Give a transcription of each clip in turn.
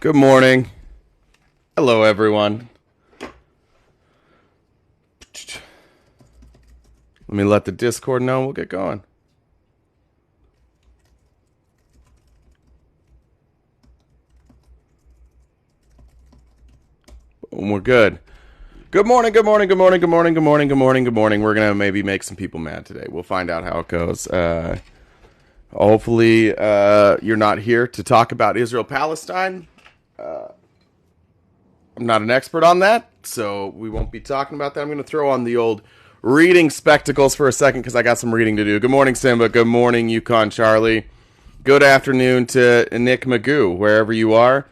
Good morning. Hello, everyone. Let me let the Discord know and we'll get going. We're good. Good morning, good morning, good morning, good morning, good morning, good morning, good morning. We're going to maybe make some people mad today. We'll find out how it goes. Hopefully, you're not here to talk about Israel-Palestine. I'm not an expert on that, so we won't be talking about that. I'm going to throw on the old reading spectacles for a second because I got some reading to do. Good morning, Simba. Good morning, Yukon Charlie. Good afternoon to Nick Magoo, wherever you are,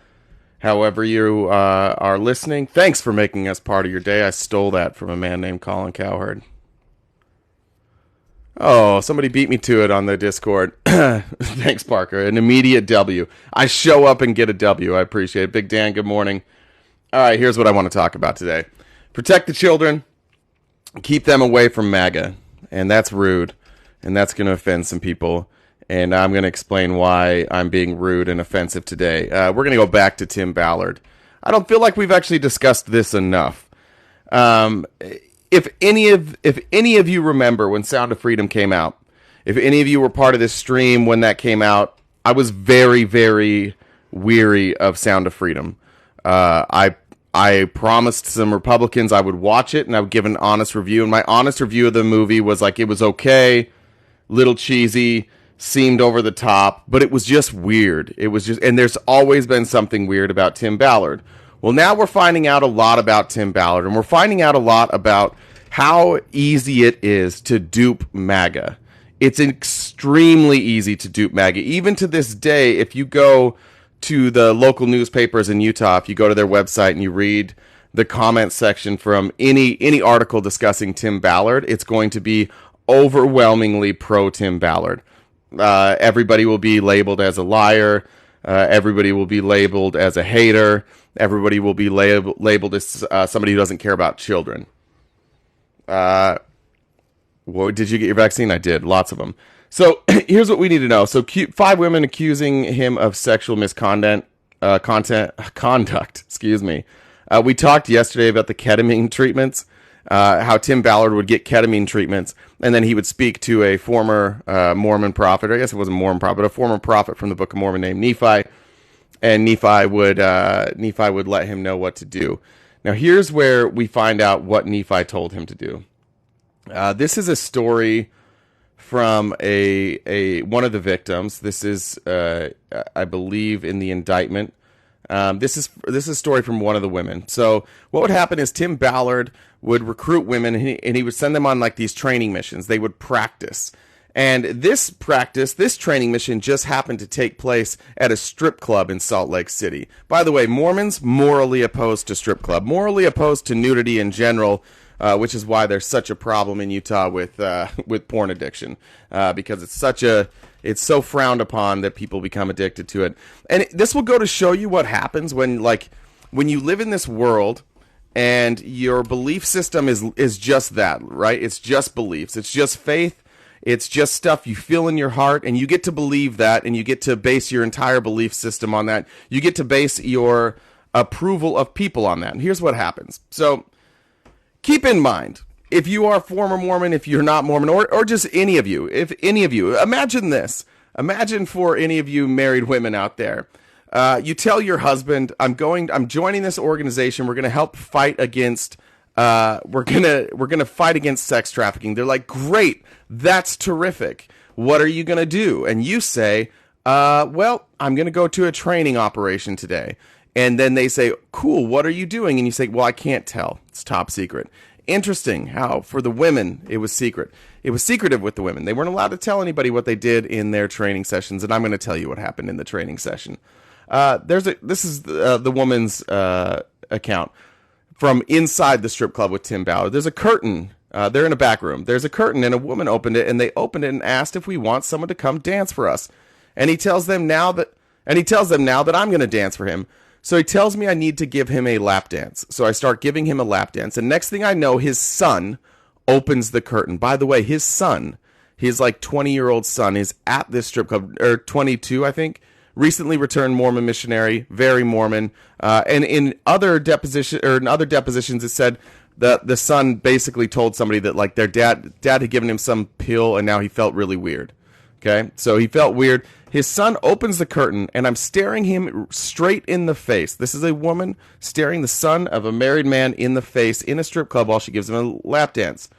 however you are listening. Thanks for making us part of your day. I stole that from a man named Colin Cowherd. Oh, somebody beat me to it on the Discord. Thanks, Parker. An immediate W. I show up and get a W. I appreciate it. Big Dan, good morning. All right, here's what I want to talk about today. Protect the children. Keep them away from MAGA. And that's rude. And that's going to offend some people. And I'm going to explain why I'm being rude and offensive today. We're going to go back to Tim Ballard. I don't feel like we've actually discussed this enough. If any of you remember when Sound of Freedom came out, if any of you were part of this stream when that came out, I was very, very weary of Sound of Freedom. I promised some Republicans I would watch it and I would give an honest review. And my honest review of the movie was like, it was okay, little cheesy, seemed over the top, but it was just weird. It was just, and there's always been something weird about Tim Ballard. Well, now we're finding out a lot about Tim Ballard, and we're finding out a lot about how easy it is to dupe MAGA. It's extremely easy to dupe MAGA. Even to this day, if you go to the local newspapers in Utah, if you go to their website and you read the comment section from any article discussing Tim Ballard, it's going to be overwhelmingly pro Tim Ballard. Everybody will be labeled as a liar. Everybody will be labeled as a hater. Everybody will be labeled as somebody who doesn't care about children. Did you get your vaccine? I did. Lots of them. So here's what we need to know. So 5 women accusing him of sexual misconduct. Excuse me. We talked yesterday about the ketamine treatments. How Tim Ballard would get ketamine treatments, and then he would speak to a former Mormon prophet, or I guess it wasn't a Mormon prophet, a former prophet from the Book of Mormon named Nephi, and Nephi would let him know what to do. Now, here's where we find out what Nephi told him to do. This is a story from a one of the victims. This is, I believe, in the indictment. This is a story from one of the women. So what would happen is Tim Ballard would recruit women and he would send them on like these training missions. They would practice. And this training mission just happened to take place at a strip club in Salt Lake City. By the way, Mormons morally opposed to strip club, morally opposed to nudity in general, which is why there's such a problem in Utah with porn addiction, because it's so frowned upon that people become addicted to it. And this will go to show you what happens when you live in this world and your belief system is just that, right? It's just beliefs. It's just faith. It's just stuff you feel in your heart, and you get to believe that, and you get to base your entire belief system on that. You get to base your approval of people on that. And here's what happens. So keep in mind, if you are former Mormon, if you're not Mormon, or just any of you, if any of you, imagine this. Imagine for any of you married women out there, you tell your husband, I'm joining this organization. We're going to help fight against, we're going to fight against sex trafficking. They're like, great, that's terrific. What are you going to do? And you say, well, I'm going to go to a training operation today. And then they say, cool, what are you doing? And you say, well, I can't tell. It's top secret. Interesting how for the women it was secret. It was secretive with the women. They weren't allowed to tell anybody what they did in their training sessions, and I'm going to tell you what happened in the training session. This is the woman's account from inside the strip club with Tim Ballard. There's a curtain. They're in a back room. There's a curtain, and a woman opened it, and they opened it and asked if we want someone to come dance for us. And he tells them now that I'm going to dance for him. So he tells me I need to give him a lap dance. So I start giving him a lap dance. And next thing I know, his son opens the curtain. By the way, his son, his like 20-year-old son is at this strip club, or 22, I think, recently returned Mormon missionary, very Mormon. And in other depositions, it said that the son basically told somebody that like their dad had given him some pill and now he felt really weird. Okay, so he felt weird. His son opens the curtain, and I'm staring him straight in the face. This is a woman staring the son of a married man in the face in a strip club while she gives him a lap dance.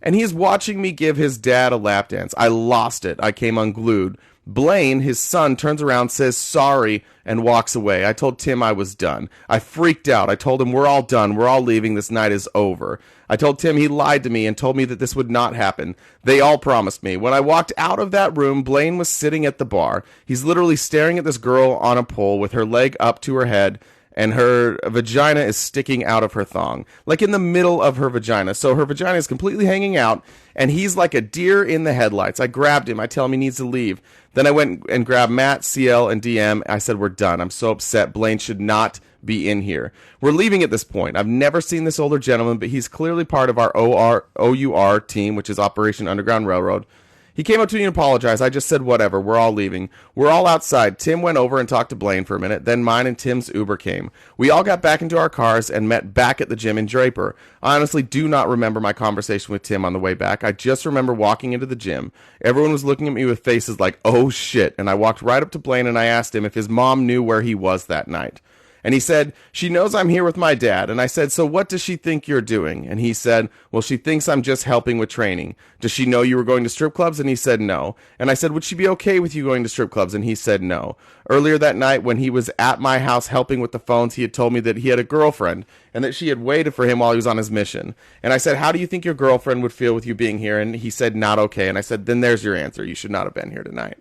And he's watching me give his dad a lap dance. I lost it. I came unglued. Blaine, his son, turns around, says sorry, and walks away. I told Tim I was done. I freaked out. I told him we're all done. We're all leaving. This night is over. I told Tim he lied to me and told me that this would not happen. They all promised me. When I walked out of that room, Blaine was sitting at the bar. He's literally staring at this girl on a pole with her leg up to her head, and her vagina is sticking out of her thong, like in the middle of her vagina. So her vagina is completely hanging out, and he's like a deer in the headlights. I grabbed him. I tell him he needs to leave. Then I went and grabbed Matt, CL, and DM. I said, we're done. I'm so upset. Blaine should not be in here. We're leaving at this point. I've never seen this older gentleman, but he's clearly part of our OUR team, which is Operation Underground Railroad. He came up to me and apologized. I just said, whatever, we're all leaving. We're all outside. Tim went over and talked to Blaine for a minute. Then mine and Tim's Uber came. We all got back into our cars and met back at the gym in Draper. I honestly do not remember my conversation with Tim on the way back. I just remember walking into the gym. Everyone was looking at me with faces like, oh shit. And I walked right up to Blaine and I asked him if his mom knew where he was that night. And he said, she knows I'm here with my dad. And I said, so what does she think you're doing? And he said, well, she thinks I'm just helping with training. Does she know you were going to strip clubs? And he said, no. And I said, would she be okay with you going to strip clubs? And he said, no. Earlier that night, when he was at my house helping with the phones, he had told me that he had a girlfriend and that she had waited for him while he was on his mission. And I said, how do you think your girlfriend would feel with you being here? And he said, not okay. And I said, then there's your answer. You should not have been here tonight.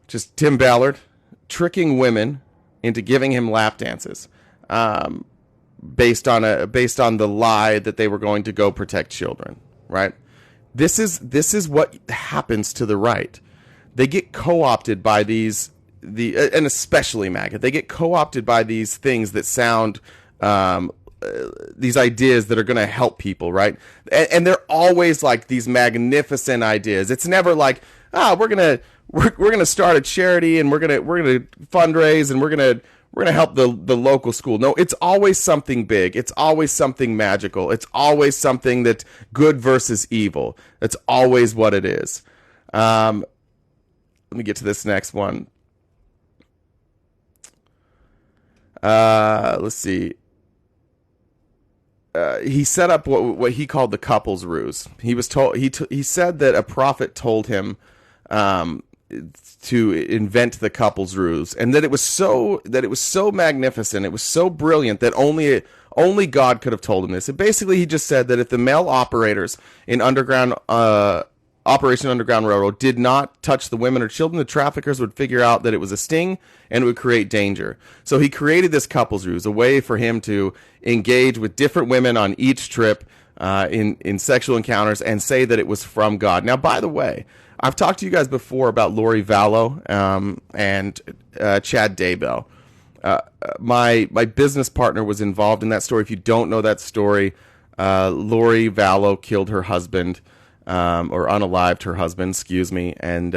Just Tim Ballard tricking women into giving him lap dances, based on the lie that they were going to go protect children. Right? This is what happens to the right. They get co-opted by and especially MAGA. They get co-opted by these things that sound, these ideas that are going to help people. Right? And they're always like these magnificent ideas. It's never like, we're gonna start a charity and we're gonna fundraise and we're gonna help the local school. No, it's always something big. It's always something magical. It's always something that's good versus evil. That's always what it is. Let me get to this next one. Let's see. He set up what he called the couples ruse. He was told he said that a prophet told him to invent the couples ruse, and that it was so magnificent, it was so brilliant that only God could have told him this. And basically, he just said that if the male operators in Operation Underground Railroad did not touch the women or children, the traffickers would figure out that it was a sting and it would create danger. So he created this couples ruse, a way for him to engage with different women on each trip in sexual encounters and say that it was from God. Now, by the way, I've talked to you guys before about Lori Vallow and Chad Daybell. My business partner was involved in that story. If you don't know that story, Lori Vallow killed her husband, or unalived her husband, excuse me, and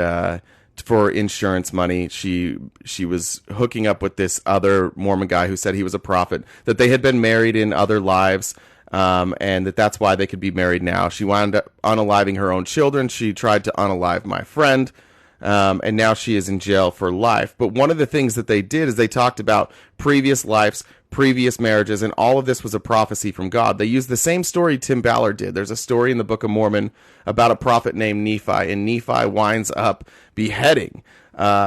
for insurance money, she was hooking up with this other Mormon guy who said he was a prophet, that they had been married in other lives. And that's why they could be married now. She wound up unaliving her own children. She tried to unalive my friend, and now she is in jail for life. But one of the things that they did is they talked about previous lives, previous marriages, and all of this was a prophecy from God. They used the same story Tim Ballard did. There's a story in the Book of Mormon about a prophet named Nephi, and Nephi winds up beheading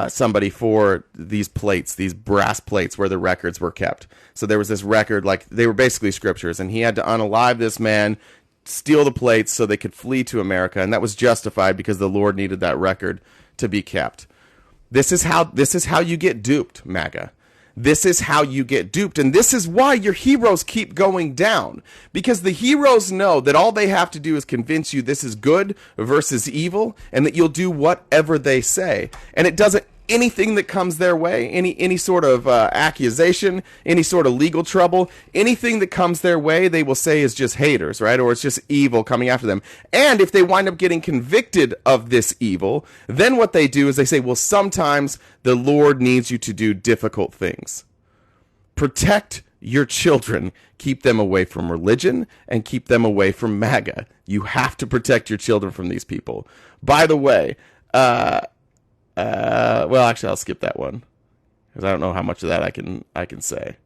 somebody for these plates, these brass plates where the records were kept. So there was this record, like they were basically scriptures, and he had to unalive this man, steal the plates so they could flee to America, and that was justified because the Lord needed that record to be kept. This is how you get duped, MAGA. This is how you get duped, and this is why your heroes keep going down, because the heroes know that all they have to do is convince you this is good versus evil, and that you'll do whatever they say. And it doesn't anything that comes their way, any sort of accusation, any sort of legal trouble, anything that comes their way, they will say is just haters, right? Or it's just evil coming after them. And if they wind up getting convicted of this evil, then what they do is they say, well, sometimes the Lord needs you to do difficult things. Protect your children. Keep them away from religion and keep them away from MAGA. You have to protect your children from these people. By the way, well, actually, I'll skip that one because I don't know how much of that I can say.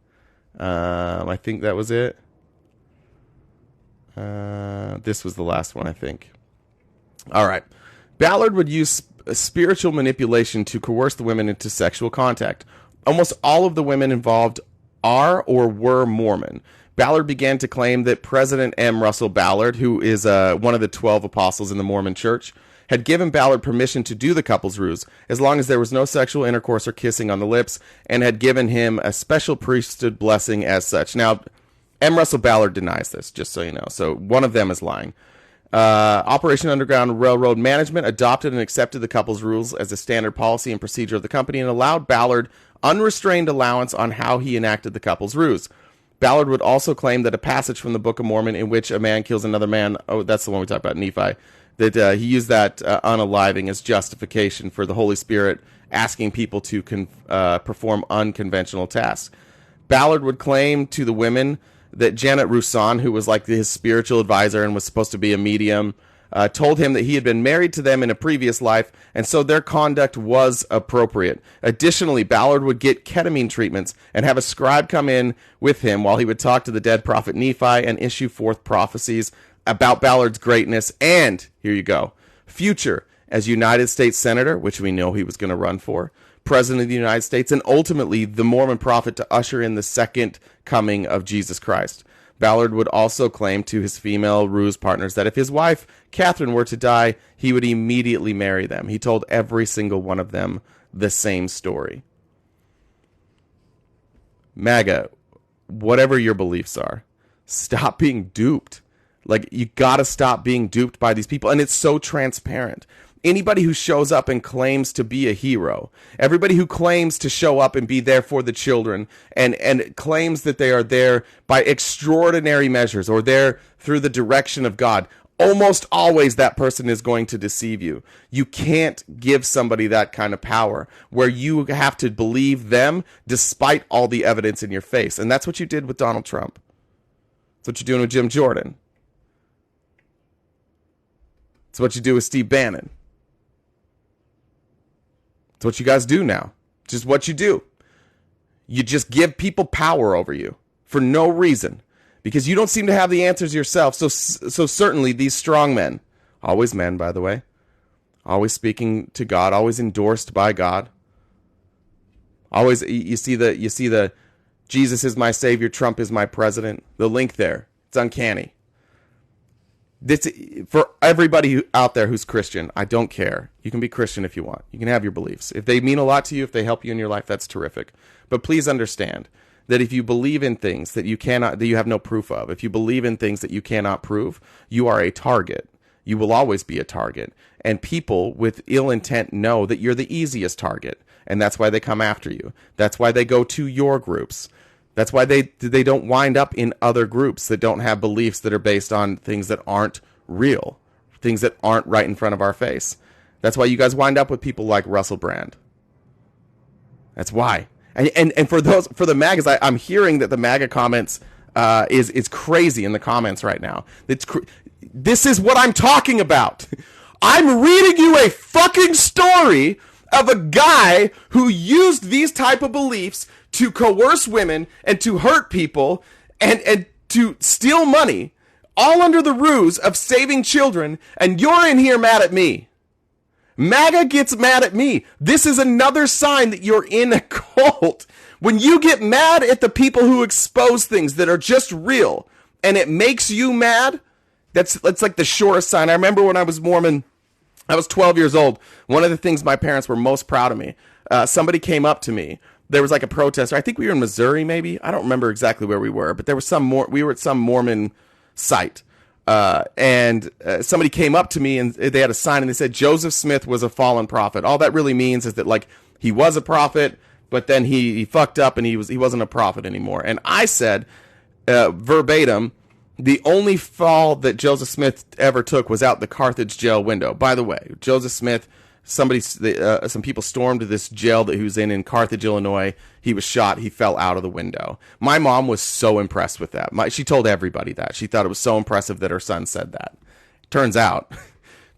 I think that was it. This was the last one, I think. All right. Ballard would use spiritual manipulation to coerce the women into sexual contact. Almost all of the women involved are or were Mormon. Ballard began to claim that President M. Russell Ballard, who is one of the 12 apostles in the Mormon Church, had given Ballard permission to do the couple's ruse, as long as there was no sexual intercourse or kissing on the lips, and had given him a special priesthood blessing as such. Now, M. Russell Ballard denies this, just so you know. So one of them is lying. Operation Underground Railroad Management adopted and accepted the couple's rules as a standard policy and procedure of the company and allowed Ballard unrestrained allowance on how he enacted the couple's ruse. Ballard would also claim that a passage from the Book of Mormon in which a man kills another man, oh, that's the one we talked about, Nephi, that he used that unaliving as justification for the Holy Spirit asking people to perform unconventional tasks. Ballard would claim to the women that Janet Roussan, who was like his spiritual advisor and was supposed to be a medium, told him that he had been married to them in a previous life, and so their conduct was appropriate. Additionally, Ballard would get ketamine treatments and have a scribe come in with him while he would talk to the dead prophet Nephi and issue forth prophecies about Ballard's greatness and, here you go, future as United States Senator, which we know he was going to run for, President of the United States, and ultimately the Mormon prophet to usher in the second coming of Jesus Christ. Ballard would also claim to his female ruse partners that if his wife, Catherine, were to die, he would immediately marry them. He told every single one of them the same story. MAGA, whatever your beliefs are, stop being duped. Like, you gotta stop being duped by these people. And it's so transparent. Anybody who shows up and claims to be a hero, everybody who claims to show up and be there for the children and claims that they are there by extraordinary measures or there through the direction of God, almost always that person is going to deceive you. You can't give somebody that kind of power where you have to believe them despite all the evidence in your face. And that's what you did with Donald Trump. That's what you're doing with Jim Jordan. It's what you do with Steve Bannon. It's what you guys do now. Just what you do. You just give people power over you for no reason because you don't seem to have the answers yourself. So certainly these strong men, always men, by the way, always speaking to God, always endorsed by God. Always, you see the Jesus is my savior, Trump is my president. The link there, it's uncanny. This, for everybody out there who's Christian, I don't care. You can be Christian if you want. You can have your beliefs. If they mean a lot to you, if they help you in your life, that's terrific. But please understand that if you believe in things that you have no proof of, if you believe in things that you cannot prove, you are a target. You will always be a target. And people with ill intent know that you're the easiest target. And that's why they come after you. That's why they go to your groups. That's why they don't wind up in other groups that don't have beliefs that are based on things that aren't real, things that aren't right in front of our face. That's why you guys wind up with people like Russell Brand. That's why. And for the MAGAs, I'm hearing that the MAGA comments is crazy in the comments right now. This is what I'm talking about. I'm reading you a fucking story of a guy who used these type of beliefs to coerce women and to hurt people and to steal money, all under the ruse of saving children, and you're in here mad at me. MAGA gets mad at me. This is another sign that you're in a cult. When you get mad at the people who expose things that are just real, and it makes you mad, that's like the surest sign. I remember when I was Mormon, I was 12 years old. One of the things my parents were most proud of me, somebody came up to me. There was like a protester. I think we were in Missouri, maybe. I don't remember exactly where we were, but there was we were at some Mormon site. And somebody came up to me and they had a sign and they said Joseph Smith was a fallen prophet. All that really means is that like he was a prophet, but then he fucked up and he wasn't a prophet anymore. And I said verbatim, the only fall that Joseph Smith ever took was out the Carthage jail window. By the way, Joseph Smith, some people stormed this jail that he was in Carthage, Illinois. He was shot. He fell out of the window. My mom was so impressed with that. She told everybody that. She thought it was so impressive that her son said that. Turns out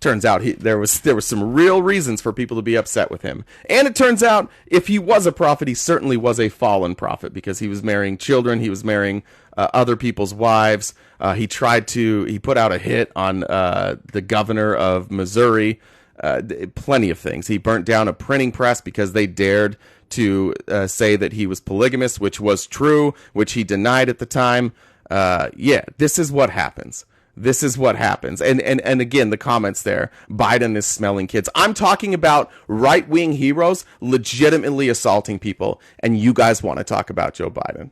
there was some real reasons for people to be upset with him. And it turns out if he was a prophet, he certainly was a fallen prophet because he was marrying children. He was marrying other people's wives. He put out a hit on the governor of Missouri. Plenty of things. He burnt down a printing press because they dared to say that he was polygamous, which was true, which he denied at the time. This is what happens. This is what happens. And again, the comments there, Biden is smelling kids. I'm talking about right-wing heroes legitimately assaulting people, and you guys want to talk about Joe Biden.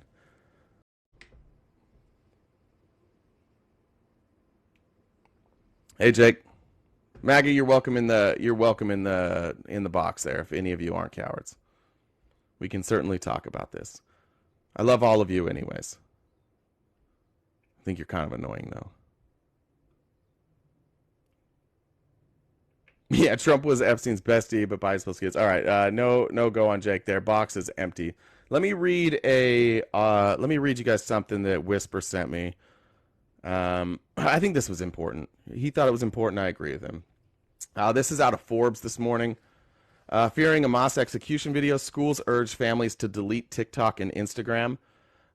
Hey, Jake. Maggie, you're welcome in the box there if any of you aren't cowards. We can certainly talk about this. I love all of you anyways. I think you're kind of annoying though. Yeah, Trump was Epstein's bestie, but Biden's supposed to kids. All right, no go on Jake there. Box is empty. Let me read you guys something that Whisper sent me. I think this was important. He thought it was important. I agree with him. This is out of Forbes this morning. Fearing a mass execution video, schools urge families to delete TikTok and Instagram.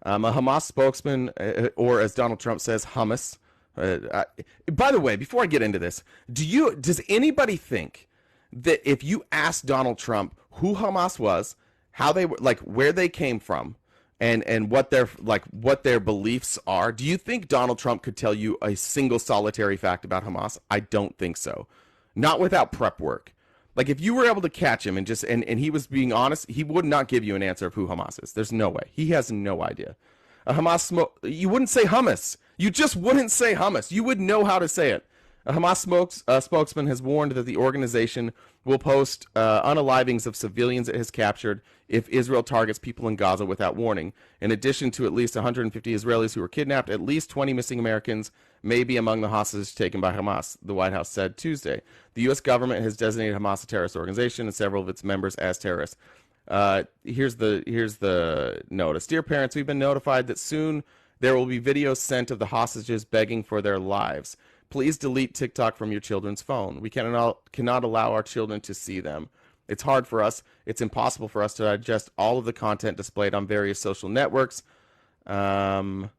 A Hamas spokesman, or as Donald Trump says, hummus. By the way, before I get into this, does anybody think that if you asked Donald Trump who Hamas was, how they were, like where they came from, and what their beliefs are, do you think Donald Trump could tell you a single solitary fact about Hamas? I don't think so. Not without prep work. Like if you were able to catch him and he was being honest, he would not give you an answer of who Hamas is. There's no way. He has no idea. You wouldn't say hummus. You just wouldn't say hummus. You would know how to say it. A Hamas spokesman has warned that the organization will post unalivings of civilians it has captured if Israel targets people in Gaza without warning. In addition to at least 150 Israelis who were kidnapped, at least 20 missing Americans may be among the hostages taken by Hamas, the White House said Tuesday. The U.S. government has designated Hamas a terrorist organization and several of its members as terrorists. Here's the notice. Dear parents, we've been notified that soon there will be videos sent of the hostages begging for their lives. Please delete TikTok from your children's phone. We cannot allow our children to see them. It's hard for us. It's impossible for us to digest all of the content displayed on various social networks. Local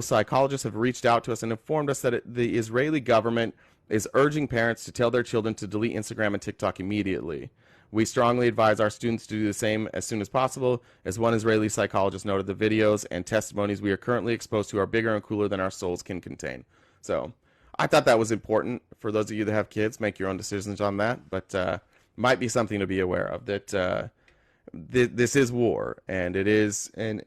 psychologists have reached out to us and informed us that the Israeli government is urging parents to tell their children to delete Instagram and TikTok immediately. We strongly advise our students to do the same as soon as possible. As one Israeli psychologist noted, the videos and testimonies we are currently exposed to are bigger and cooler than our souls can contain. So I thought that was important for those of you that have kids. Make your own decisions on that, but might be something to be aware of, that this is war, and it is in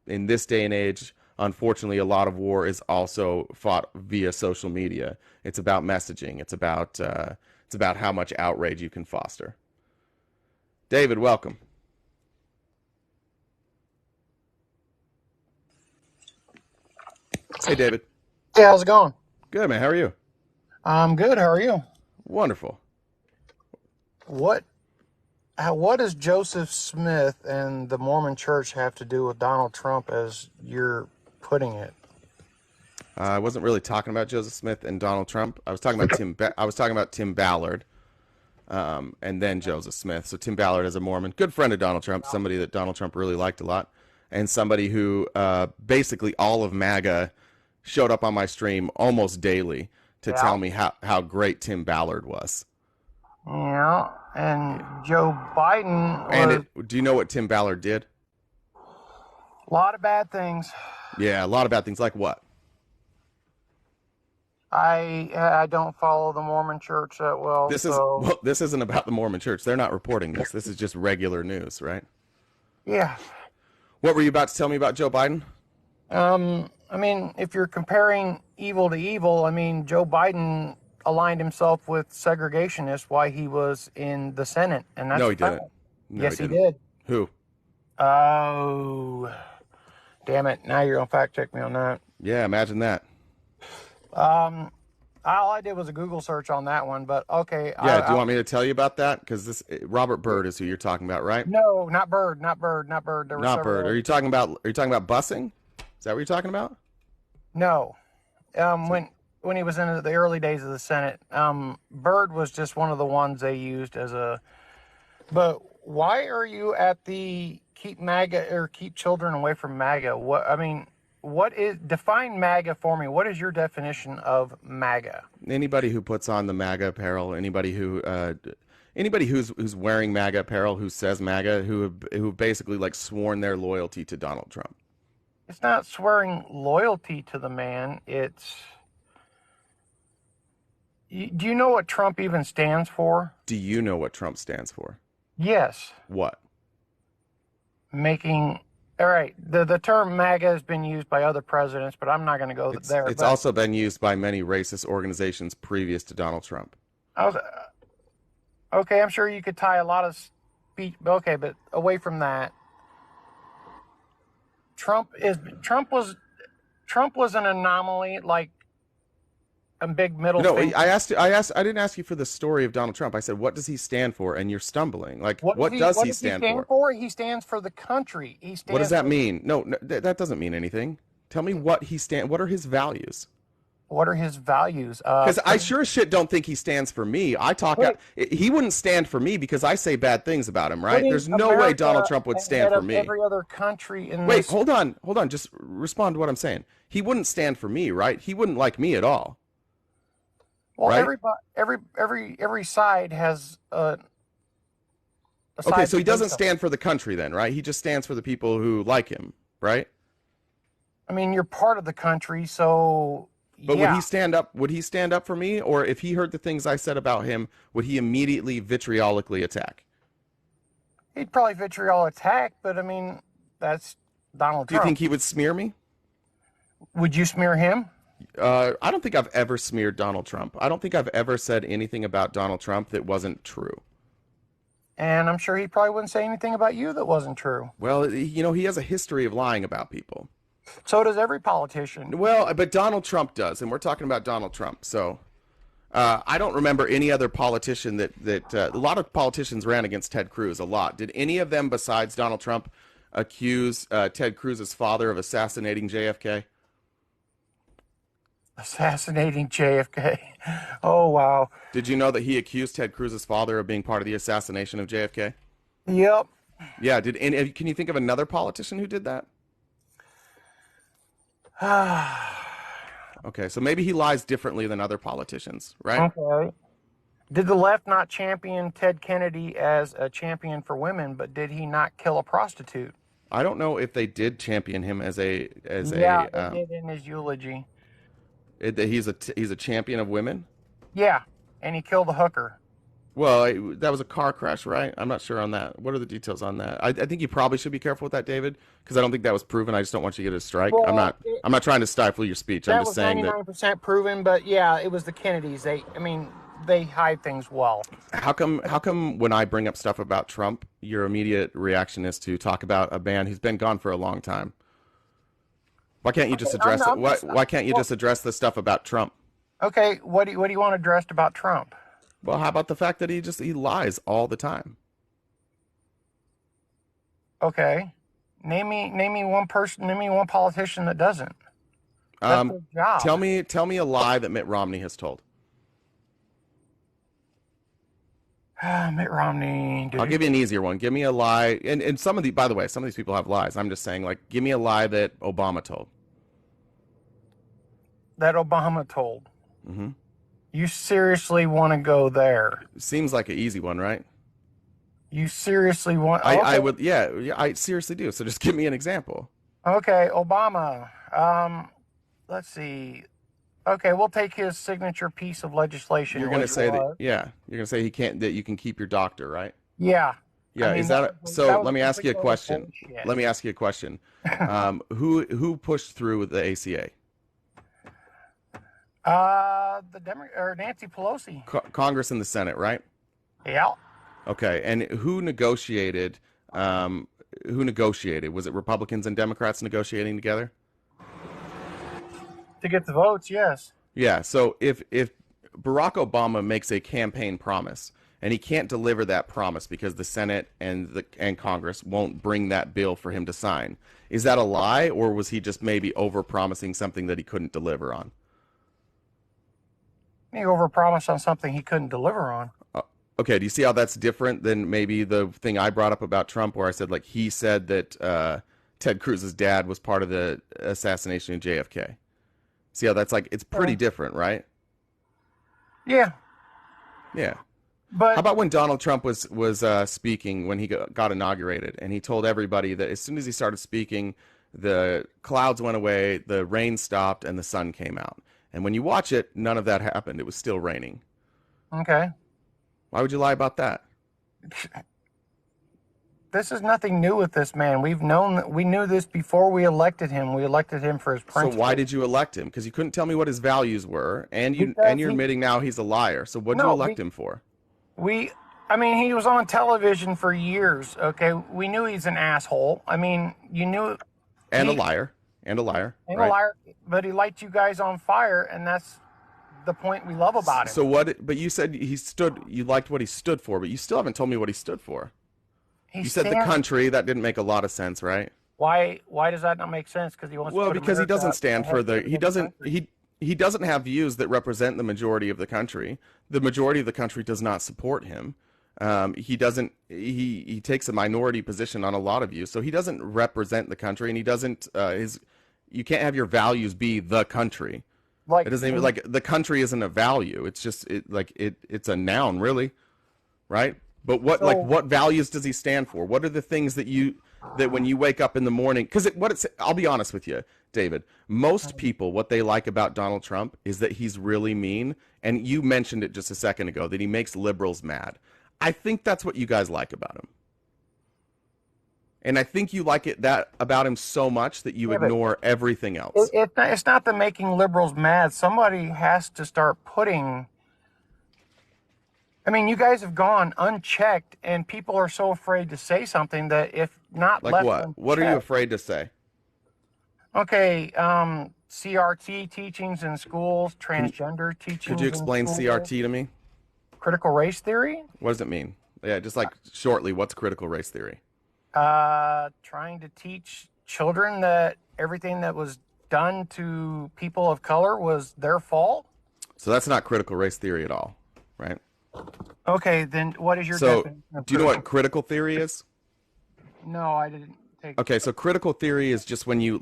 this day and age. Unfortunately, a lot of war is also fought via social media. It's about messaging. It's about how much outrage you can foster. David, welcome. Hey, David. Hey, how's it going? Good, man. How are you? I'm good. How are you? Wonderful. What does Joseph Smith and the Mormon Church have to do with Donald Trump, as you're putting it? I wasn't really talking about Joseph Smith and Donald Trump. I was talking about Tim Ballard, and then Joseph Smith. So Tim Ballard is a Mormon, good friend of Donald Trump, somebody that Donald Trump really liked a lot, and somebody who basically all of MAGA showed up on my stream almost daily to tell me how great Tim Ballard was. Yeah, and Joe Biden do you know what Tim Ballard did? A lot of bad things. Yeah, a lot of bad things. Like what? I don't follow the Mormon Church that well. This isn't about the Mormon Church. They're not reporting this. This is just regular news, right? Yeah. What were you about to tell me about Joe Biden? I mean, if you're comparing evil to evil, I mean, Joe Biden aligned himself with segregationists while he was in the Senate, and No, that's a he fact. didn't. No, he Yes, he didn't. did. Who? Oh, damn it. Now you're going to fact check me on that. Yeah, imagine that. All I did was a Google search on that one, but okay. Yeah, do you want me to tell you about that? Because this Robert Byrd is who you're talking about, right? No, not Bird, not Bird, not Bird. There were Not Byrd. several. Are you talking about busing? Is that what you're talking about? No. When he was in the early days of the Senate, Bird was just one of the ones they used as a. But why are you at the keep MAGA or keep children away from MAGA? What is define MAGA for me? What is your definition of MAGA? Anybody who puts on the MAGA apparel, anybody who's wearing MAGA apparel, who says MAGA, who basically like sworn their loyalty to Donald Trump. It's not swearing loyalty to the man. It's. Do you know what Trump even stands for? Do you know what Trump stands for? Yes. What? Making. All right. The term MAGA has been used by other presidents, but I'm not going to go there. It's also been used by many racist organizations previous to Donald Trump. Okay, I'm sure you could tie a lot of speech. Okay, but away from that, Trump was an anomaly, like a big middle. No, finger. I didn't ask you for the story of Donald Trump. I said, what does he stand for? And you're stumbling. Like, what does he stand for? He stands for the country. What does that mean? No, that doesn't mean anything. Tell me what what are his values? What are his values? Because I sure as shit don't think he stands for me. He wouldn't stand for me because I say bad things about him, right? There's no way Donald Trump would stand for me. Every other country in Wait, hold on. Just respond to what I'm saying. He wouldn't stand for me, right? He wouldn't like me at all. Well, right? every side has a side. Okay, so he doesn't stand for the country then, right? He just stands for the people who like him, right? I mean, you're part of the country, so. But yeah. Would he stand up for me, or if he heard the things I said about him, would he immediately vitriolically attack? He'd probably vitriol attack, but I mean, that's Donald Trump. Do you think he would smear me? Would you smear him? I don't think I've ever smeared Donald Trump. I don't think I've ever said anything about Donald Trump that wasn't true. And I'm sure he probably wouldn't say anything about you that wasn't true. Well, he has a history of lying about people. So does every politician. Well, but Donald Trump does, and we're talking about Donald Trump. So I don't remember any other politician that a lot of politicians ran against Ted Cruz a lot. Did any of them besides Donald Trump accuse Ted Cruz's father of assassinating JFK? Assassinating JFK. Oh, wow. Did you know that he accused Ted Cruz's father of being part of the assassination of JFK? Yep. Yeah. Can you think of another politician who did that? Okay, so maybe he lies differently than other politicians, right? Okay. Did the left not champion Ted Kennedy as a champion for women, but did he not kill a prostitute? I don't know if they did champion him as they did in his eulogy. He's a champion of women? Yeah, and he killed a hooker. Well, that was a car crash, right? I'm not sure on that. What are the details on that? I think you probably should be careful with that, David, because I don't think that was proven. I just don't want you to get a strike. Well, I'm not trying to stifle your speech. I'm just saying that. That was 99% proven, but yeah, it was the Kennedys. They hide things well. How come when I bring up stuff about Trump, your immediate reaction is to talk about a man who's been gone for a long time? Why can't you just address it? Why can't you just address the stuff about Trump? Okay, what do you want addressed about Trump? Well, how about the fact that he lies all the time? Okay, name me one politician that doesn't. That's their job. Tell me a lie that Mitt Romney has told. Mitt Romney. I'll give you an easier one. Give me a lie, and by the way, some of these people have lies. I'm just saying, like, give me a lie that Obama told. That Obama told. Mm-hmm. You seriously want to go there? Seems like an easy one, right? You seriously want? I would, yeah, I seriously do. So just give me an example. Okay, Obama. Let's see. Okay, we'll take his signature piece of legislation. You're going to say that, yeah. You're going to say that you can keep your doctor, right? Yeah. I Yeah, mean, is that so? that was Let a me ask complete you a load of question. bullshit. Let me ask you a question. Who pushed through with the ACA? The or Nancy Pelosi. Congress and the Senate, right? Yeah. Okay, and who negotiated? Um, who negotiated? Was it Republicans and Democrats negotiating together? To get the votes, yes. Yeah. So if Barack Obama makes a campaign promise and he can't deliver that promise because the Senate and Congress won't bring that bill for him to sign, is that a lie, or was he just maybe over promising something that he couldn't deliver on? He overpromised on something he couldn't deliver on. Okay, do you see how that's different than maybe the thing I brought up about Trump, where I said like he said that Ted Cruz's dad was part of the assassination of JFK? See how that's like it's pretty different, right? Yeah, Yeah. How but about when Donald Trump was speaking when he got inaugurated, and he told everybody that as soon as he started speaking, the clouds went away, the rain stopped, and the sun came out. And when you watch it, none of that happened. It was still raining. okay. Why would you lie about that? This is nothing new with this man. We knew this before we elected him. We elected him for his So principles. why did you elect him? Because you couldn't tell me what his values were, and Because you're he, admitting now he's a liar. So what did you no, elect him for? we, I mean, he was on television for years. Okay, we knew he's an asshole. I mean, you knew And a he liar, ain't a right? liar, but he lights you guys on fire, and that's the point we love about him. So what? But you said he stood. You liked what he stood for, but you still haven't told me what he stood for. He You said the stands. country. That didn't make a lot of sense, right? Why does that not make sense? Because he wants to Well, put because he doesn't America stand ahead for of the every other country. he doesn't have views that represent the majority of the country. The majority of the country does not support him. He doesn't. He takes a minority position on a lot of views, so he doesn't represent the country, and he doesn't. His you can't have your values be the country. It Like, doesn't even like the country isn't a value. It's just it's a noun, really, right? But so what values does he stand for? What are the things that when you wake up in the morning? Because I'll be honest with you, David. Most people, what they like about Donald Trump is that he's really mean, and you mentioned it just a second ago that he makes liberals mad. I think that's what you guys like about him, and I think you like it that about him so much that you yeah, but ignore everything else. it's not the making liberals mad. Somebody has to start putting. I mean, you guys have gone unchecked, and people are so afraid to say something that if not Like left what? What are you unchecked, afraid to say? okay, CRT teachings in schools, transgender Could you teachings in explain schools, CRT to me? critical race theory, What does it mean? Yeah, just like shortly, what's critical race theory? trying to teach children that everything that was done to people of color was their fault. So that's not critical race theory at all, right? Okay, then what is your So definition of do you know what critical? critical theory is? No, I didn't take. Okay, so critical theory is just when you're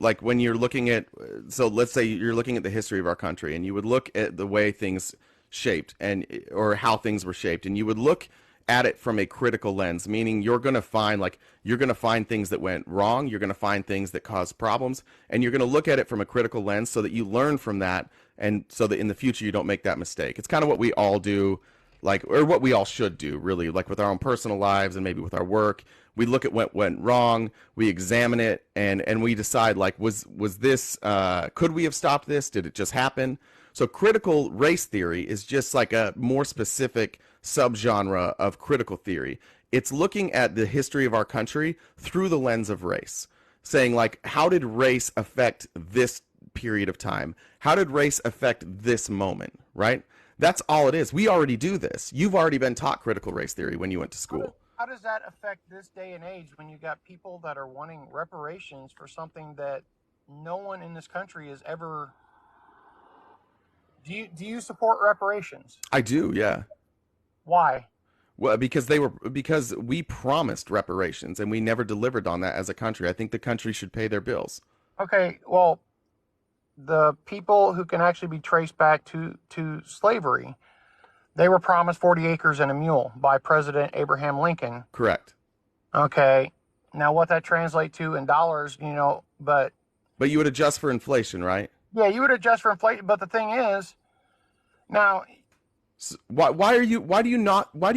looking at so let's say you're looking at the history of our country and you would look at the way things shaped and or how things were shaped and you would look at it from a critical lens, meaning you're going to find things that went wrong, you're going to find things that caused problems, and you're going to look at it from a critical lens so that you learn from that and so that in the future you don't make that mistake. It's kind of what we all do, like, or what we all should do, really, like with our own personal lives and maybe with our work. We look at what went wrong, we examine it, and we decide, like, was this, could we have stopped this? Did it just happen? So critical race theory is just like a more specific subgenre of critical theory. It's looking at the history of our country through the lens of race, saying, like, how did race affect this period of time? How did race affect this moment, right? That's all it is. We already do this. You've already been taught critical race theory when you went to school. How does that affect this day and age when you got people that are wanting reparations for something that no one in this country has ever? Do you support reparations? I do, yeah. Why? Well, because we promised reparations and we never delivered on that as a country. I think the country should pay their bills. Okay, well, the people who can actually be traced back to slavery, they were promised 40 acres and a mule by President Abraham Lincoln. Correct. Okay, now what that translates to in dollars, but But you would adjust for inflation, right? yeah, you would adjust for inflation. But the thing is, now Why do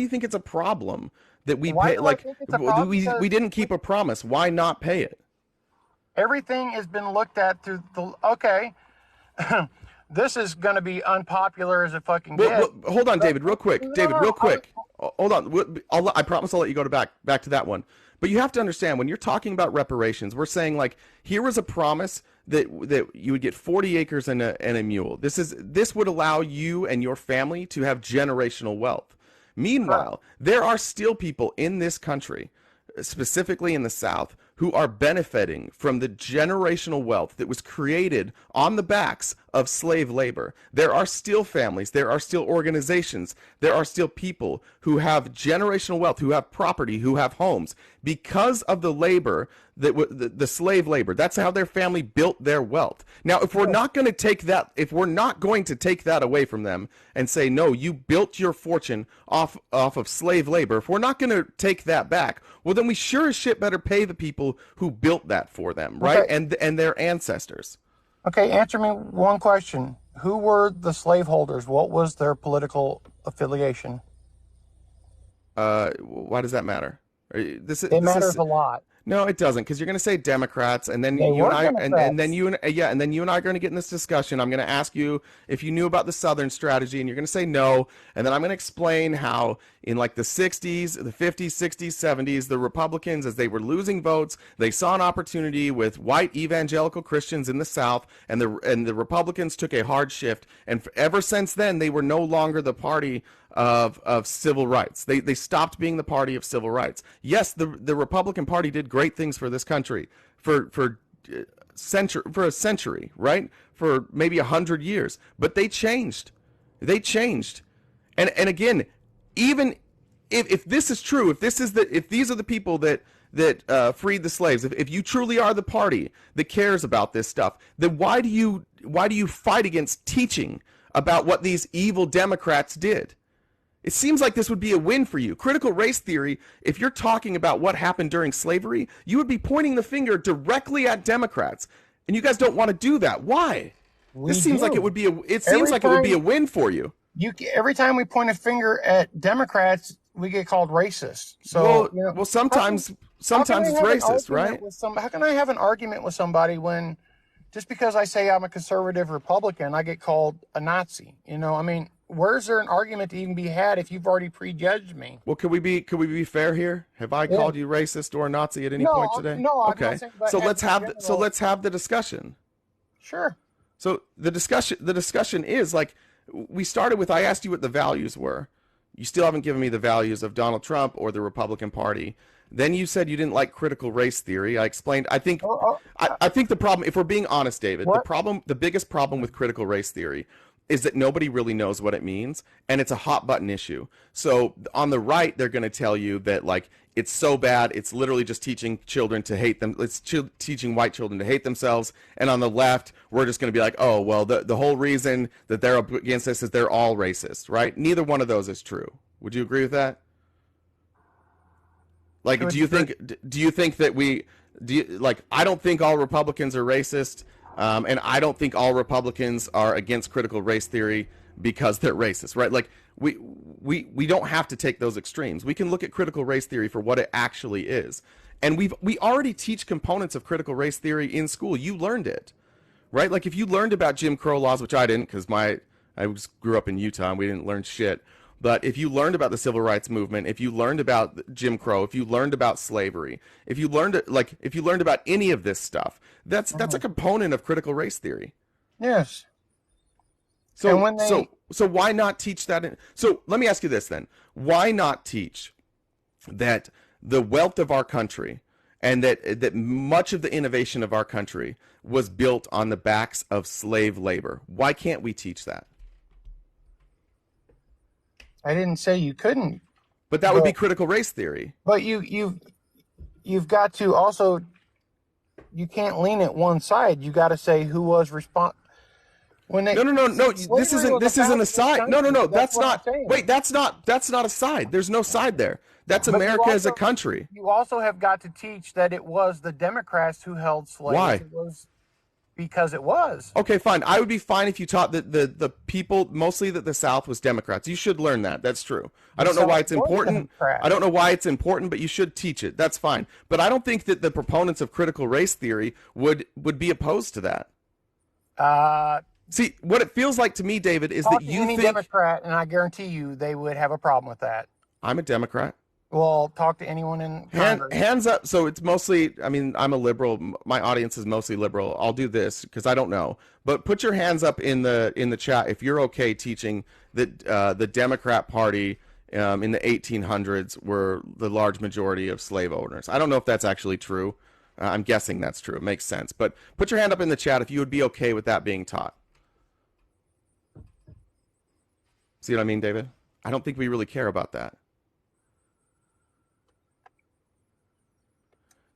you think it's a problem that we Why pay? do I Like think it's a problem? we Because didn't keep a promise. Why not pay it? everything has been looked at through the, okay, this is going to be unpopular as it fucking gets. Hold on, But David, real quick. no, David, no, real quick. Hold on. I promise I'll let you go to back to that one. But you have to understand when you're talking about reparations, we're saying like here was a promise that you would get 40 acres and a mule. This would allow you and your family to have generational wealth. Meanwhile, there are still people in this country, specifically in the South, who are benefiting from the generational wealth that was created on the backs of slave labor. There are still families, there are still organizations, there are still people who have generational wealth, who have property, who have homes because of the labor the slave labor. That's how their family built their wealth. Now, if we're not going to take that away from them and say, no, you built your fortune off of slave labor, if we're not going to take that back, well, then we sure as shit better pay the people who built that for them, right? Okay. And their ancestors. Okay, answer me one question. Who were the slaveholders? What was their political affiliation? Why does that matter? This It this matters is a lot. No, it doesn't, because you're going to say Democrats, and then They you and were I, and then Democrats. you and yeah, and then you and I are going to get in this discussion. I'm going to ask you if you knew about the Southern strategy, and you're going to say no, and then I'm going to explain how in like the 60s, the 50s, 60s, 70s, the Republicans, as they were losing votes, they saw an opportunity with white evangelical Christians in the South, and the Republicans took a hard shift, and ever since then, they were no longer the party of civil rights. They stopped being the party of civil rights. Yes, the Republican Party did great things for this country for a century, right? For maybe 100 years, but they changed. They changed, and again, even if this is true, if these are the people that freed the slaves, if you truly are the party that cares about this stuff, then why do you fight against teaching about what these evil Democrats did? It seems like this would be a win for you. Critical race theory, if you're talking about what happened during slavery, you would be pointing the finger directly at Democrats. And you guys don't want to do that. Why? This seems like it would be a win for you. Every time we point a finger at Democrats, we get called racist. So sometimes it's racist, right? How can I have an argument with somebody when just because I say I'm a conservative Republican, I get called a Nazi? I mean, where's there an argument to even be had if you've already prejudged me? Well, could we be fair here? Have I called you racist or a Nazi at any point today? No. Okay. So let's have the discussion. Sure. So the discussion is like we started with. I asked you what the values were. You still haven't given me the values of Donald Trump or the Republican Party. Then you said you didn't like critical race theory. I explained. I think the problem, if we're being honest, David, the biggest problem with critical race theory is that nobody really knows what it means, and it's a hot button issue. So on the right, they're going to tell you that like it's so bad, it's literally just teaching children to hate them. It's teaching white children to hate themselves. And on the left, we're just going to be like, oh, well, the whole reason that they're up against this is they're all racist, right? Neither one of those is true. Would you agree with that? Like, do you think that I don't think all Republicans are racist. And I don't think all Republicans are against critical race theory because they're racist, right? Like we don't have to take those extremes. We can look at critical race theory for what it actually is. And we already teach components of critical race theory in school. You learned it, right? Like if you learned about Jim Crow laws, which I didn't because I grew up in Utah and we didn't learn shit. But if you learned about the civil rights movement, if you learned about Jim Crow, if you learned about slavery, if you learned about any of this stuff, that's a component of critical race theory. Yes. So why not teach that? So let me ask you this then: why not teach that the wealth of our country and that much of the innovation of our country was built on the backs of slave labor? Why can't we teach that? I didn't say you couldn't. But that would be critical race theory. But you've got to also, you can't lean at one side. You got to say who was responsible. No. This isn't a side. No. That's not. Wait, that's not a side. There's no side there. That's America as a country. You also have got to teach that it was the Democrats who held slaves. Why? because it was. Okay, fine. I would be fine if you taught the people, mostly that the South was Democrats. You should learn that. That's true. I The don't know why South it's was important. I Democrat. don't know why it's important, but you should teach it. That's fine. But I don't think that the proponents of critical race theory would be opposed to that. Uh, See, what it feels like to me, David, is that Talk to you any think Democrat, and I guarantee you they would have a problem with that. I'm a Democrat. Well, talk to anyone in Congress. Hands up. So it's mostly, I mean, I'm a liberal. My audience is mostly liberal. I'll do this because I don't know. But put your hands up in the chat if you're okay teaching that the Democrat Party in the 1800s were the large majority of slave owners. I don't know if that's actually true. I'm guessing that's true. It makes sense. But put your hand up in the chat if you would be okay with that being taught. See what I mean, David? I don't think we really care about that.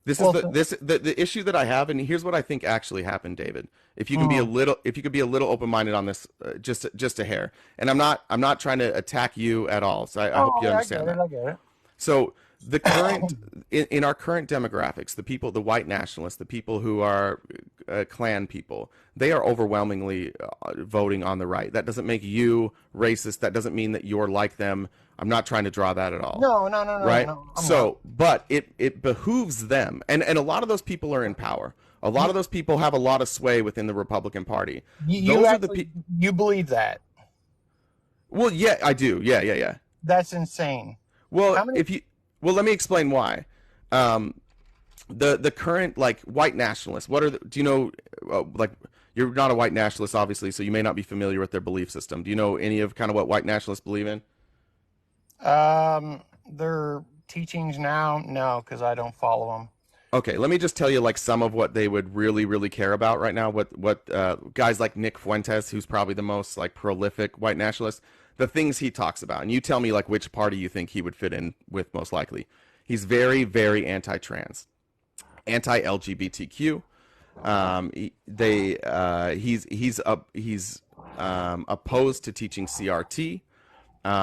This Well, is the issue that I have, and here's what I think actually happened, David. If you can be a little, if you could be a little open-minded on this, just a hair. And I'm not trying to attack you at all. So I hope you I understand get it. that. I get it. So the current in our current demographics, the people, the white nationalists, the people who are Klan people, they are overwhelmingly voting on the right. That doesn't make you racist. That doesn't mean that you're like them. I'm not trying to draw that at all. No, Right? no. I'm So, but it behooves them, and a lot of those people are in power. A lot of those people have a lot of sway within the Republican Party. not. Those are the people. You believe that? Well, yeah, I do. Yeah. That's insane. Well, How many? let me explain why. The current like white nationalists. What are do you know? Like you're not a white nationalist, obviously, so you may not be familiar with their belief system. Do you know any of kind of what white nationalists believe in? Their teachings now? No, because I don't follow them. Okay, let me just tell you like some of what they would really, really care about right now. What guys like Nick Fuentes, who's probably the most like prolific white nationalist, the things he talks about, and you tell me like which party you think he would fit in with most likely. He's very, very anti-trans, anti-LGBTQ. He's opposed to teaching CRT.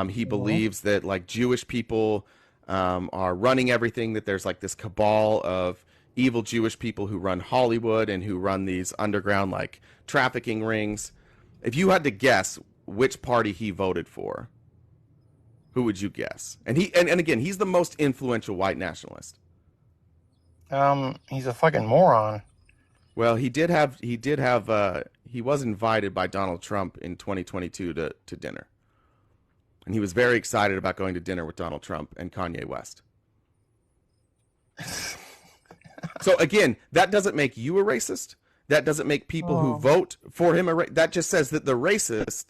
He believes that like Jewish people are running everything, that there's like this cabal of evil Jewish people who run Hollywood and who run these underground like trafficking rings. If you had to guess which party he voted for, who would you guess? And again, he's the most influential white nationalist. He's a fucking moron. Well, he was invited by Donald Trump in 2022 to dinner. And he was very excited about going to dinner with Donald Trump and Kanye West. So again, that doesn't make you a racist. That doesn't make people who vote for him that just says that the racist,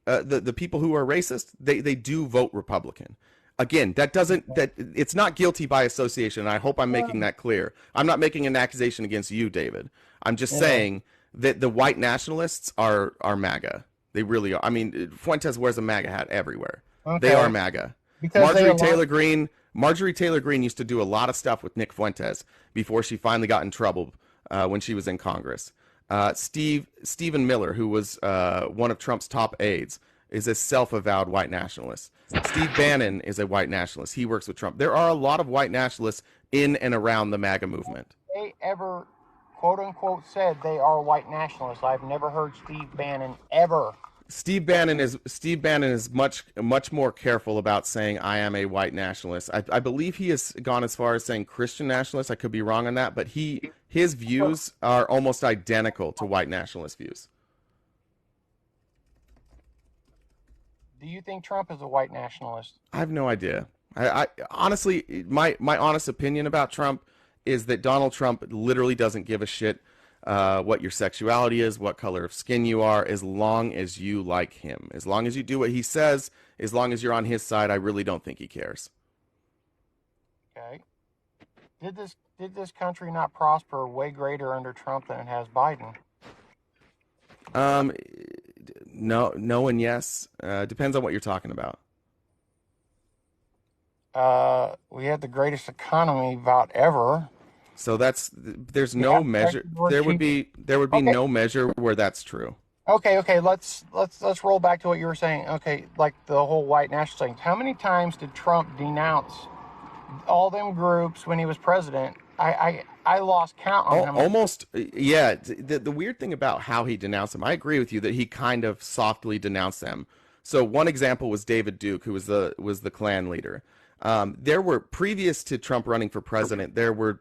the people who are racist, they do vote Republican. Again, that it's not guilty by association. I hope I'm making that clear. I'm not making an accusation against you, David. I'm just saying that the white nationalists are MAGA. They really are. I mean, Fuentes wears a MAGA hat everywhere. Okay. They are MAGA. Because Marjorie Taylor Greene used to do a lot of stuff with Nick Fuentes before she finally got in trouble when she was in Congress. Stephen Miller, who was one of Trump's top aides, is a self-avowed white nationalist. Steve Bannon is a white nationalist. He works with Trump. There are a lot of white nationalists in and around the MAGA movement. They ever, quote unquote, said they are white nationalists. I've never heard Steve Bannon ever. Steve Bannon is much more careful about saying I am a white nationalist. I believe he has gone as far as saying Christian nationalist. I could be wrong on that, but his views are almost identical to white nationalist views. Do you think Trump is a white nationalist? I have no idea. I honestly, my honest opinion about Trump is that Donald Trump literally doesn't give a shit what your sexuality is, what color of skin you are, as long as you like him. As long as you do what he says, as long as you're on his side, I really don't think he cares. Okay. Did this country not prosper way greater under Trump than it has Biden? No and yes. Depends on what you're talking about. We had the greatest economy about ever. So there's no measure. There would be no measure where that's true. Okay. Let's roll back to what you were saying. Okay, like the whole white national thing. How many times did Trump denounce all them groups when he was president? I lost count on how many. Almost, yeah. The weird thing about how he denounced them, I agree with you that he kind of softly denounced them. So one example was David Duke, who was the Klan leader. There were, previous to Trump running for president, there were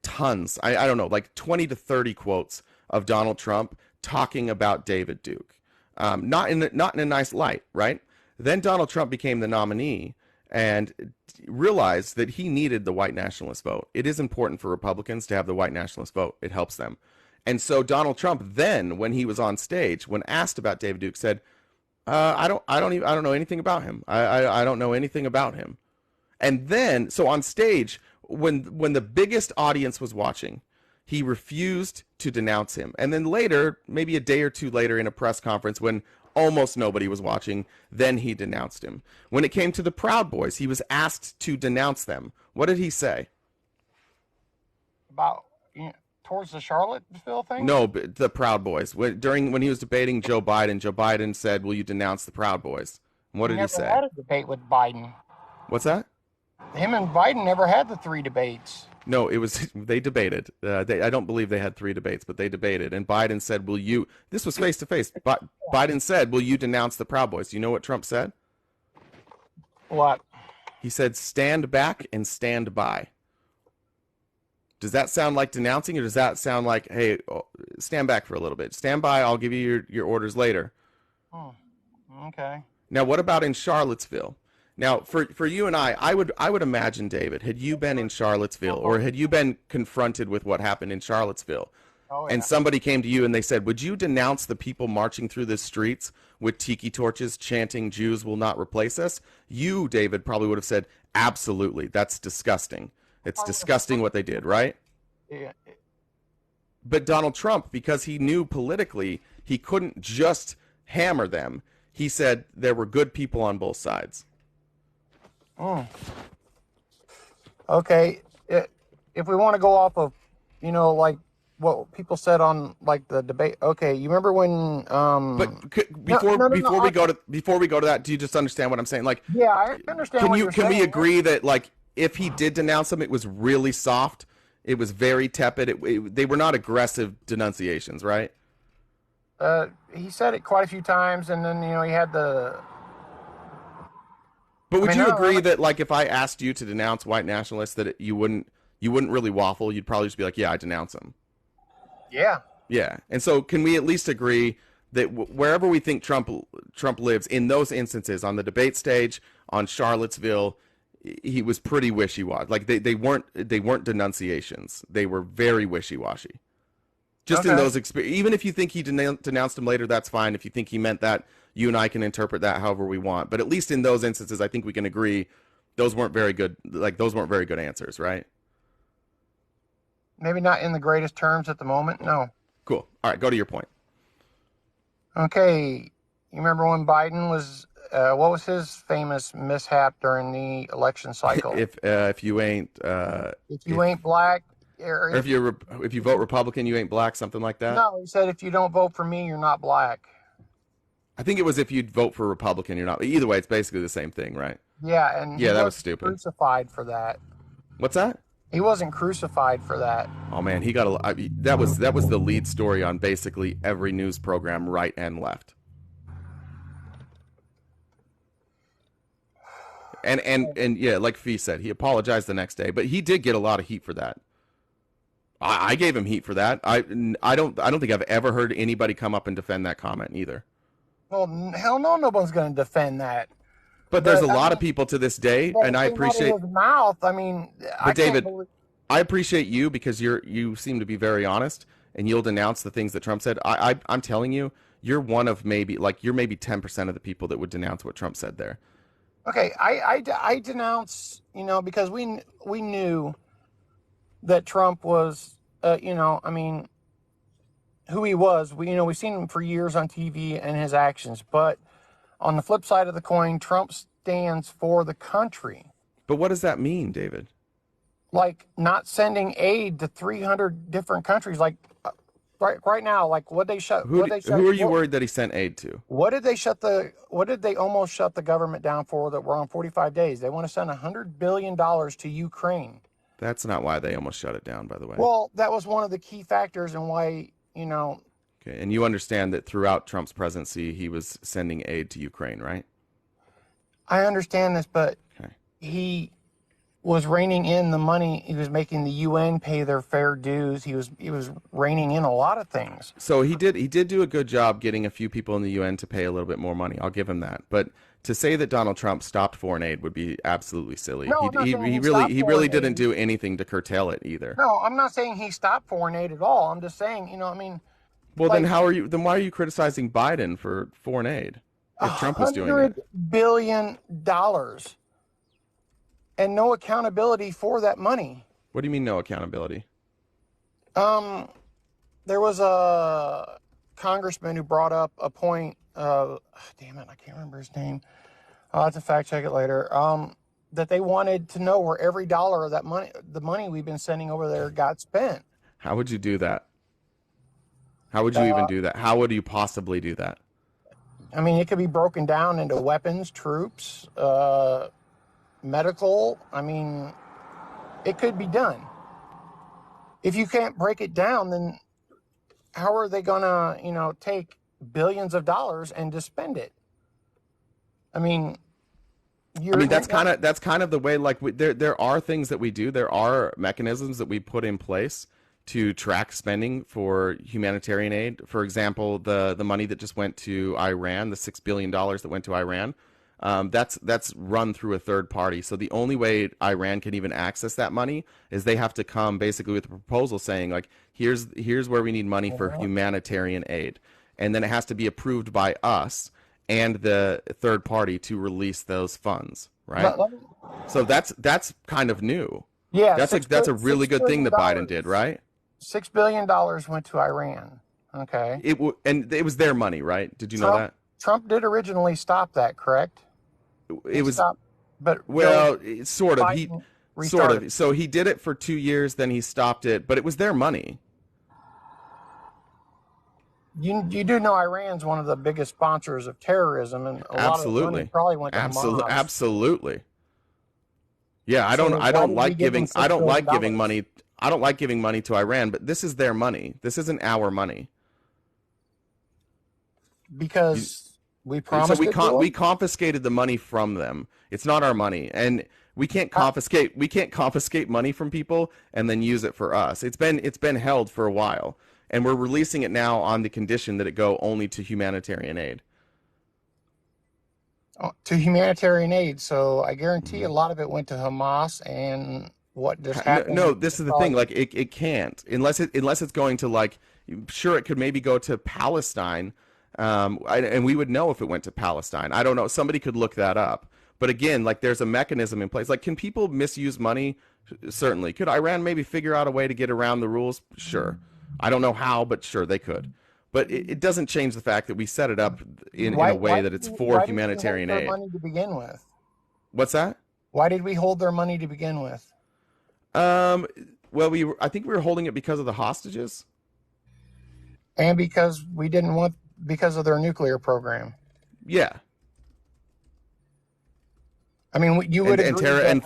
tons, I don't know, like 20 to 30 quotes of Donald Trump talking about David Duke. Not in a nice light, right? Then Donald Trump became the nominee and realized that he needed the white nationalist vote. It is important for Republicans to have the white nationalist vote. It helps them. And so Donald Trump then, when he was on stage, when asked about David Duke, said, I don't know anything about him. I don't know anything about him. And then, so on stage, when the biggest audience was watching, he refused to denounce him. And then later, maybe a day or two later in a press conference when almost nobody was watching, then he denounced him. When it came to the Proud Boys, he was asked to denounce them. What did he say? About, towards the Charlottesville thing? No, but the Proud Boys. When he was debating Joe Biden said, "Will you denounce the Proud Boys?" And what did he say? Never had a debate with Biden. What's that? Him and Biden never had the 3 debates. No, it was they debated. I don't believe they had 3 debates, but they debated. And Biden said, "Will you?" This was face to face. Biden said, "Will you denounce the Proud Boys?" Do you know what Trump said? What? He said, "Stand back and stand by." Does that sound like denouncing, or does that sound like, "Hey, stand back for a little bit. Stand by. I'll give you your orders later." Oh, okay. Now, what about in Charlottesville? Now, for you and I would imagine, David, had you been in Charlottesville, or had you been confronted with what happened in Charlottesville, and somebody came to you and they said, "Would you denounce the people marching through the streets with tiki torches chanting 'Jews will not replace us'?" You, David, probably would have said, "Absolutely. That's disgusting. It's disgusting what they did," right? Yeah. But Donald Trump, because he knew politically he couldn't just hammer them, he said there were good people on both sides. Okay. If we want to go off of, like what people said on like the debate. Okay, you remember when? Before we go to that, do you just understand what I'm saying? Like, yeah, I understand. Can we agree that, like, if he did denounce them, it was really soft? It was very tepid. They were not aggressive denunciations, right? He said it quite a few times, and then he had the. But would you agree that, like, if I asked you to denounce white nationalists, that you wouldn't really waffle? You'd probably just be like, "Yeah, I denounce them." Yeah. Yeah. And so, can we at least agree that wherever we think Trump lives, in those instances, on the debate stage, on Charlottesville, he was pretty wishy-washy. Like, they weren't denunciations. They were very wishy-washy. Just in those even if you think he denounced him later, that's fine. If you think he meant that, you and I can interpret that however we want. But at least in those instances, I think we can agree those weren't very good. Like, those weren't very good answers, right? Maybe not in the greatest terms at the moment. No. Cool. All right, go to your point. Okay, you remember when Biden was? What was his famous mishap during the election cycle? If you ain't black, or if you vote Republican, you ain't black, something like that. No, he said if you don't vote for me, you're not black. I think it was if you vote for Republican, you're not. Either way, it's basically the same thing, right? Yeah, and that was stupid. Crucified for that. What's that? He wasn't crucified for that. Oh man, he got that was the lead story on basically every news program, right and left. And yeah, like Fee said, he apologized the next day, but he did get a lot of heat for that. I gave him heat for that. I don't think I've ever heard anybody come up and defend that comment either. Well, hell no, nobody's going to defend that. But there's a lot of people to this day, and I appreciate his mouth. I mean, but David, I appreciate you because you seem to be very honest, and you'll denounce the things that Trump said. I'm telling you, you're one of maybe 10% of the people that would denounce what Trump said there. Okay, I denounce, because we knew that Trump was, I mean, who he was. We've seen him for years on TV and his actions, but on the flip side of the coin, Trump stands for the country. But what does that mean, David? Like not sending aid to 300 different countries. Like right now, like what they shut. Who are you worried that he sent aid to? What did they almost shut the government down for that we're on 45 days? They want to send $100 billion to Ukraine. That's not why they almost shut it down, by the way. Well, that was one of the key factors in why, Okay, and you understand that throughout Trump's presidency, he was sending aid to Ukraine, right? I understand this, but Okay. he was reining in the money. He was making the UN pay their fair dues. He was reining in a lot of things. So he did do a good job getting a few people in the UN to pay a little bit more money. I'll give him that. But to say that Donald Trump stopped foreign aid would be absolutely silly. No, He I'm not he, saying he he really stopped he really foreign didn't aid. do anything to curtail it either. No, I'm not saying he stopped foreign aid at all. I'm just saying, I mean, Well, then like why are you criticizing Biden for foreign aid a if Trump was doing it? $100 billion and no accountability for that money. What do you mean no accountability? There was a congressman who brought up a point. Damn it, I can't remember his name. I'll have to fact check it later. That they wanted to know where every dollar of that money, the money we've been sending over there, got spent. How would you do that? How would you even do that? How would you possibly do that? I mean, it could be broken down into weapons, troops, medical. I mean, it could be done. If you can't break it down, then how are they gonna, take billions of dollars and just spend it? I mean, That's kind of the way. Like there are things that we do. There are mechanisms that we put in place to track spending for humanitarian aid. For example, the money that just went to Iran, the $6 billion that went to Iran, that's run through a third party. So the only way Iran can even access that money is they have to come basically with a proposal saying like, here's where we need money for humanitarian aid, and then it has to be approved by us and the third party to release those funds, right? So that's kind of new. Yeah, That's a really good thing that Biden did, right? $6 billion went to Iran. Okay. And it was their money, right? Did you know that? Trump did originally stop that, correct? It was stopped, but well, sort of. He Biden sort restarted. of. So he did it for 2 years, then he stopped it, but it was their money. You do know Iran's one of the biggest sponsors of terrorism, and a lot of the money probably went to Hamas. Absolutely. Yeah, I So don't why did we like give them giving I don't $6 like billion? giving money. I don't like giving money to Iran, but this is their money. This isn't our money. Because we So promised it to them? we confiscated the money from them. It's not our money, and we can't confiscate money from people and then use it for us. It's been held for a while, and we're releasing it now on the condition that it go only to humanitarian aid. To humanitarian aid. So I guarantee a lot of it went to Hamas, and what just happened. No, this is the thing. Like it can't unless it's going to like. Sure, it could maybe go to Palestine, and we would know if it went to Palestine. I don't know. Somebody could look that up. But again, like there's a mechanism in place. Like, can people misuse money? Certainly. Could Iran maybe figure out a way to get around the rules? Sure. I don't know how, but sure they could. But it doesn't change the fact that we set it up in a way that it's for humanitarian aid. Why did we hold their money to begin with? What's that? Why did we hold their money to begin with? Well, I think we were holding it because of the hostages. And because of their nuclear program. Yeah. I mean, you would and agree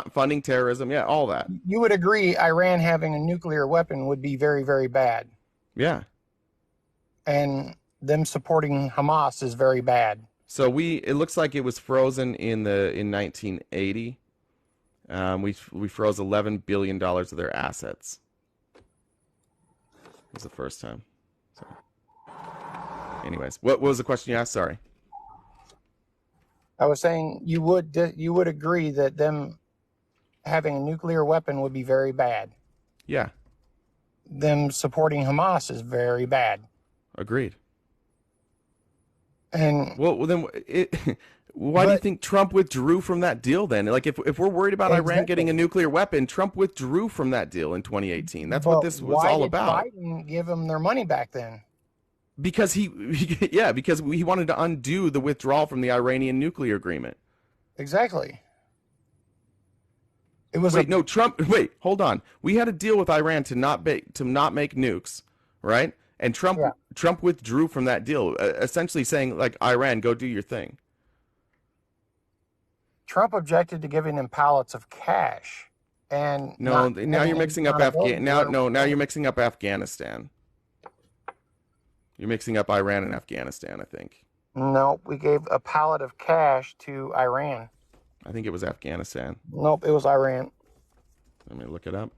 funding terrorism. Yeah, all that. You would agree Iran having a nuclear weapon would be very, very bad. Yeah. And them supporting Hamas is very bad. So it looks like it was frozen in 1980. We froze $11 billion of their assets. It was the first time. So, anyways, what was the question you asked? Sorry. I was saying you would agree that them having a nuclear weapon would be very bad. Yeah. Them supporting Hamas is very bad. Agreed. And well then why do you think Trump withdrew from that deal then? Like if we're worried about Iran getting a nuclear weepon, Trump withdrew from that deal in 2018. That's what this was all about. Why did Biden give them their money back then? Because because he wanted to undo the withdrawal from the Iranian nuclear agreement. Exactly. It was Wait, hold on. We had a deal with Iran to not make nukes, right? And Trump withdrew from that deal, essentially saying like, Iran, go do your thing. Trump objected to giving them pallets of cash. and No, not now having you're any mixing up accountability where now you're mixing up Afghanistan. You're mixing up Iran and Afghanistan, I think. no, we gave a pallet of cash to Iran. I think it was Afghanistan. Nope, it was Iran. Let me look it up.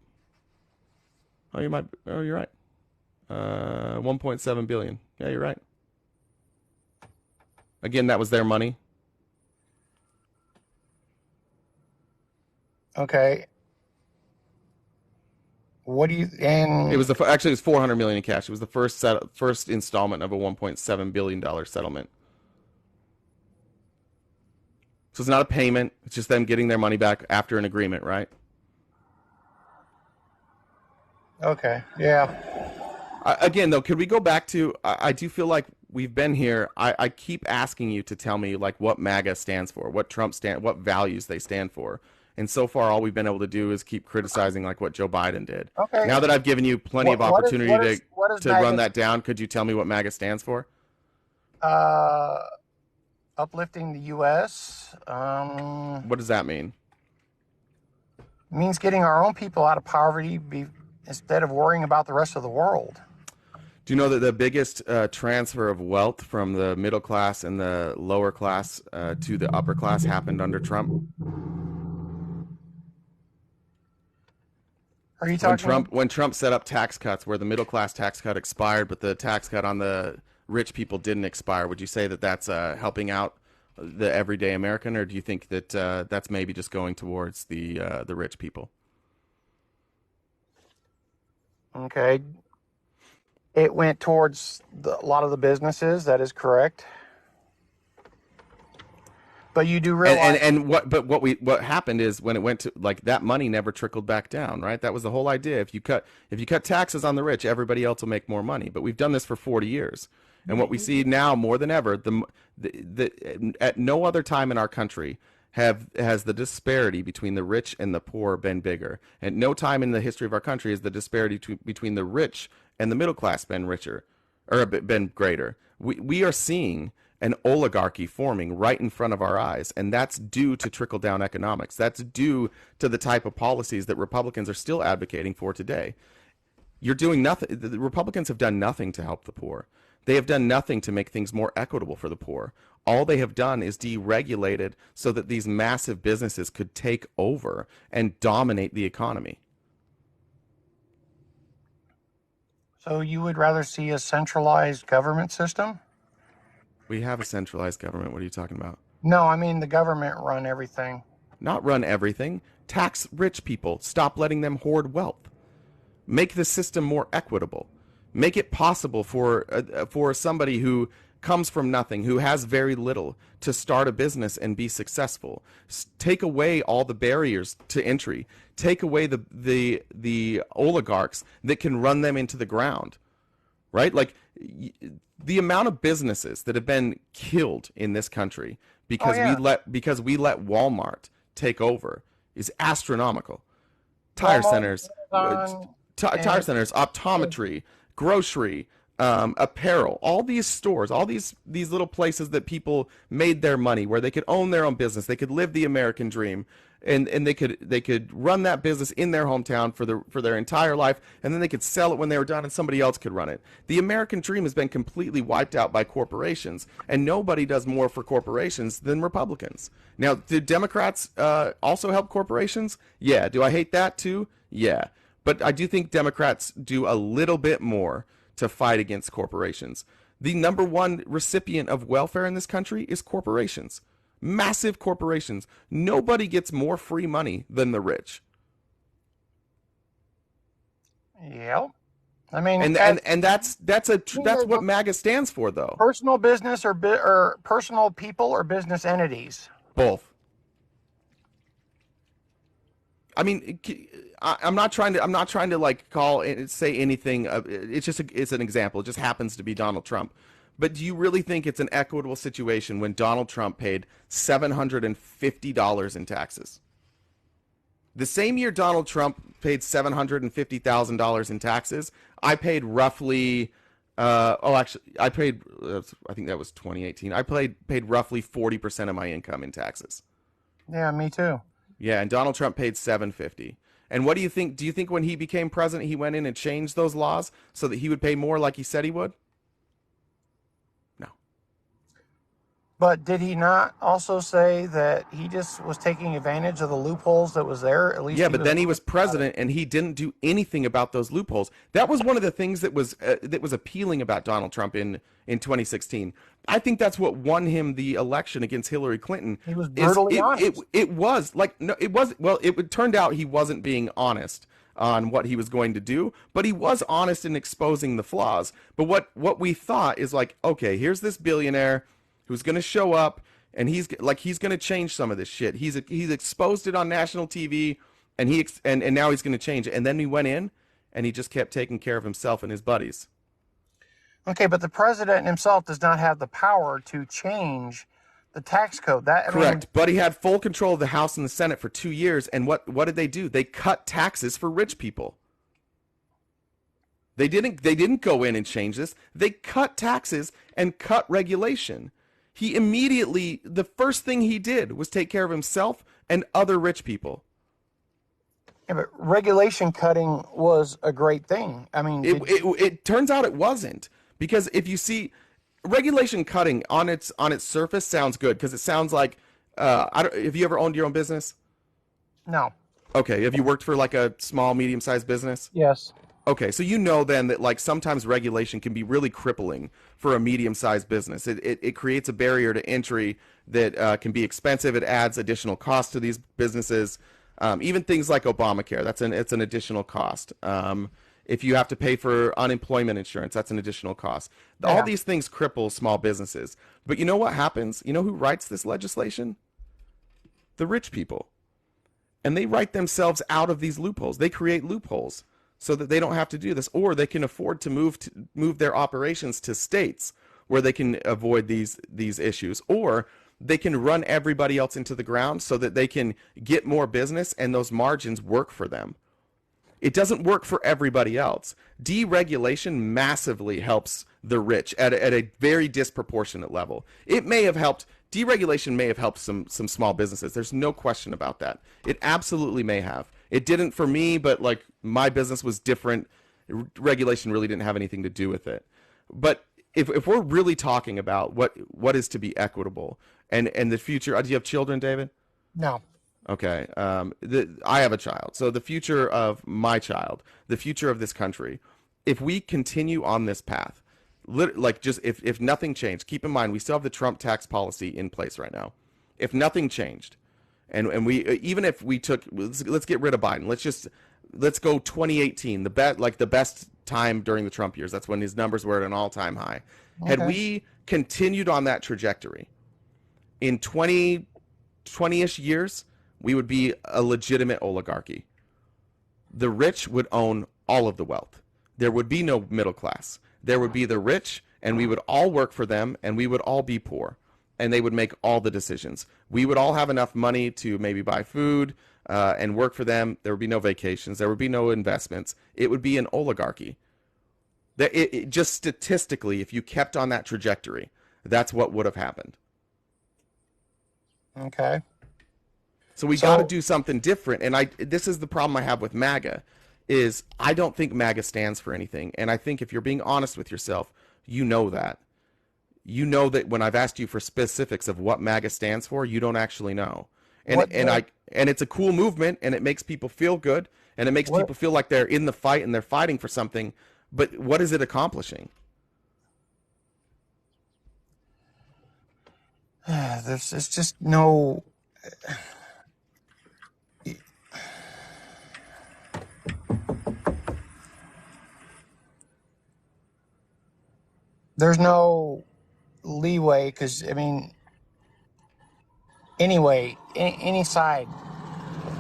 Oh, you're right. 1.7 billion. Yeah, you're right. Again, that was their money. Okay. What do you It and was actually it was 400 million in cash. It was the first installment of a 1.7 billion dollar settlement. So it's not a payment. It's just them getting their money back after an agreement, right? okay, yeah. Again, though, could we go back to? I do feel like we've been here. I keep asking you to tell me like what MAGA stands for, what values they stand for, and so far all we've been able to do is keep criticizing like what Joe Biden did. Okay. Now that I've given you plenty of What is opportunity what is to run MAGA? that down, could you tell me what MAGA stands for? Uh, uplifting the U.S. What does that mean? Means getting our own people out of poverty instead of worrying about the rest of the world. Do you know that the biggest transfer of wealth from the middle class and the lower class to the upper class happened under Trump? Are you talking? When Trump set up tax cuts where the middle class tax cut expired, but the tax cut on the rich people didn't expire, would you say that that's helping out the everyday American, or do you think that that's maybe just going towards the rich people? Okay. It went towards a lot of the businesses. That is correct. But you do realize, What happened is when it went to like that money never trickled back down, right? That was the whole idea. If you cut taxes on the rich, everybody else will make more money. But we've done this for 40 years. And what we see now more than ever, at no other time in our country has the disparity between the rich and the poor been bigger. At no time in the history of our country has the disparity between the rich and the middle class been richer or been greater. We are seeing an oligarchy forming right in front of our eyes, and that's due to trickle down economics. That's due to the type of policies that Republicans are still advocating for today. You're doing nothing. The Republicans have done nothing to help the poor. They have done nothing to make things more equitable for the poor. All they have done is deregulated so that these massive businesses could take over and dominate the economy. so you would rather see a centralized government system? We have a centralized government. What are you talking about? No, I mean the government run everything. Not run everything. Tax rich people. Stop letting them hoard wealth. Make the system more equitable. Make it possible for somebody who comes from nothing, who has very little, to start a business and be successful. Take away all the barriers to entry. Take away the oligarchs that can run them into the ground. Right? Like the amount of businesses that have been killed in this country because Oh yeah. we let Walmart take over is astronomical. Tire Walmart, centers, Amazon, tire and centers, optometry, grocery, apparel, all these stores, all these little places that people made their money, where they could own their own business, they could live the American dream, and they could run that business in their hometown for their entire life, and then they could sell it when they were done, and somebody else could run it. The American dream has been completely wiped out by corporations, and nobody does more for corporations than Republicans. Now, do Democrats also help corporations? Yeah. Do I hate that too? Yeah. But I do think Democrats do a little bit more to fight against corporations. The number one recipient of welfare in this country is corporations. Massive corporations. Nobody gets more free money than the rich. yep. I mean, And that's what MAGA stands for, though. personal business or personal people or business entities. Both. I mean, I'm not trying to like say anything. It's an example. It just happens to be Donald Trump. But do you really think it's an equitable situation when Donald Trump paid $750 in taxes? The same year Donald Trump paid $750,000 in taxes, I paid roughly. I paid. I think that was 2018. I paid roughly 40% of my income in taxes. Yeah, me too. Yeah, and Donald Trump paid $750. And what do you think? Do you think when he became president, he went in and changed those laws so that he would pay more like he said he would? No. But did he not also say that he just was taking advantage of the loopholes that was there? At least Yeah, he but was. then he was president and he didn't do anything about those loopholes. That was one of the things that was appealing about Donald Trump in 2016. I think that's what won him the election against Hillary Clinton. He was Is brutally honest. it was like no it was well it turned out he wasn't being honest on what he was going to do, but he was honest in exposing the flaws. But what we thought is like, okay, here's this billionaire who's going to show up and he's going to change some of this shit. He's exposed it on national TV and and now he's going to change it. And then he went in and he just kept taking care of himself and his buddies. Okay, but the president himself does not have the power to change the tax code. Correct, but he had full control of the House and the Senate for 2 years, and what did they do? They cut taxes for rich people. They didn't go in and change this. They cut taxes and cut regulation. He immediately, the first thing he did was take care of himself and other rich people. Yeah, but regulation cutting was a great thing. I mean, It turns out it wasn't, because if you see regulation cutting on its surface sounds good because it sounds like have you ever owned your own business? no. Okay, have you worked for like a small medium-sized business? Yes. Okay, so you know then that like sometimes regulation can be really crippling for a medium-sized business. It creates a barrier to entry that can be expensive. It adds additional cost to these businesses. Even things like Obamacare, it's an additional cost. If you have to pay for unemployment insurance, that's an additional cost. Yeah. All these things cripple small businesses. But you know what happens? You know who writes this legislation? The rich people. And they write themselves out of these loopholes. They create loopholes so that they don't have to do this, or they can afford to move their operations to states where they can avoid these issues, or they can run everybody else into the ground so that they can get more business and those margins work for them. It doesn't work for everybody else. Deregulation massively helps the rich at a very disproportionate level. Deregulation may have helped some small businesses. There's no question about that. It absolutely may have. It didn't for me, but like my business was different. Regulation really didn't have anything to do with it. But if we're really talking about what is to be equitable and the future, do you have children, David? No. Okay. I have a child. So the future of my child, the future of this country, if we continue on this path, like just if nothing changed, keep in mind, we still have the Trump tax policy in place right now. If nothing changed, and we, even if we took, let's get rid of Biden. Let's go 2018, the best time during the Trump years. That's when his numbers were at an all-time high. Okay. Had we continued on that trajectory in 20-ish years, we would be a legitimate oligarchy. The rich would own all of the wealth. There would be no middle class. There would be the rich, and we would all work for them, and we would all be poor, and they would make all the decisions. We would all have enough money to maybe buy food and work for them. There would be no vacations. There would be no investments. It would be an oligarchy. Just statistically, if you kept on that trajectory, that's what would have happened. Okay. So we got to do something different, and this is the problem I have with MAGA, is I don't think MAGA stands for anything, and I think if you're being honest with yourself, you know that. You know that when I've asked you for specifics of what MAGA stands for, you don't actually know. And it's a cool movement, and it makes people feel good, and it makes people feel like they're in the fight and they're fighting for something, but what is it accomplishing? There's just no... There's no leeway because, I mean, anyway, any side.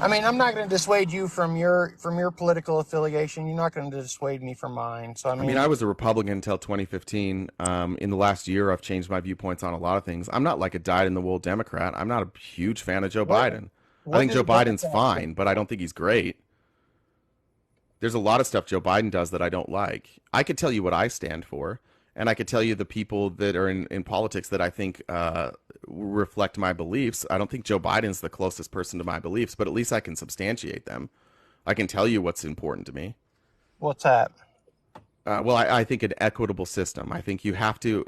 I mean, I'm not going to dissuade you from your political affiliation. You're not going to dissuade me from mine. So I mean, I was a Republican until 2015. In the last year, I've changed my viewpoints on a lot of things. I'm not like a dyed-in-the-wool Democrat. I'm not a huge fan of Joe Biden. I think Joe Biden's fine, but I don't think he's great. There's a lot of stuff Joe Biden does that I don't like. I could tell you what I stand for. And I could tell you the people that are in politics that I think reflect my beliefs. I don't think Joe Biden's the closest person to my beliefs, but at least I can substantiate them. I can tell you what's important to me. What's that? Well, I think an equitable system. I think you have to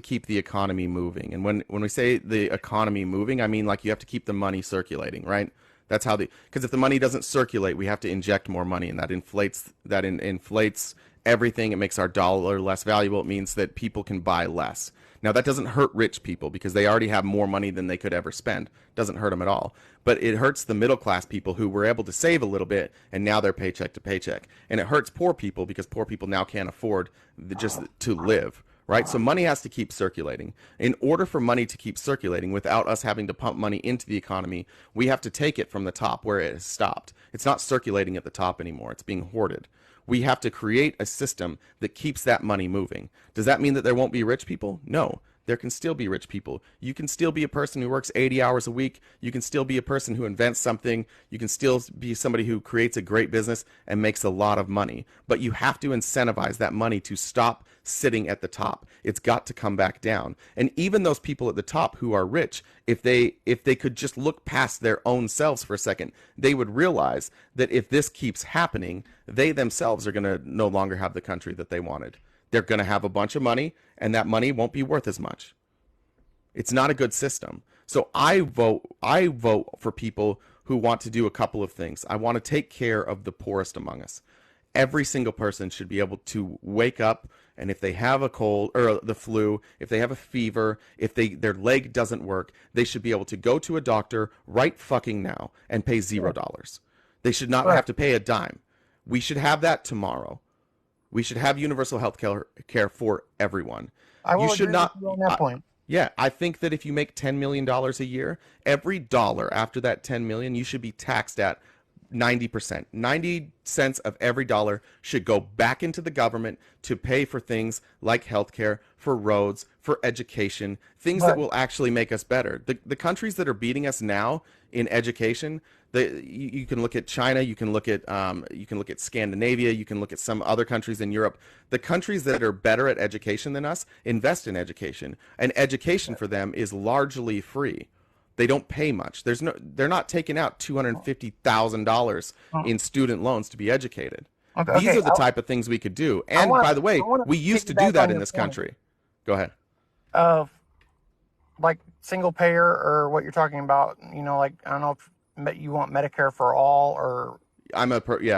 keep the economy moving. And when we say the economy moving, I mean like you have to keep the money circulating, right? That's how because if the money doesn't circulate, we have to inject more money, and that inflates everything. It makes our dollar less valuable. It means that people can buy less. Now that doesn't hurt rich people because they already have more money than they could ever spend. Doesn't hurt them at all. But it hurts the middle class people who were able to save a little bit and now they're paycheck to paycheck. And it hurts poor people because poor people now can't afford just to live. Right? So money has to keep circulating. In order for money to keep circulating without us having to pump money into the economy, we have to take it from the top where it has stopped. It's not circulating at the top anymore. It's being hoarded. We have to create a system that keeps that money moving. Does that mean that there won't be rich people? No. There can still be rich people. You can still be a person who works 80 hours a week. You can still be a person who invents something. You can still be somebody who creates a great business and makes a lot of money. But you have to incentivize that money to stop sitting at the top. It's got to come back down. And even those people at the top who are rich, if they could just look past their own selves for a second, they would realize that if this keeps happening, they themselves are going to no longer have the country that they wanted. They're going to have a bunch of money, and that money won't be worth as much. It's not a good system. So I vote for people who want to do a couple of things. I want to take care of the poorest among us. Every single person should be able to wake up, and if they have a cold or the flu, if they have a fever, if their leg doesn't work, they should be able to go to a doctor right fucking now and pay $0. They should not have to pay a dime. We should have that tomorrow. We should have universal health care for everyone. I will You should agree not. with you on that point. Yeah, I think that if you make $10 million a year, every dollar after that 10 million, you should be taxed at 90%. 90 cents of every dollar should go back into the government to pay for things like healthcare, for roads, for education, things that But will actually make us better. The countries that are beating us now in education, you can look at China, you can look at Scandinavia, you can look at some other countries in Europe. The countries that are better at education than us invest in education, and education for them is largely free. They don't pay much. They're not taking out $250,000 in student loans to be educated. okay, These okay, are the type of things we could do. I And want by the way, I want we to used to do piggyback that on in your this point country. Go ahead. of like single payer or what you're talking about. Like I don't know if you want Medicare for all or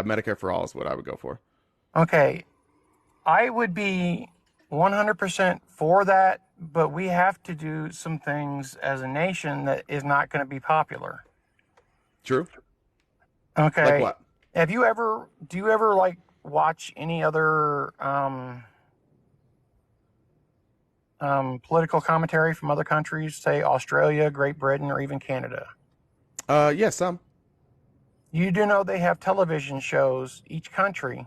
Medicare for all is what I would go for. okay. I would be 100% for that, but we have to do some things as a nation that is not going to be popular. True. Like Okay. what? Do you ever like watch any other political commentary from other countries, say Australia, Great Britain, or even Canada? Yeah, some. You do know they have television shows, each country,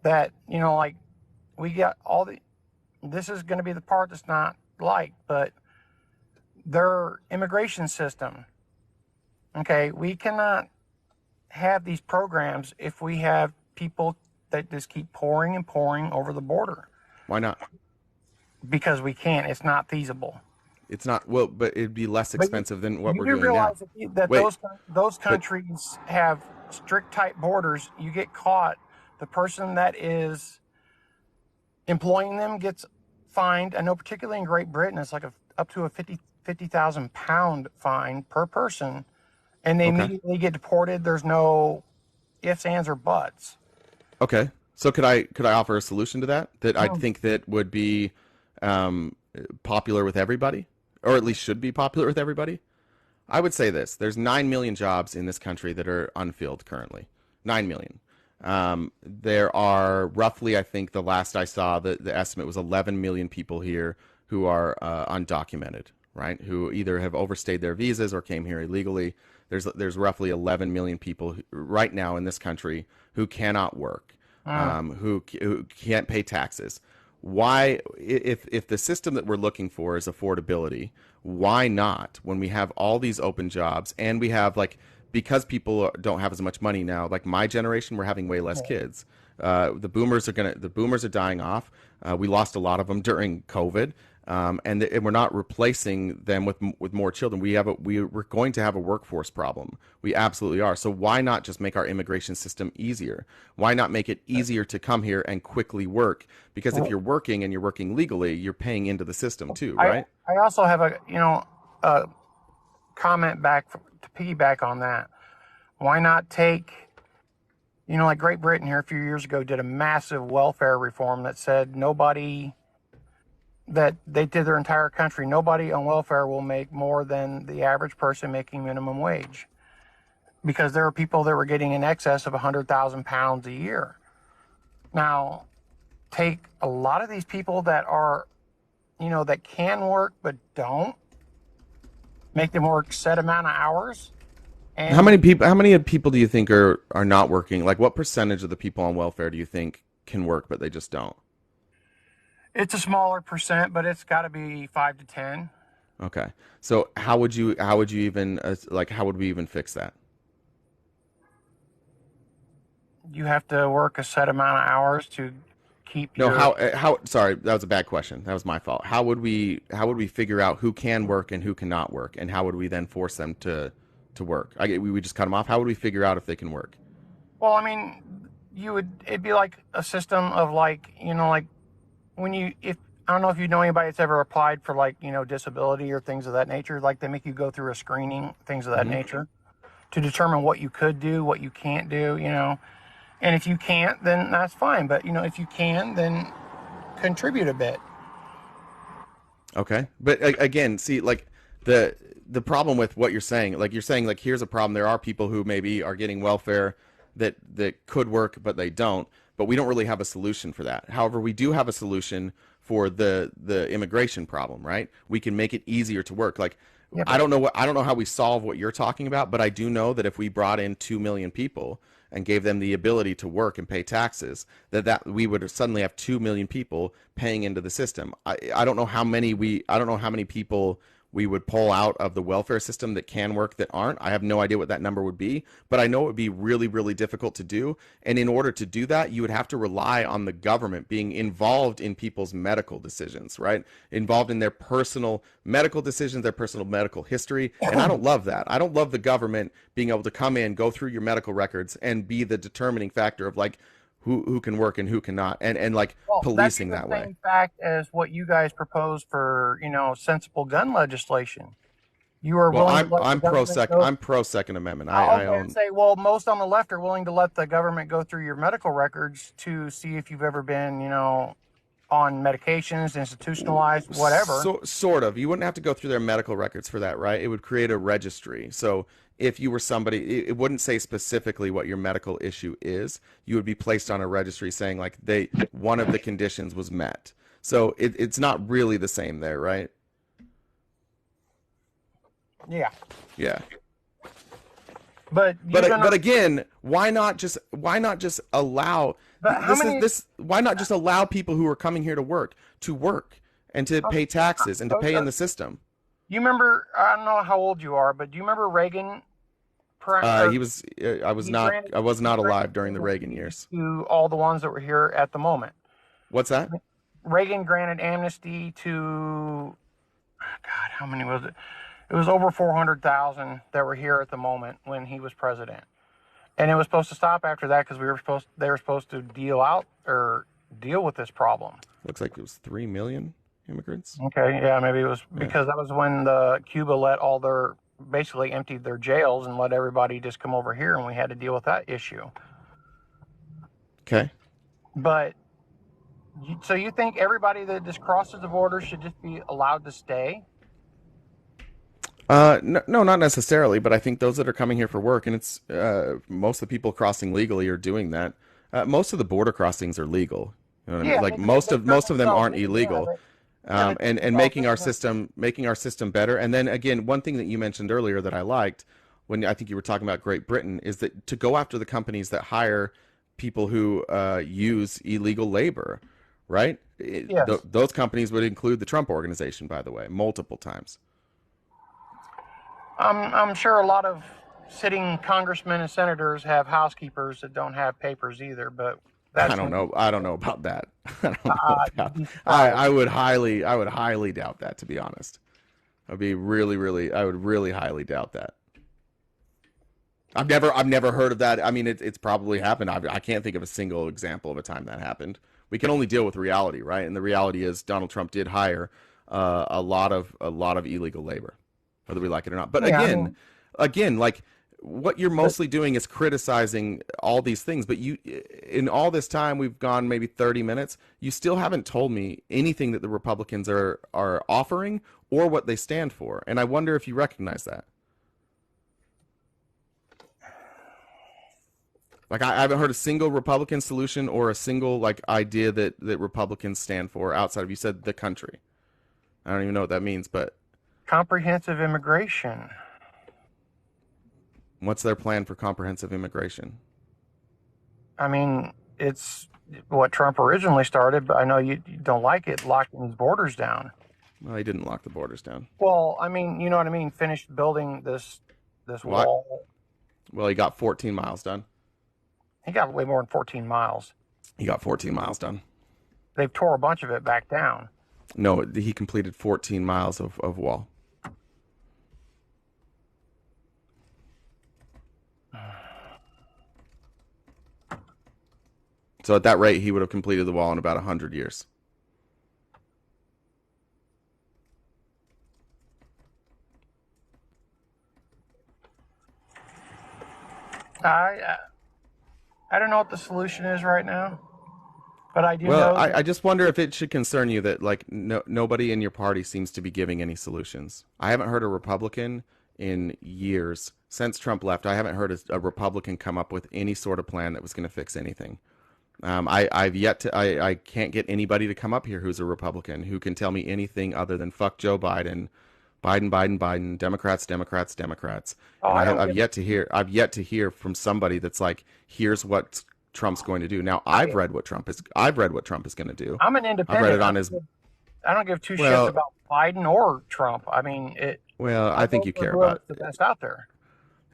that, like we got this is going to be the part that's not liked, but their immigration system. Okay, we cannot have these programs if we have people that just keep pouring and pouring over the border Why not? because we can't. It's not feasible. It's not, well, but it'd be less But expensive than what you we're do doing now. realize that Wait, those but countries have strict, tight borders. You get caught, the person that is employing them gets fined. I know, particularly in Great Britain, it's like up to a 50,000 pound fine per person, and they okay. immediately get deported. There's no ifs, ands, or buts. Okay. So could I offer a solution to that I Um, think that would be um, popular with everybody, or at least should be popular with everybody? I would say this: there's 9 million jobs in this country that are unfilled currently. 9 million. There are roughly, I think, the last I saw, the estimate was 11 million people here who are undocumented, right? Who either have overstayed their visas or came here illegally. There's roughly 11 million people right now in this country who cannot work, who can't pay taxes. Why, if the system that we're looking for is affordability, why not, when we have all these open jobs and we have, like, because people don't have as much money now, like my generation, we're having way less kids. The boomers are dying off. We lost a lot of them during COVID. and we're not replacing them with more children. We're going to have a workforce problem. We absolutely are. So why not just make our immigration system easier? Why not make it easier to come here and quickly work? Because if Well, you're working and you're working legally, you're paying into the system too, I right? I also have a comment back to piggyback on that. Why not take, like Great Britain here a few years ago did a massive welfare reform that said nobody, that they did their entire country, nobody on welfare will make more than the average person making minimum wage, because there were people that were getting in excess of £100,000 a year. Now, take a lot of these people that are, that can work but don't, make them work set amount of hours, How and many people? How many people do you think are not working? Like, what percentage of the people on welfare do you think can work but they just don't? it's a smaller percent, but it's got to be 5 to 10. Okay. So how would you even like how would we even fix that? You have to work a set amount of hours to keep No, your. how sorry, that was a bad question. That was my fault. How would we figure out who can work and who cannot work, and how would we then force them to work? We just cut them off. How would we figure out if they can work? Well, I mean, it'd be like a system of, like, like when if I don't know if you know anybody that's ever applied for, like, disability or things of that nature. Like, they make you go through a screening, things of that Hmm. nature, to determine what you could do, what you can't do. And if you can't, then that's fine. But if you can, then contribute a bit. Okay, but again, see, like the the problem with what you're saying, like here's a problem. There are people who maybe are getting welfare that could work, but they don't. But we don't really have a solution for that. However, we do have a solution for the immigration problem, right? We can make it easier to work. Like Yeah, I but don't know what I don't know how we solve what you're talking about, but I do know that if we brought in 2 million people and gave them the ability to work and pay taxes, that we would suddenly have 2 million people paying into the system. I don't know how many I don't know how many people we would pull out of the welfare system that can work that aren't. I have no idea what that number would be, but I know it would be really, really difficult to do. And in order to do that, you would have to rely on the government being involved in people's medical decisions, right? Involved in their personal medical decisions, their personal medical history. And I don't love that. I don't love the government being able to come in, go through your medical records, and be the determining factor of like who can work and who cannot, and like well, that'd be policing the that way. same fact as what you guys proposed for, sensible gun legislation. You are Well, willing to let the government go. I'm pro Second Amendment. I was I going to own. say, well, most on the left are willing to let the government go through your medical records to see if you've ever been, on medications, institutionalized, whatever. So sort of. You wouldn't have to go through their medical records for that, right? It would create a registry. So if you were somebody, it wouldn't say specifically what your medical issue is. You would be placed on a registry saying like one of the conditions was met. So it's not really the same there, right? Yeah. Yeah. But you're But gonna. again, why not just allow But how many? why not just allow people who are coming here to work and to pay taxes and to pay in the system? You remember? I don't know how old you are, but do you remember Reagan? He was He granted I was he not granted alive during the Reagan amnesty years. to all the ones that were here at the moment. What's that? Reagan granted amnesty to, God, how many was it? It was over 400,000 that were here at the moment when he was president. And it was supposed to stop after that because they were supposed to deal with this problem. Looks like it was 3 million immigrants. Okay, yeah, maybe it was Yeah. because that was when the Cuba let all their, basically emptied their jails and let everybody just come over here, and we had to deal with that issue. Okay. But so you think everybody that just crosses the border should just be allowed to stay? No, no, not necessarily, but I think those that are coming here for work, and it's most of the people crossing legally are doing that. Most of the border crossings are legal. You know what I mean? Yeah, Like they most of them self aren't legal. Yeah, illegal. they And self making our legal. system better. And then again, one thing that you mentioned earlier that I liked when I think you were talking about Great Britain is that to go after the companies that hire people who use illegal labor, right? Yes. Those companies would include the Trump organization, by the way, multiple times. I'm sure a lot of sitting congressmen and senators have housekeepers that don't have papers either, but That's I don't know about that. I don't know you'd about. be surprised. I would highly doubt that, to be honest. I would really highly doubt that. I've never heard of that. I mean, it's probably happened. I can't think of a single example of a time that happened. We can only deal with reality, right? And the reality is Donald Trump did hire a lot of illegal labor, whether we like it or not. But Yeah, I again, mean, like what you're but mostly doing is criticizing all these things. But you, in all this time, we've gone maybe 30 minutes. You still haven't told me anything that the Republicans are offering or what they stand for. And I wonder if you recognize that. Like I haven't heard a single Republican solution or a single like idea that Republicans stand for outside of you said the country. I don't even know what that means, but comprehensive immigration. what's their plan for comprehensive immigration? I mean, it's what Trump originally started, but I know you don't like it, locking these borders down. Well, he didn't lock the borders down. Well, I mean, you know what I mean. Finished building this What? wall. Well, he got 14 miles done. He got way more than 14 miles. He got 14 miles done. They've tore a bunch of it back down. No, he completed 14 miles of wall. So at that rate, he would have completed the wall in about 100 years. I I don't know what the solution is right now, but I do Well, know that I just wonder if it should concern you that like nobody in your party seems to be giving any solutions. I haven't heard a Republican in years since Trump left. I haven't heard a Republican come up with any sort of plan that was going to fix anything. I've yet to. I can't get anybody to come up here who's a Republican who can tell me anything other than fuck Joe Biden, Biden, Democrats, Democrats, Democrats. oh, And I don't I've give. yet to hear. I've yet to hear from somebody that's like, here's what Trump's going to do. Now I I've read what Trump is going to do. I'm an I've read independent. it on his. I don't give two shits Well, about Biden or Trump. I mean, I I think vote you for care whoever's about the best out there.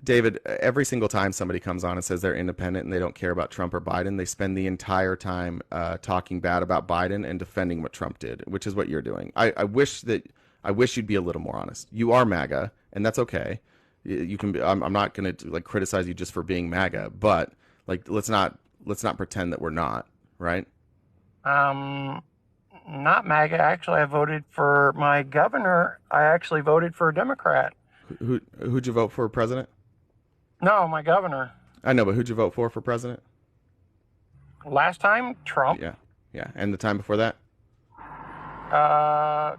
David. Every single time somebody comes on and says they're independent and they don't care about Trump or Biden, they spend the entire time talking bad about Biden and defending what Trump did, which is what you're doing. I wish you'd be a little more honest. You are MAGA, and that's okay. You can. I'm not going to like criticize you just for being MAGA, but like let's not pretend that we're not, right? Um, Not MAGA. Actually, I voted for my governor. I actually voted for a Democrat. Who'd you vote for president? No, my governor. I know, but who'd you vote for president? Last time, Trump. Yeah, yeah, and the time before that,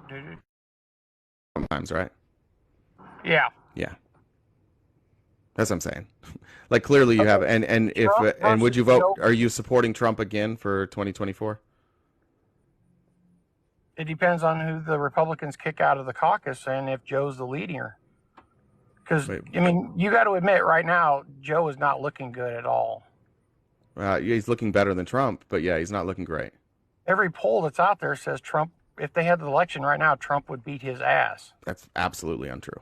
Dude, sometimes, right? yeah. Yeah, that's what I'm saying. Like clearly you have, Okay. and if Trump and would versus you vote? Joe. Are you supporting Trump again for 2024? It depends on who the Republicans kick out of the caucus and if Joe's the leader. Because Wait, I mean, you got to admit, right now, Joe is not looking good at all. yeah, he's looking better than Trump, but yeah, he's not looking great. Every poll that's out there says Trump. If they had the election right now, Trump would beat his ass. That's absolutely untrue.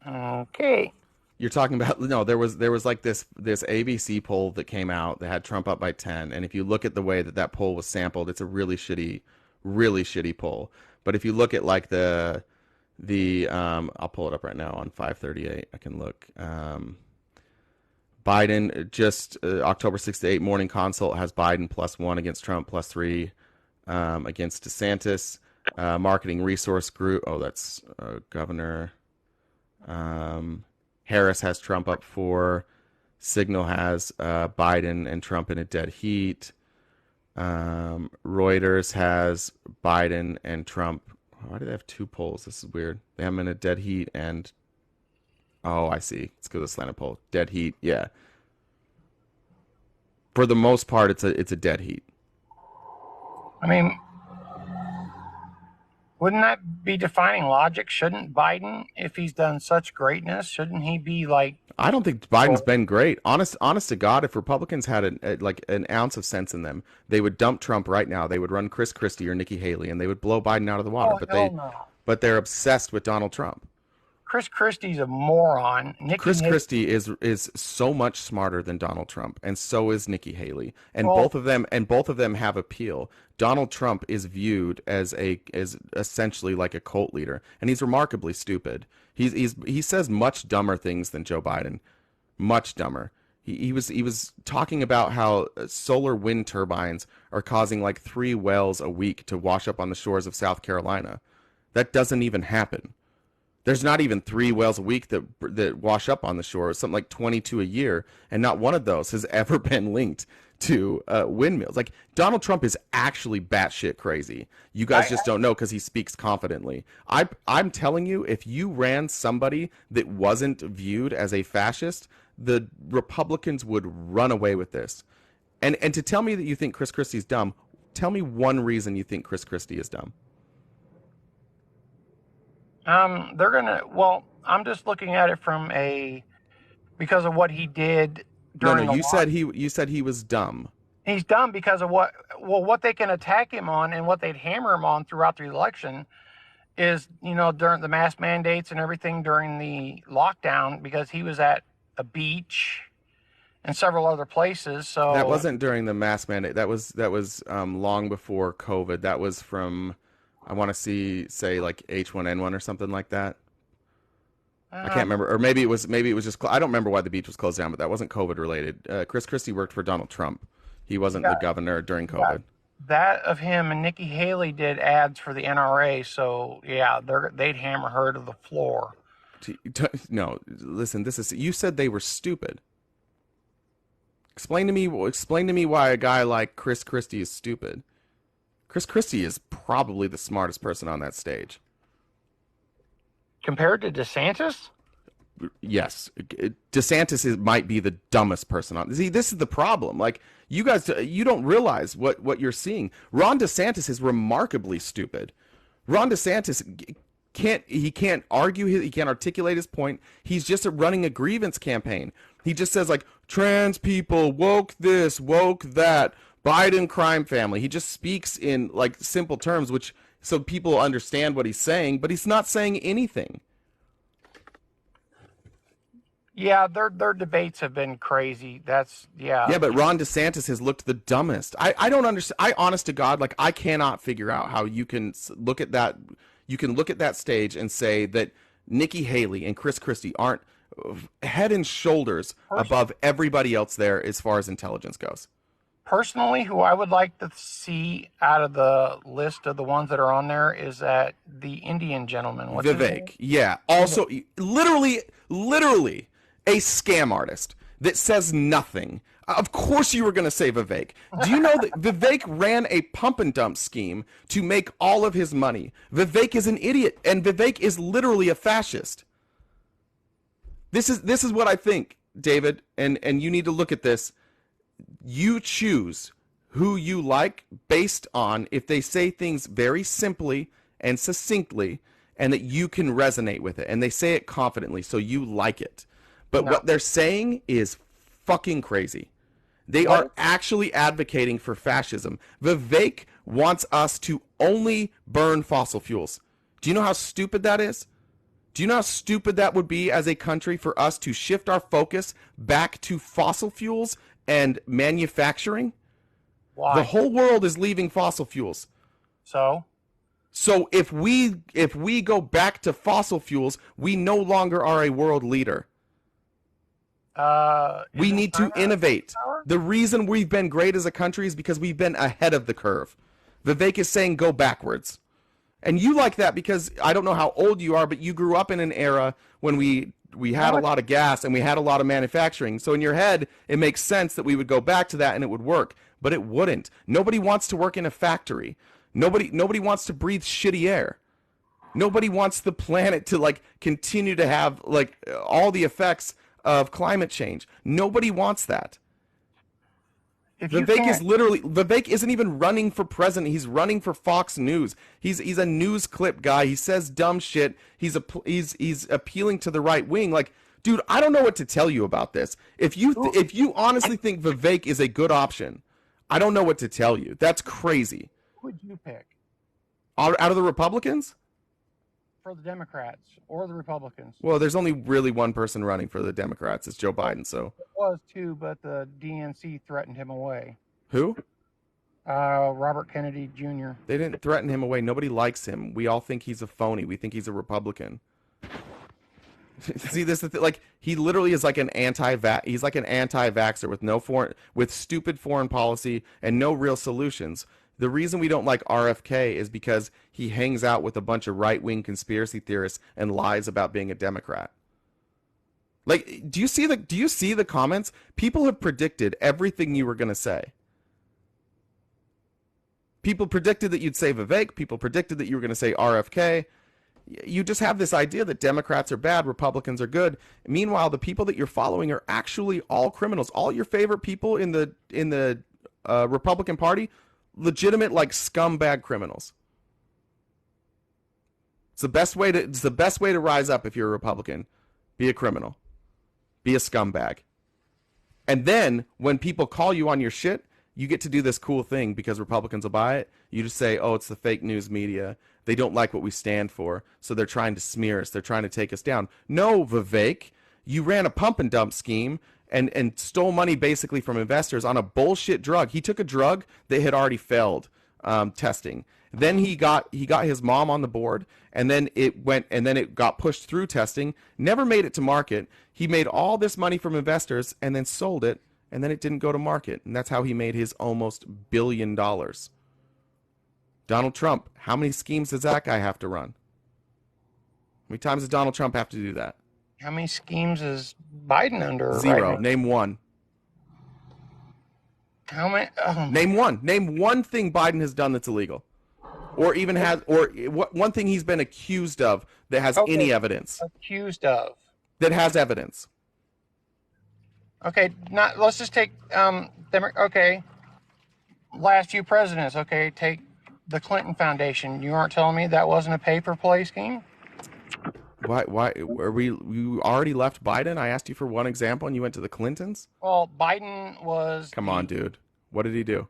Okay. You're talking about no. There was like this ABC poll that came out that had Trump up by 10, and if you look at the way that poll was sampled, it's a really shitty poll. But if you look at like the I'll pull it up right now on 538. I can look. Biden just October 6 to 8 morning consult has Biden +1 against Trump, +3 against DeSantis. Marketing resource group. Oh, that's governor. Harris has Trump up 4. Signal has Biden and Trump in a dead heat. Reuters has Biden and Trump. Why do they have two polls? This is weird. They have them in a dead heat and oh, I see. Let's go to the slanted poll. Dead heat. Yeah. For the most part, it's a dead heat. I mean, wouldn't that be defining logic? Shouldn't Biden, if he's done such greatness, shouldn't he be like, I don't think Biden's well, been great. Honest to God, if Republicans had like an ounce of sense in them, they would dump Trump right now. They would run Chris Christie or Nikki Haley, and they would blow Biden out of the water. oh, hell no. But they're obsessed with Donald Trump. Chris Christie's a moron. Chris Christie is so much smarter than Donald Trump, and so is Nikki Haley, and Well, both of them have appeal. Donald Trump is viewed as essentially like a cult leader, and he's remarkably stupid. He says much dumber things than Joe Biden, much dumber. He was talking about how solar wind turbines are causing like 3 whales a week to wash up on the shores of South Carolina. That doesn't even happen. There's not even 3 whales a week that wash up on the shore. It's something like 22 a year, and not one of those has ever been linked to windmills. Like, Donald Trump is actually batshit crazy. You guys just don't know because he speaks confidently. I'm telling you, if you ran somebody that wasn't viewed as a fascist, the Republicans would run away with this. And to tell me that you think Chris Christie's dumb, tell me one reason you think Chris Christie is dumb. they're gonna. Well, I'm just looking at it from because of what he did during. No, you said he was dumb. He's dumb because of what they can attack him on and what they'd hammer him on throughout the election is, during the mask mandates and everything during the lockdown, because he was at a beach and several other places. So That wasn't during the mask mandate. That was long before COVID. That was from, I want to say like H1N1 or something like that. I can't remember, or maybe it was just. I don't remember why the beach was closed down, but that wasn't COVID related. Chris Christie worked for Donald Trump. He wasn't the governor during COVID. that of him and Nikki Haley did ads for the NRA. So yeah, they'd hammer her to the floor. No, listen. You said they were stupid. Explain to me why a guy like Chris Christie is stupid. Chris Christie is probably the smartest person on that stage. Compared to DeSantis? Yes, DeSantis might be the dumbest person on. See, this is the problem. Like, you guys, you don't realize what you're seeing. Ron DeSantis is remarkably stupid. Ron DeSantis can't argue, he can't articulate his point. He's just running a grievance campaign. He just says like trans people, woke this, woke that, Biden crime family. He just speaks in like simple terms, which so people understand what he's saying, but he's not saying anything. Yeah, their debates have been crazy. Yeah, but Ron DeSantis has looked the dumbest. I don't understand. Honest to God, like, I cannot figure out how you can look at that. You can look at that stage and say that Nikki Haley and Chris Christie aren't head and shoulders above everybody else there as far as intelligence goes. Personally, who I would like to see out of the list of the ones that are on there is that the Indian gentleman. What's his name? Vivek. Yeah. Also, literally a scam artist that says nothing. Of course you were going to say Vivek. Do you know that Vivek ran a pump and dump scheme to make all of his money? Vivek is an idiot, and Vivek is literally a fascist. This is what I think, David, and you need to look at this. You choose who you like based on if they say things very simply and succinctly and that you can resonate with it, and they say it confidently so you like it. But what they're saying is fucking crazy. They are actually advocating for fascism. Vivek wants us to only burn fossil fuels. Do you know how stupid that is? Do you know how stupid that would be as a country for us to shift our focus back to fossil fuels and manufacturing? Why? The whole world is leaving fossil fuels. So if we go back to fossil fuels, we no longer are a world leader. We need to innovate. The reason we've been great as a country is because we've been ahead of the curve. Vivek is saying go backwards. And you like that because I don't know how old you are, but you grew up in an era when we had a lot of gas and we had a lot of manufacturing. So in your head, it makes sense that we would go back to that and it would work. But it wouldn't. Nobody wants to work in a factory. Nobody wants to breathe shitty air. Nobody wants the planet to like continue to have like all the effects of climate change. Nobody wants that. Vivek isn't even running for president. He's running for Fox News. He's a news clip guy. He says dumb shit. He's appealing to the right wing. Like, dude, I don't know what to tell you about this. If you honestly think Vivek is a good option, I don't know what to tell you. That's crazy. Who would you pick? Out of the Republicans? for the Democrats or the Republicans? Well, there's only really one person running for the Democrats. It's Joe Well, Biden. So it was too, but the DNC threatened him away. who? Robert Kennedy Jr. They didn't threaten him away. Nobody likes him. We all think he's a phony. We think he's a Republican. See, this is like he literally is like an he's like an anti-vaxxer with stupid foreign policy and no real solutions. The reason we don't like RFK is because he hangs out with a bunch of right-wing conspiracy theorists and lies about being a Democrat. Like, do you see the comments? People have predicted everything you were going to say. People predicted that you'd say Vivek. People predicted that you were going to say RFK. You just have this idea that Democrats are bad, Republicans are good. Meanwhile, the people that you're following are actually all criminals. All your favorite people in the Republican Party, legitimate like scumbag criminals. It's the best way to rise up if you're a Republican. Be a criminal. Be a scumbag. And then when people call you on your shit, you get to do this cool thing because Republicans will buy it. You just say, oh, it's the fake news media. They don't like what we stand for, so they're trying to smear us. They're trying to take us down. No, Vivek, you ran a pump and dump scheme and stole money basically from investors on a bullshit drug. He took a drug that had already failed testing. Then he got his mom on the board, and then it got pushed through testing. Never made it to market. He made all this money from investors and then sold it. And then it didn't go to market. And that's how he made his almost $1 billion. Donald Trump, how many schemes does that guy have to run? How many times does Donald Trump have to do that? How many schemes is Biden under? 0. Right now? Name one. How many? Name one. Name one thing Biden has done that's illegal. Or even one thing he's been accused of that has any evidence. Accused of. That has evidence. Okay, let's just take last few presidents. Okay, take the Clinton Foundation. You aren't telling me that wasn't a pay-for-play scheme? Why you already left Biden? I asked you for one example and you went to the Clintons? Well, Biden was Come on, dude. What did he do?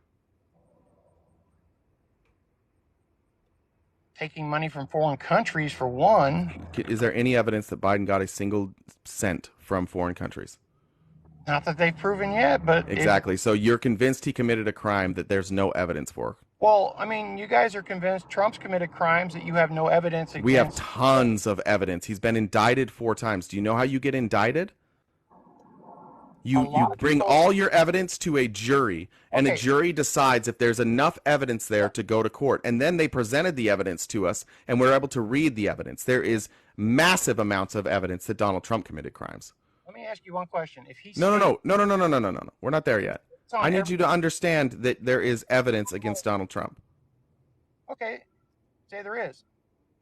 Taking money from foreign countries for one. Is there any evidence that Biden got a single cent from foreign countries? Not that they've proven yet, but... Exactly. So you're convinced he committed a crime that there's no evidence for? Well, I mean, you guys are convinced Trump's committed crimes that you have no evidence against. We have tons of evidence. He's been indicted 4 times. Do you know how you get indicted? You bring all your evidence to a jury, and a jury decides if there's enough evidence there to go to court. And then they presented the evidence to us, and we're able to read the evidence. There is massive amounts of evidence that Donald Trump committed crimes. Let me ask you one question. If he's No. We're not there yet. I need you to understand that there is evidence against Donald Trump. Okay. Say there is.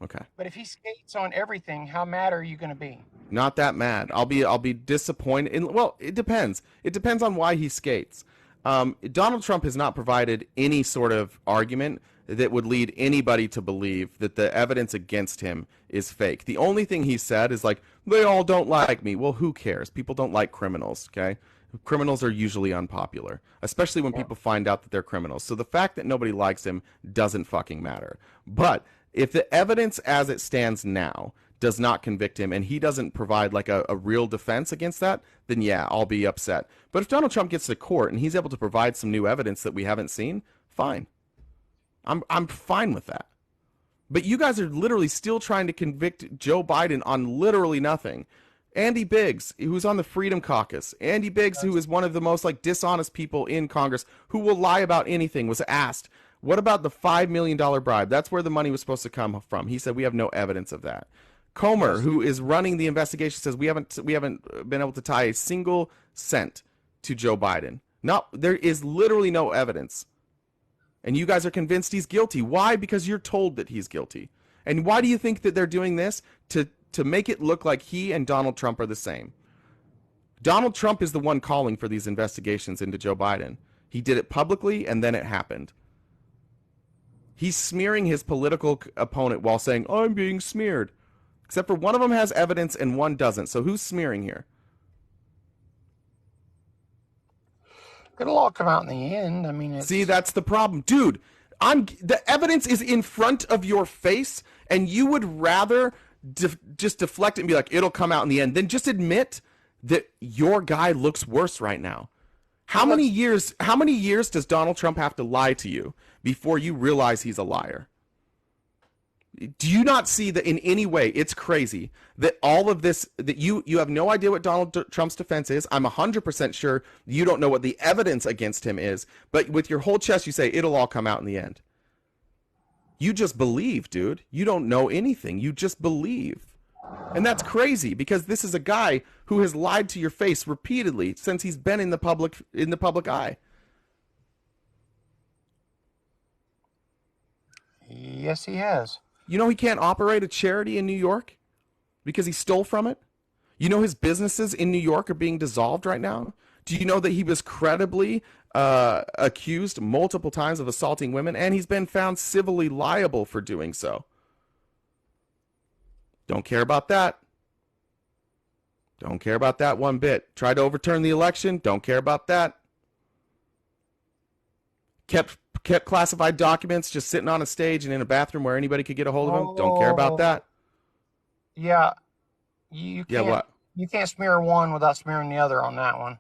Okay. But if he skates on everything, how mad are you going to be? Not that mad. I'll be disappointed. Well, it depends. It depends on why he skates. Donald Trump has not provided any sort of argument that would lead anybody to believe that the evidence against him is fake. The only thing he said is like, they all don't like me. Well, who cares? People don't like criminals, okay? Criminals are usually unpopular, especially when people find out that they're criminals. So the fact that nobody likes him doesn't fucking matter. But if the evidence as it stands now does not convict him and he doesn't provide like a real defense against that, then yeah, I'll be upset. But if Donald Trump gets to court and he's able to provide some new evidence that we haven't seen, fine. I'm fine with that. But you guys are literally still trying to convict Joe Biden on literally nothing. Andy Biggs, who's on the Freedom Caucus, Andy Biggs, who is one of the most like dishonest people in Congress, who will lie about anything, was asked, what about the $5 million bribe? That's where the money was supposed to come from. He said, we have no evidence of that. Comer, who is running the investigation, says we haven't been able to tie a single cent to Joe Biden. There is literally no evidence. And you guys are convinced he's guilty. Why? Because you're told that he's guilty. And why do you think that they're doing this? To make it look like he and Donald Trump are the same. Donald Trump is the one calling for these investigations into Joe Biden. He did it publicly, and then it happened. He's smearing his political opponent while saying, I'm being smeared. Except for one of them has evidence and one doesn't. So who's smearing here? It'll all come out in the end. I mean, See, that's the problem. Dude, The evidence is in front of your face, and you would rather just deflect it and be like, it'll come out in the end, then just admit that your guy looks worse right now. He looks. How many years does Donald Trump have to lie to you before you realize he's a liar? Do you not see that in any way it's crazy that all of this, that you have no idea what Donald Trump's defense is? I'm 100% sure you don't know what the evidence against him is, but with your whole chest you say it'll all come out in the end. You just believe, dude. You don't know anything. You just believe. And that's crazy because this is a guy who has lied to your face repeatedly since he's been in the public eye. Yes, he has. You know he can't operate a charity in New York because he stole from it? You know his businesses in New York are being dissolved right now? Do you know that he was credibly accused multiple times of assaulting women, and he's been found civilly liable for doing so? Don't care about that. Don't care about that one bit. Tried to overturn the election. Don't care about that. Kept classified documents just sitting on a stage and in a bathroom where anybody could get a hold of them. Don't care about that. Yeah, you Yeah, can't. what? You can't smear one without smearing the other on that one.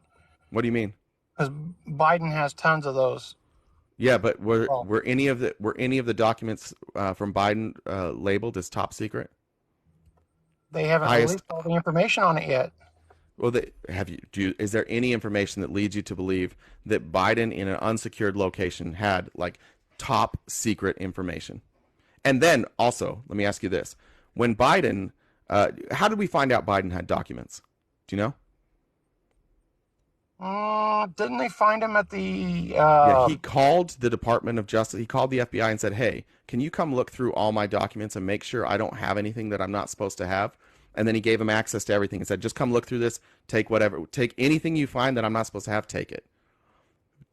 What do you mean? Because Biden has tons of those. Yeah, but were Well, were any of the documents from Biden labeled as top secret? they haven't Highest. released all the information on it yet. Well, is there any information that leads you to believe that Biden in an unsecured location had like top secret information? And then also, let me ask you this: when Biden, how did we find out Biden had documents? Do you know? Didn't they find him at the? Yeah, he called the Department of Justice. He called the FBI and said, "Hey, can you come look through all my documents and make sure I don't have anything that I'm not supposed to have?" And then he gave him access to everything and said, "Just come look through this. Take anything you find that I'm not supposed to have. Take it."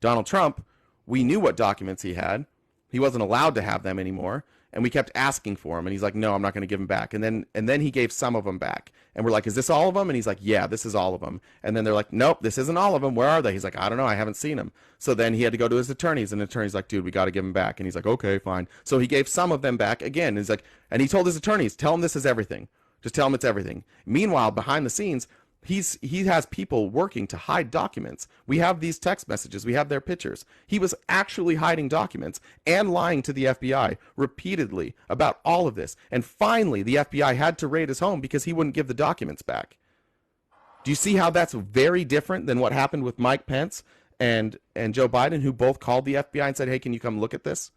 Donald Trump, we knew what documents he had. He wasn't allowed to have them anymore, and we kept asking for them. And he's like, "No, I'm not going to give them back." And then he gave some of them back, and we're like, "Is this all of them?" And he's like, "Yeah, this is all of them." And then they're like, "Nope, this isn't all of them. Where are they?" He's like, "I don't know. I haven't seen them." So then he had to go to his attorneys, and the attorney's like, "Dude, we got to give them back." And he's like, "Okay, fine." So he gave some of them back again. He's like, and he told his attorneys, "Tell them this is everything. Just tell him it's everything." Meanwhile, behind the scenes, he has people working to hide documents. We have these text messages. We have their pictures. He was actually hiding documents and lying to the FBI repeatedly about all of this. And finally, the FBI had to raid his home because he wouldn't give the documents back. Do you see how that's very different than what happened with Mike Pence and Joe Biden, who both called the FBI and said, "Hey, can you come look at this?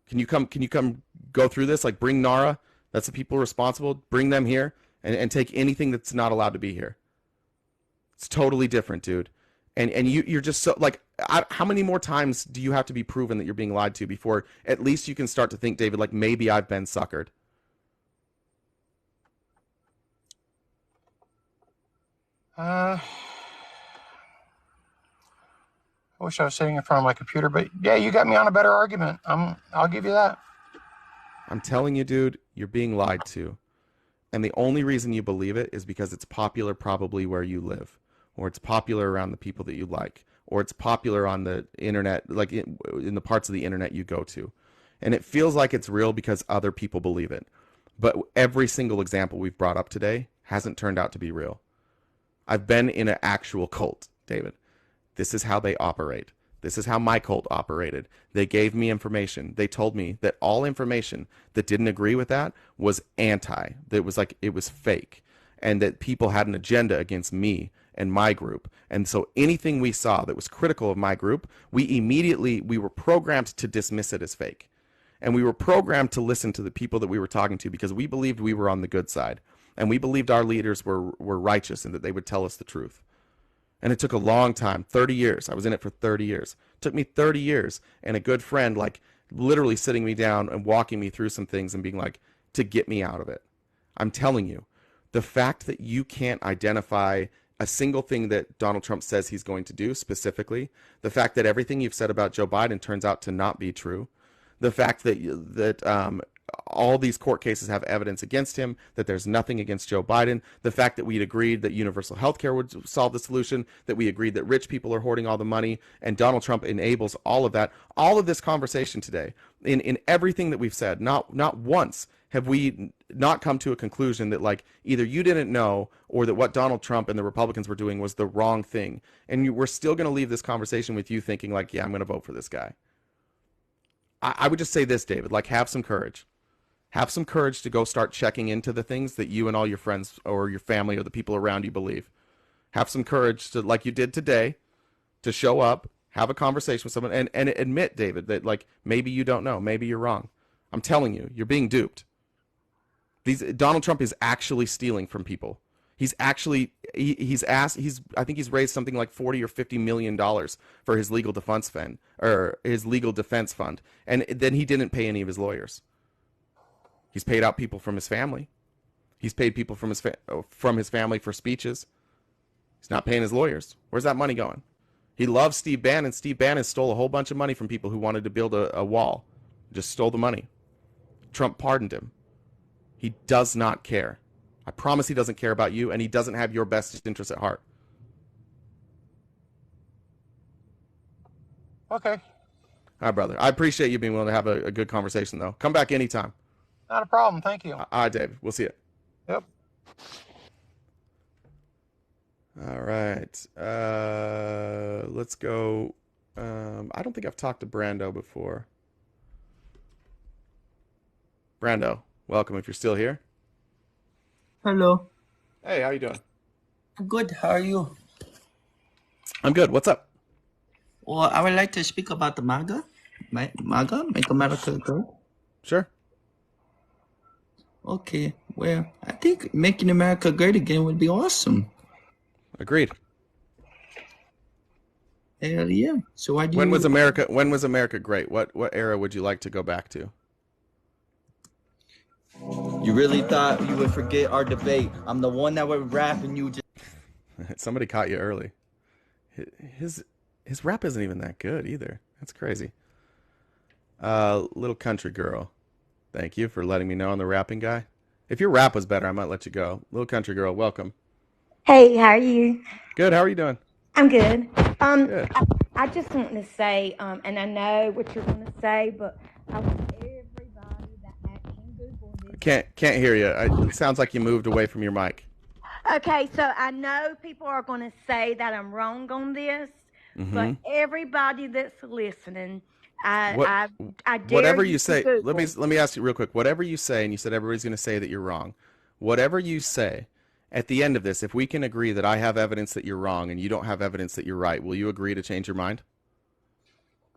Can you come go through this? Like, bring NARA. That's the people responsible. Bring them here and take anything that's not allowed to be here." It's totally different, dude. And you're just so like, how many more times do you have to be proven that you're being lied to before at least you can start to think, David, like maybe I've been suckered? I wish I was sitting in front of my computer, but yeah, you got me on a better argument. I'll give you that. I'm telling you, dude, you're being lied to. And the only reason you believe it is because it's popular probably where you live, or it's popular around the people that you like, or it's popular on the internet, like in the parts of the internet you go to. And it feels like it's real because other people believe it. But every single example we've brought up today hasn't turned out to be real. I've been in an actual cult, David. This is how they operate. This is how my cult operated. They gave me information. They told me that all information that didn't agree with that was anti. That was like, it was fake. And that people had an agenda against me and my group. And so anything we saw that was critical of my group, we were programmed to dismiss it as fake. And we were programmed to listen to the people that we were talking to because we believed we were on the good side. And we believed our leaders were righteous and that they would tell us the truth. And it took a long time, 30 years. I was in it for 30 years. It took me 30 years and a good friend, like literally sitting me down and walking me through some things and being like, to get me out of it. I'm telling you, the fact that you can't identify a single thing that Donald Trump says he's going to do specifically, the fact that everything you've said about Joe Biden turns out to not be true, the fact that all these court cases have evidence against him, that there's nothing against Joe Biden. The fact that we'd agreed that universal health care would solve the solution, that we agreed that rich people are hoarding all the money, and Donald Trump enables all of that. All of this conversation today, in everything that we've said, not once have we not come to a conclusion that, like, either you didn't know or that what Donald Trump and the Republicans were doing was the wrong thing. And we're still going to leave this conversation with you thinking, like, yeah, I'm going to vote for this guy. I would just say this, David, like, have some courage. Have some courage to go start checking into the things that you and all your friends or your family or the people around you believe. Have some courage to, like you did today, to show up, have a conversation with someone, and admit, David, that, like, maybe you don't know. Maybe you're wrong. I'm telling you, you're being duped. Donald Trump is actually stealing from people. He's actually I think he's raised something like 40 or 50 million dollars for his legal defense fund, and then he didn't pay any of his lawyers. He's paid out people from his family. He's paid people from his family for speeches. He's not paying his lawyers. Where's that money going? He loves Steve Bannon. Steve Bannon stole a whole bunch of money from people who wanted to build a wall. Just stole the money. Trump pardoned him. He does not care. I promise he doesn't care about you, and he doesn't have your best interest at heart. Okay. All right, brother. I appreciate you being willing to have a good conversation, though. Come back anytime. Not a problem. Thank you. All right, David. We'll see you. Yep. All right. Let's go. I don't think I've talked to Brando before. Brando, welcome if you're still here. Hello. Hey, how you doing? Good. How are you? I'm good. What's up? Well, I would like to speak about the MAGA. MAGA, Make America Great. Sure. Okay. Well, I think making America great again would be awesome. Agreed. Hell yeah. So why do When was America great? What era would you like to go back to? You really thought you would forget our debate? I'm the one that would rap and you just... Somebody caught you early. His rap isn't even that good either. That's crazy. Little country girl. Thank you for letting me know on the rapping guy. If your rap was better, I might let you go. Little country girl, welcome. Hey, how are you? Good. How are you doing? I'm good. Good. I just want to say, and I know what you're going to say, but I want everybody that can Google this. Can't hear you. It sounds like you moved away from your mic. Okay, so I know people are going to say that I'm wrong on this, but everybody that's listening, I dare Whatever you you to say. Google. Let me ask you real quick. Whatever you say, and you said everybody's going to say that you're wrong. Whatever you say, at the end of this, if we can agree that I have evidence that you're wrong and you don't have evidence that you're right, will you agree to change your mind?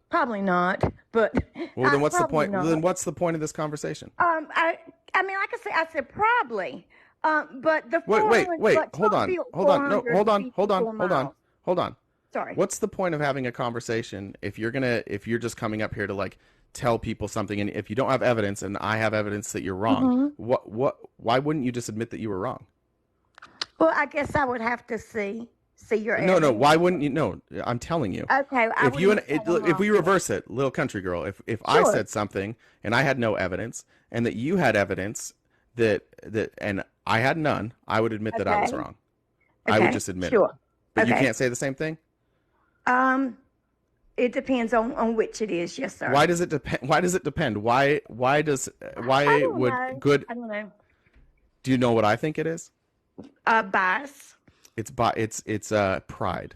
Probably not, but Well, then what's the point? not. Then what's the point of this conversation? I mean, like I said probably. But the Wait. but Hold on. Trump built Hold on. No, hold on. 454 miles. Hold on. Sorry. What's the point of having a conversation if you're just coming up here to, like, tell people something, and if you don't have evidence and I have evidence that you're wrong, why wouldn't you just admit that you were wrong? Well, I guess I would have to see your No, evidence. why wouldn't you? No, I'm telling you. Okay, If we reverse it, little country girl, if I Sure. said something and I had no evidence, and that you had evidence that and I had none, I would admit that I was Okay. wrong. I would Okay, just admit it. sure. But you Okay. can't say the same thing? It depends on which it is, yes, sir. Why does it depend? Why does it depend? Why I don't would know. good? I don't know. Do you know what I think it is? Bias. It's pride.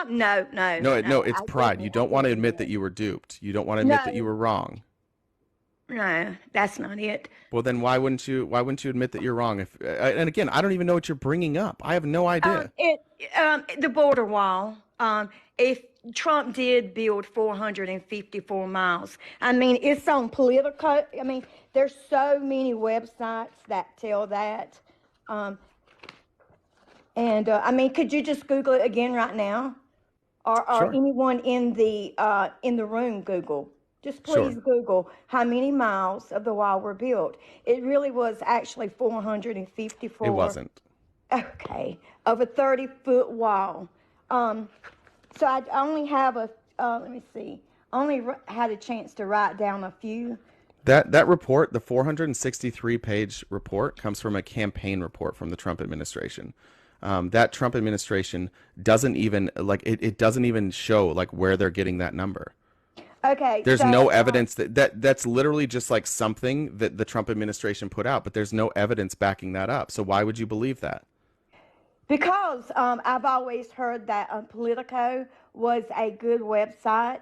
No, It's I pride. You wouldn't- don't I want to wouldn't admit do that you were duped. You don't want to admit that No. you were wrong. No, that's not it. Well, then why wouldn't you admit that you're wrong? If and again, I don't even know what you're bringing up. I have no idea. The border wall. If Trump did build 454 miles, I mean, it's on Politico. I mean, there's so many websites that tell that. I mean, could you just Google it again right now, or Sure. anyone in the room Google? Just please Sure. Google how many miles of the wall were built. It really was actually 454. It wasn't. Okay, of a 30-foot wall. So I only have let me see, only had a chance to write down a few. That report, the 463-page report, comes from a campaign report from the Trump administration. That Trump administration doesn't even it doesn't even show like where they're getting that number. Okay, There's so no evidence that's literally just like something that the Trump administration put out, but there's no evidence backing that up. So why would you believe that? because I've always heard that Politico was a good website,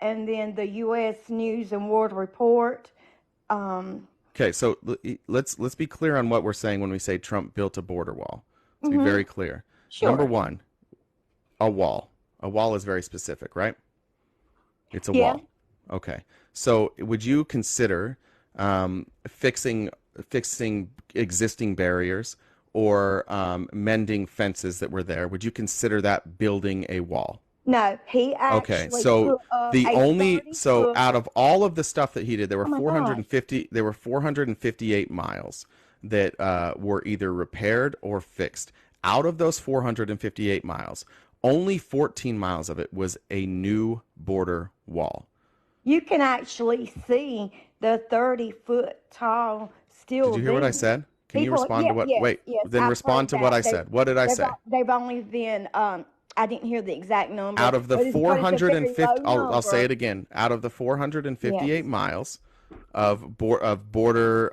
and then the U.S. News and World Report. Okay, so let's be clear on what we're saying when we say Trump built a border wall. Let's be very clear. Sure. Number one, a wall. A wall is very specific, right? It's a Yeah. wall. Okay. So would you consider fixing existing barriers or mending fences that were there? Would you consider that building a wall? No, he actually Okay, so put up the a only 30-foot. out of all of the stuff that he did, there were Oh my 450. There were 458 miles that were either repaired or fixed. Out of those 458 miles, only 14 miles of it was a new border wall. You can actually see the 30-foot tall steel. Did you hear what I beam. said? Can you People- respond yeah, to what? yes, Wait, yes, then I've respond heard to what that. I said. What did I say? They've only been. I didn't hear the exact number. Out of the but it's a very 450, low I'll say number. it again. Out of the 458 Yes. miles of border,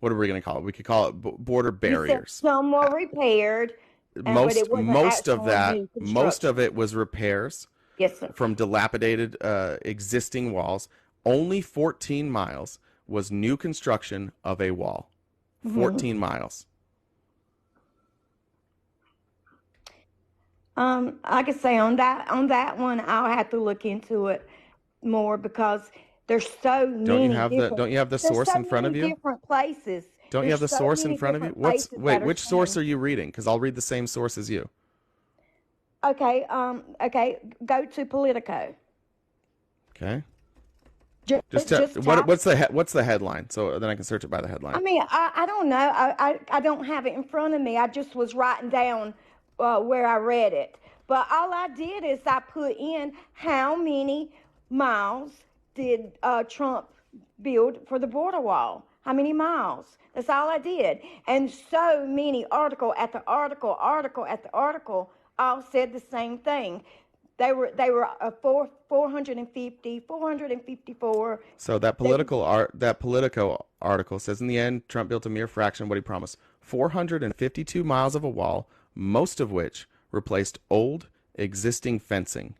what are we going to call it? We could call it border You said barriers. some were repaired, but Most it wasn't most of actual that, new most of construction. it was repairs Yes, sir. from dilapidated existing walls. Only 14 miles was new construction of a wall. Mm-hmm. 14 miles. Like I say, on that one, I'll have to look into it more because there's so many Don't you have the there's source so in front of many you? different places. Don't you have the There's so source in many front of you? different What's places wait, that are which source saying, are you reading? Because I'll read the same source as you. okay, go to Politico. Okay. Just What's the headline? So then I can search it by the headline. I mean, I don't know. I don't have it in front of me. I just was writing down where I read it. But all I did is I put in how many miles did Trump build for the border wall? How many miles? That's all I did. And so many article after article after article all said the same thing. They were 450, 454. So that Politico article says in the end, Trump built a mere fraction of what he promised. 452 miles of a wall, most of which replaced old existing fencing,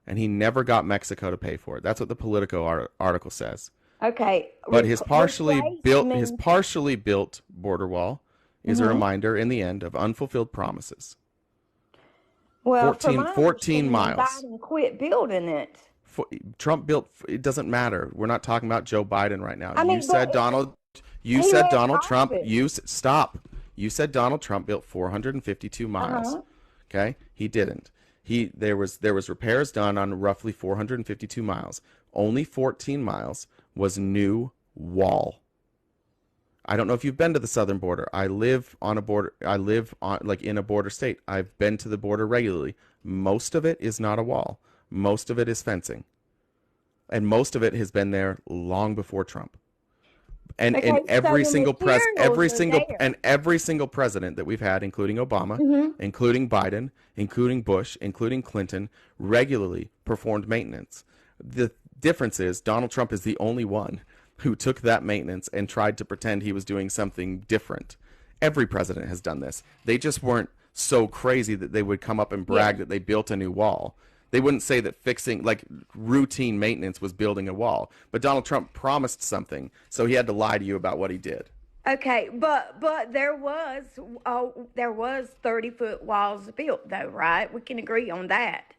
and he never got Mexico to pay for it. That's what the Politico article says. Okay. But his partially replacement. built border wall is a reminder in the end of unfulfilled promises. Well, 14 from my 14 understanding, miles. Biden quit building it. Trump built. It doesn't matter. We're not talking about Joe Biden right now. I mean, You said but Donald. You he said left Donald Trump. office. Stop. You said Donald Trump built 452 miles. Uh-huh. Okay, he didn't. There was repairs done on roughly 452 miles. Only 14 miles was new wall. I don't know if you've been to the southern border. I live on a border. I live on in a border state. I've been to the border regularly. Most of it is not a wall. Most of it is fencing. And most of it has been there long before Trump. And Okay, and so every the single materials are there. every single president that we've had, including Obama, including Biden, including Bush, including Clinton, regularly performed maintenance. The difference is Donald Trump is the only one who took that maintenance and tried to pretend he was doing something different. Every president has done this. They just weren't so crazy that they would come up and brag that they built a new wall. They wouldn't say that fixing, like, routine maintenance was building a wall. But Donald Trump promised something, so he had to lie to you about what he did. Okay, but there was 30-foot walls built though, right? We can agree on that.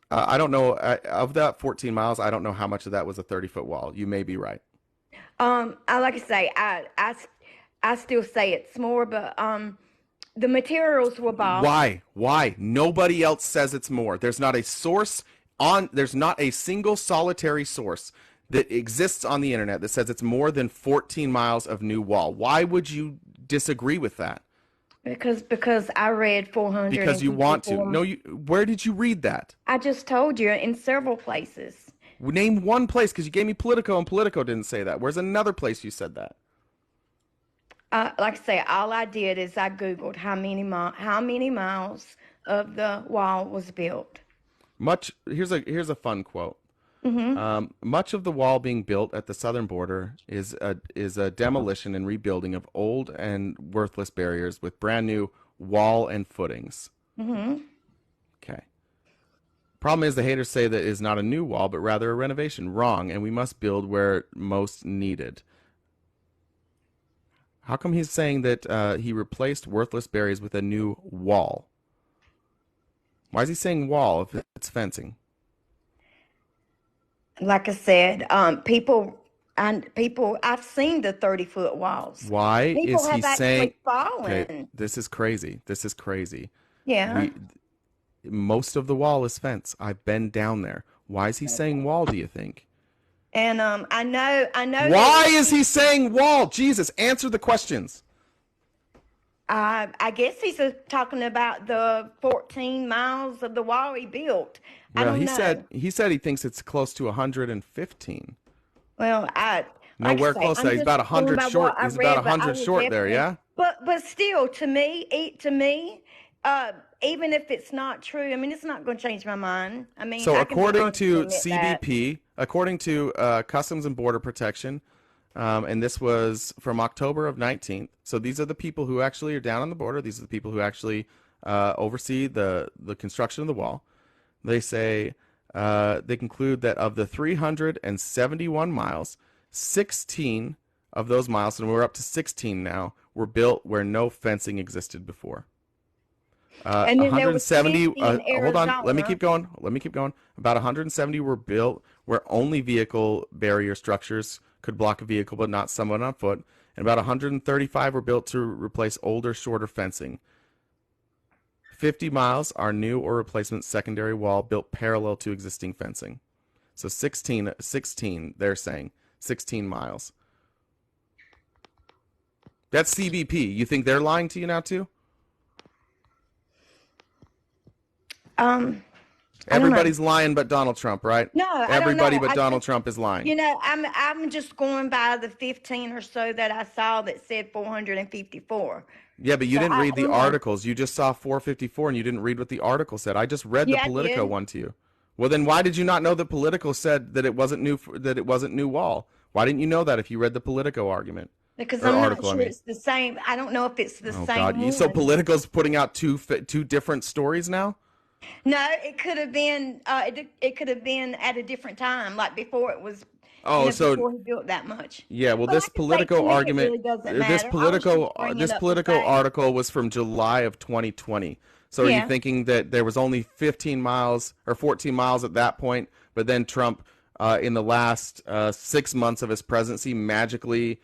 I don't know. Of that 14 miles, I don't know how much of that was a 30-foot wall. You may be right. Like I say, I still say it's more, but the materials were bought. Why? Nobody else says it's more. There's not a source there's not a single solitary source that exists on the internet that says it's more than 14 miles of new wall. Why would you disagree with that? Because I read 400. Because you want to. No, where did you read that? I just told you in several places. Name one place, because you gave me Politico, and Politico didn't say that. Where's another place you said that? Like I say, all I did is I Googled how many miles of the wall was built. Here's a fun quote. Much of the wall being built at the southern border is a demolition and rebuilding of old and worthless barriers with brand new wall and footings. Okay. Problem is, the haters say that it is not a new wall, but rather a renovation. Wrong, and we must build where most needed. How come he's saying that he replaced worthless barriers with a new wall? Why is he saying wall if it's fencing? Like I said, I've seen the 30-foot walls. Why People is he have actually saying? fallen. Okay, this is crazy. This is crazy. Yeah. Most of the wall is fence. I've been down there. Why is he saying wall, do you think? And I know. Why is he saying wall? Jesus, answer the questions. I guess he's talking about the 14 miles of the wall he built. I Well, don't he know. said he thinks it's close to 115. Well, Nowhere close to that. He's about 100 short. He's about 100 short there, yeah? But still, to me, even if it's not true, I mean, it's not going to change my mind. I mean, So I can be according honest to and admit that. CBP, according to Customs and Border Protection, and this was from October of 19th. So these are the people who actually are down on the border. These are the people who actually oversee the construction of the wall. They say they conclude that of the 371 miles, 16 of those miles, and we're up to 16 now, were built where no fencing existed before. And then there was 170. 50 in Hold on. Let me Arizona. keep going. About 170 were built where only vehicle barrier structures could block a vehicle, but not someone on foot. And about 135 were built to replace older, shorter fencing. 50 miles are new or replacement secondary wall built parallel to existing fencing. So 16, they're saying 16 miles. That's CBP. You think they're lying to you now too? I don't know. Everybody's lying but Donald Trump, right? No, I don't Everybody know. but I Donald just- Trump is lying. You know, I'm just going by the 15 or so that I saw that said 454. Yeah, but you So didn't I read the don't know. articles. You just saw 454 and you didn't read what the article said. I just read Yeah, the I Politico did. one to you. Well, then why did you not know the Politico said that it wasn't new wall? Why didn't you know that if you read the Politico argument? Because Or I'm not article, I sure mean. it's the same. I don't know if it's the Oh same God! one. So Politico's putting out two different stories now. No, it could have been. It could have been at a different time, like before it was. Oh, so before he built that much. yeah. Well, But this like I say, Politico to me, it argument, really doesn't this matter. I was just Politico, bringing this up the Politico fact. article was from July of 2020. So are you Yeah. thinking that there was only 15 miles or 14 miles at that point, but then Trump, in the last 6 months of his presidency, magically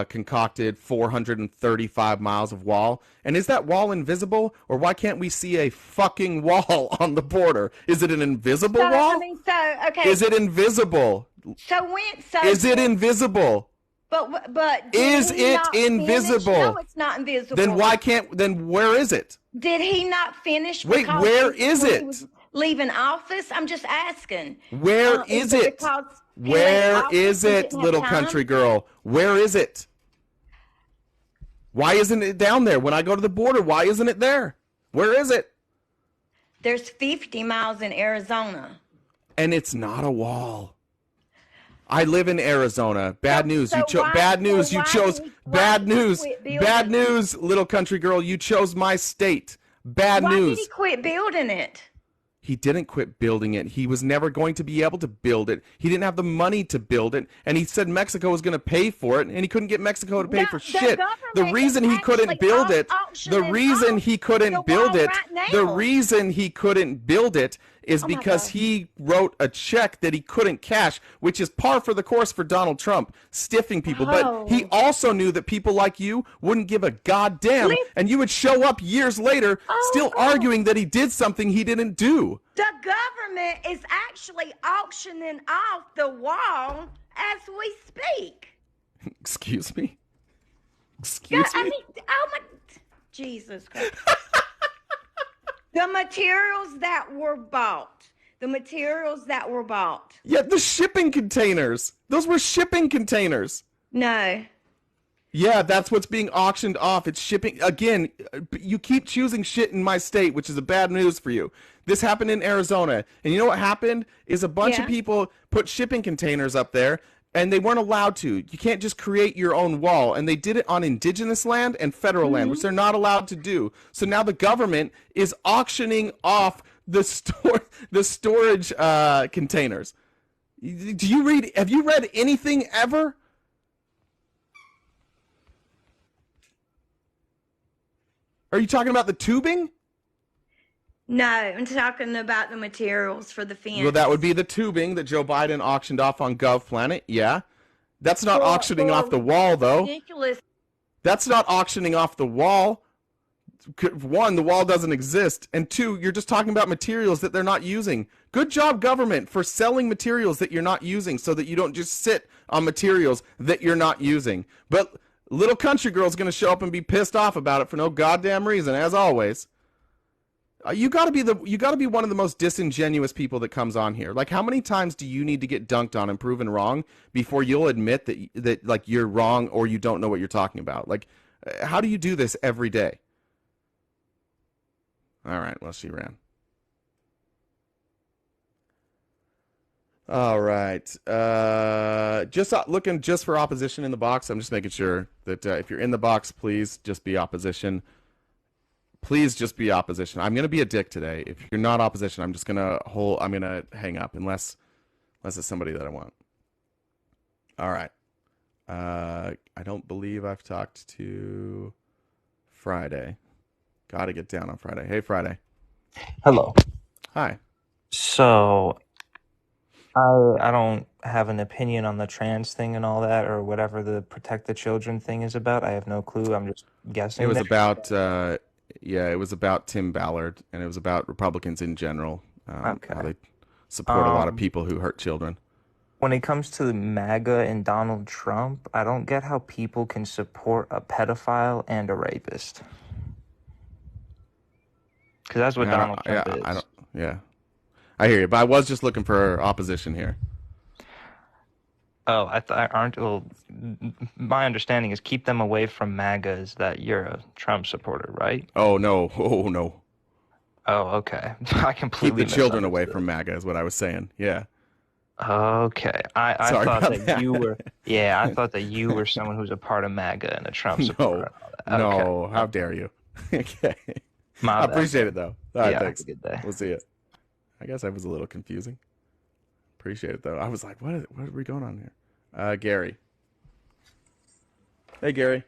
concocted 435 miles of wall? And is that wall invisible, or why can't we see a fucking wall on the border? Is it an invisible So, wall? I mean, so okay. Is it invisible? So when? So Is it invisible? But did Is he it not finish? invisible? No, it's not invisible. Then why can't? Then where is it? Did he not finish? Wait, because where he- is when he it? was leaving office? I'm just asking. Where is it? because he Where left is office and it, didn't have little time? country girl? Where is it? Why isn't it down there? When I go to the border, why isn't it there? Where is it? There's 50 miles in Arizona. And it's not a wall. I live in Arizona. Bad So- news. so You chose why- bad news. so You why chose did he- why bad did he news. quit building Bad it? news, little country girl. You chose my state. Bad Why news. did he quit building it? He didn't quit building it. He was never going to be able to build it. He didn't have the money to build it. And he said Mexico was going to pay for it. And he couldn't get Mexico to pay for The shit. The government reason is he couldn't actually build it, the auctioning reason off he couldn't the build wall it, right the now. reason he couldn't build it is Oh my because God. he wrote a check that he couldn't cash, which is par for the course for Donald Trump, stiffing people. Oh. But he also knew that people like you wouldn't give a goddamn, Listen. and you would show up years later still God. arguing that he did something he didn't do. The government is actually auctioning off the wall as we speak. Excuse me? Yeah, Excuse I me? mean, oh my, Jesus Christ. The materials that were bought, The materials that were bought. Yeah, the shipping containers. Those were shipping containers. No. Yeah, that's what's being auctioned off. It's shipping. Again, you keep choosing shit in my state, which is a bad news for you. This happened in Arizona. And you know what happened? Is a bunch of people put shipping containers up there, and they weren't allowed to. You can't just create your own wall. And they did it on indigenous land and federal land, which they're not allowed to do. So now the government is auctioning off the storage containers. Have you read anything ever? Are you talking about the tubing? No, I'm talking about the materials for the fence. Well, that would be the tubing that Joe Biden auctioned off on GovPlanet. Yeah. That's not auctioning off the wall, though. Ridiculous. That's not auctioning off the wall. One, the wall doesn't exist. And two, you're just talking about materials that they're not using. Good job, government, for selling materials that you're not using so that you don't just sit on materials that you're not using. But little country girl's going to show up and be pissed off about it for no goddamn reason, as always. You got to be one of the most disingenuous people that comes on here. Like, how many times do you need to get dunked on and proven wrong before you'll admit that like you're wrong or you don't know what you're talking about? Like, how do you do this every day? All right, well, she ran. All right. Just looking just for opposition in the box. I'm just making sure that if you're in the box, please just be opposition. Please just be opposition. I'm going to be a dick today. If you're not opposition, I'm just going to hang up unless it's somebody that I want. All right. I don't believe I've talked to Friday. Got to get down on Friday. Hey, Friday. Hello. Hi. So, I don't have an opinion on the trans thing and all that, or whatever the protect the children thing is about. I have no clue. I'm just guessing. It was about, it was about Tim Ballard, and it was about Republicans in general. Okay. How they support a lot of people who hurt children. When it comes to MAGA and Donald Trump, I don't get how people can support a pedophile and a rapist. Because that's what Donald Trump is. I hear you, but I was just looking for opposition here. Oh, my understanding is keep them away from MAGA is that you're a Trump supporter, right? Oh, no. Oh, no. Oh, okay. I completely Keep the children away from MAGA is what I was saying. Yeah. Okay. I Sorry thought about that. you were, yeah, I thought that you were someone who's a part of MAGA and a Trump supporter. No, how dare you? Okay. I appreciate it, though. All right, thanks. Have a good day. We'll see you. I guess I was a little confusing. Appreciate it, though. I was like, what are we going on here? Gary. Hey, Gary.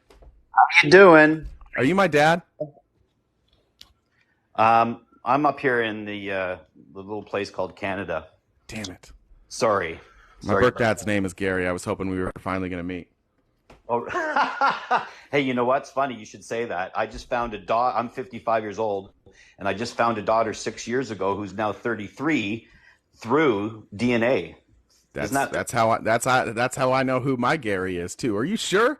How you doing? Are you my dad? I'm up here in the little place called Canada. Damn it. Sorry. My birth dad's name is Gary. I was hoping we were finally going to meet. Oh, hey, you know what's funny? You should say that. I just found a daughter. I'm 55 years old, and I just found a daughter 6 years ago who's now 33 through DNA. That's how I know who my Gary is too. Are you sure?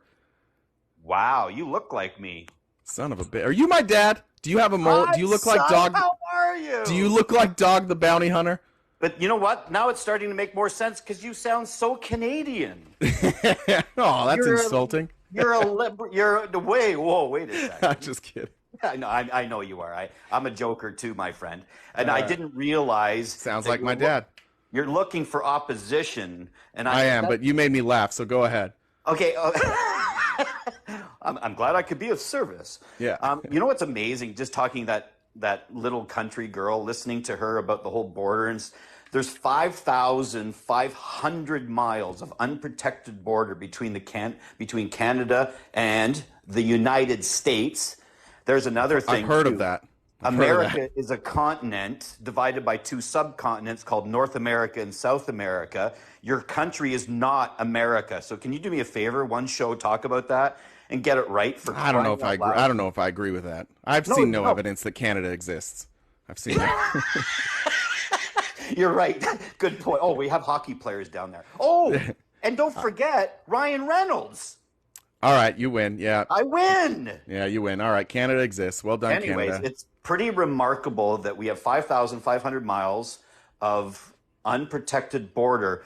Wow, you look like me. Son of a bitch. Are you my dad? Do you have a mole? Do you look like Dog? How are you? Do you look like Dog the Bounty Hunter? But you know what? Now it's starting to make more sense because you sound so Canadian. Oh, that's insulting. Wait a second. I'm just kidding. I know you are. I'm a joker too, my friend. And I didn't realize. Sounds like my dad. You're looking for opposition, and I am, but you made me laugh, so go ahead. Okay. I'm glad I could be of service. Yeah. You know what's amazing? Just talking that little country girl, listening to her about the whole border, and there's 5,500 miles of unprotected border between Canada and the United States. There's another thing. I've heard of that. America is a continent divided by two subcontinents called North America and South America. Your country is not America. So can you do me a favor? One show, talk about that and get it right. I don't know if I agree with that. I've seen no evidence that Canada exists. I've seen that. You're right. Good point. Oh, we have hockey players down there. Oh, and don't forget Ryan Reynolds. All right, you win. Yeah. I win. Yeah, you win. All right, Canada exists. Well done, Anyways, Canada. It's pretty remarkable that we have 5,500 miles of unprotected border,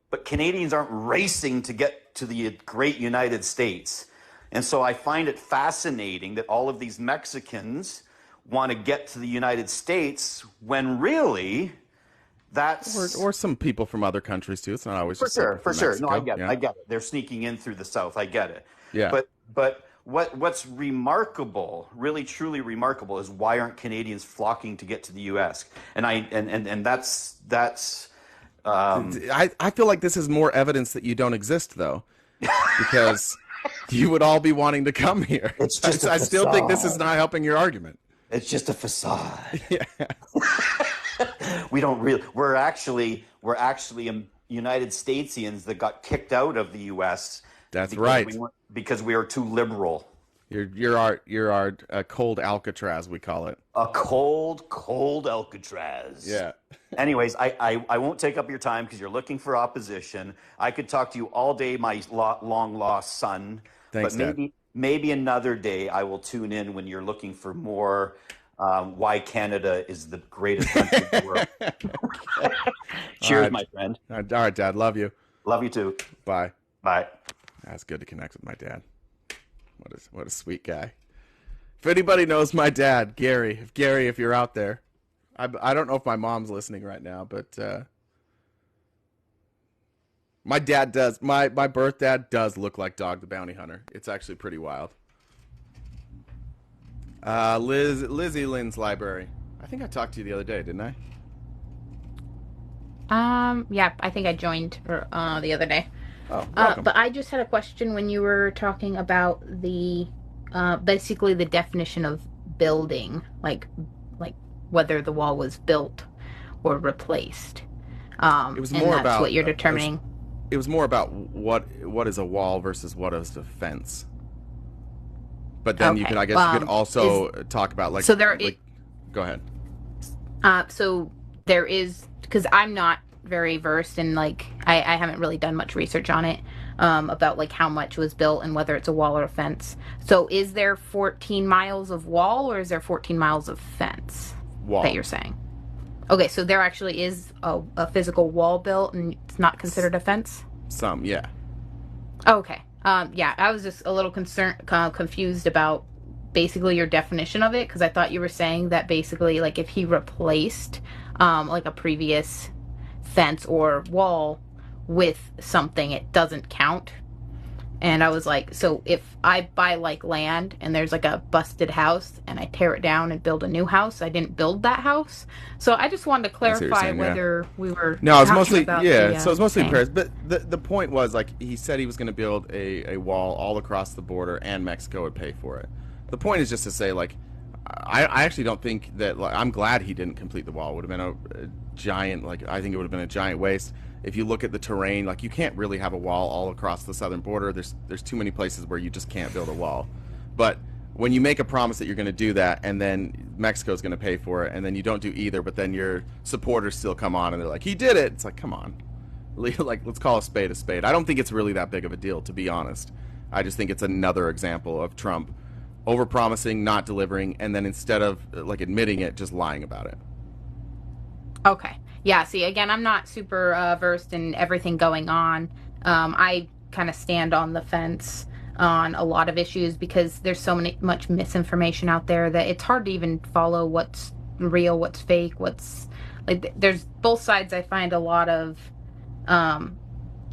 but Canadians aren't racing to get to the great United States. And so I find it fascinating that all of these Mexicans want to get to the United States when really that's Or some people from other countries too. It's not always just people for from sure. No, I Mexico. get it. Yeah. I get it. They're sneaking in through the south. I get it. Yeah. But what's remarkable, really truly remarkable, is why aren't Canadians flocking to get to the U.S. And that's I feel like this is more evidence that you don't exist, though, because you would all be wanting to come here. It's just a I still think this is facade. not helping your argument. It's just a facade. Yeah. We don't really. We're actually United Statesians that got kicked out of the U.S. That's because right. because we are too liberal. You're our cold Alcatraz, we call it. A cold Alcatraz. Yeah. Anyways, I won't take up your time because you're looking for opposition. I could talk to you all day, my long lost son. Thanks, but maybe another day I will tune in when you're looking for more why Canada is the greatest country in the world. Cheers, right. my friend. All right, Dad. Love you. Love you too. Bye. Bye. That's good to connect with my dad. What a sweet guy. If anybody knows my dad, Gary, if you're out there, I don't know if my mom's listening right now, but my dad does. My birth dad does look like Dog the Bounty Hunter. It's actually pretty wild. Lizzie Lynn's library. I think I talked to you the other day, didn't I? Yeah, I think I joined the other day. Oh, welcome. But I just had a question when you were talking about the basically the definition of building, like whether the wall was built or replaced. It was and more that's about what you're determining. It was more about what is a wall versus what is a fence. But then you Okay. could, I guess, you could also talk about like. So there like, go ahead. So there is, because I'm not very versed in like I haven't really done much research on it about like how much was built and whether it's a wall or a fence. So is there 14 miles of wall or is there 14 miles of fence Wall. that you're saying? Okay, so there actually is a physical wall built and it's not considered a fence? Some, yeah. Okay. Yeah, I was just a little confused about basically your definition of it, because I thought you were saying that basically like if he replaced like a previous fence or wall with something, it doesn't count. And I was like, so if I buy like land and there's like a busted house and I tear it down and build a new house, I didn't build that house. So I just wanted to what you're clarify saying, yeah. whether we were No, it's talking mostly about so it's mostly thing. Paris. But the point was like he said he was going to build a wall all across the border, and Mexico would pay for it. The point is just to say like I actually don't think that like, I'm glad he didn't complete the wall. It would have been a giant I think it would have been a giant waste. If you look at the terrain, like you can't really have a wall all across the southern border. There's too many places where you just can't build a wall. But when you make a promise that you're going to do that, and then Mexico's going to pay for it, and then you don't do either, but then your supporters still come on and they're like, he did it. It's like, come on. Like, let's call a spade a spade. I don't think it's really that big of a deal, to be honest. I just think it's another example of Trump overpromising, not delivering, and then instead of like admitting it, just lying about it. Okay. Yeah, see, again, I'm not super versed in everything going on. I kind of stand on the fence on a lot of issues because there's so much misinformation out there that it's hard to even follow what's real, what's fake, what's like there's both sides. I find a lot of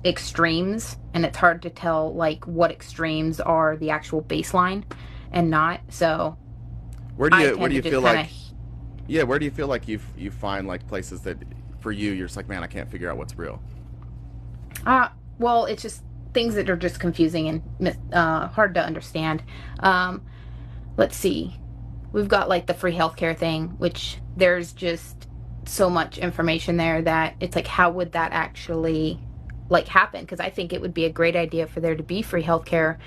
extremes, and it's hard to tell like what extremes are the actual baseline and not. So Where do I you tend to just feel kinda- like yeah, where do you feel like you find like places that for you're just like, man, I can't figure out what's real? Well, it's just things that are just confusing and hard to understand. Let's see. We've got like the free healthcare thing, which there's just so much information there that it's like, how would that actually like happen? Because I think it would be a great idea for there to be free healthcare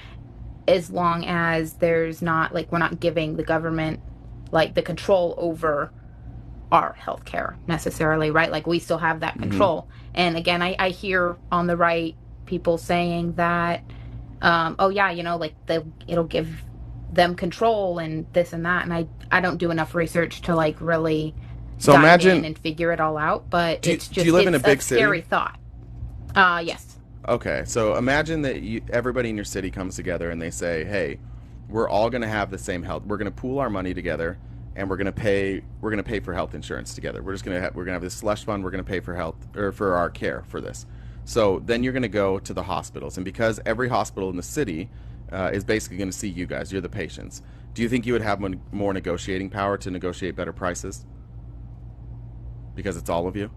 as long as there's not like we're not giving the government like the control over our healthcare necessarily, right? Like we still have that control. And again, I hear on the right people saying that, oh yeah, you know, like it'll give them control and this and that. And I don't do enough research to like really So dive in imagine, and figure it all out. But do you, it's do just you live in a it's big scary city? thought. Yes. Okay, so imagine that everybody in your city comes together and they say, "Hey, we're all going to have the same health. We're going to pool our money together, and we're going to pay for health insurance together. We're going to have this slush fund. We're going to pay for health or for our care for this." So then you're going to go to the hospitals, and because every hospital in the city is basically going to see you guys, you're the patients. Do you think you would have more negotiating power to negotiate better prices because it's all of you?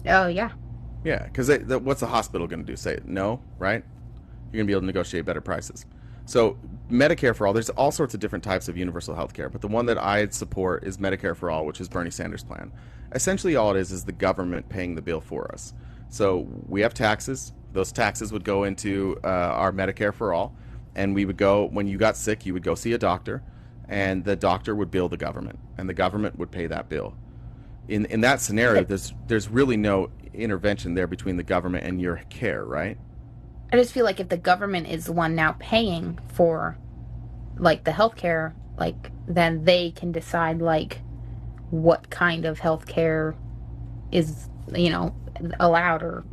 Oh yeah. Yeah, because what's the hospital going to do? Say no, right? You're going to be able to negotiate better prices. So Medicare for all, there's all sorts of different types of universal health care, but the one that I support is Medicare for all, which is Bernie Sanders' plan. Essentially all it is the government paying the bill for us. So we have taxes. Those taxes would go into our Medicare for all, and we would go, when you got sick, you would go see a doctor, and the doctor would bill the government, and the government would pay that bill. In that scenario, there's really no intervention there between the government and your care, right? I just feel like if the government is the one now paying for like the healthcare, like then they can decide like what kind of healthcare is, allowed, or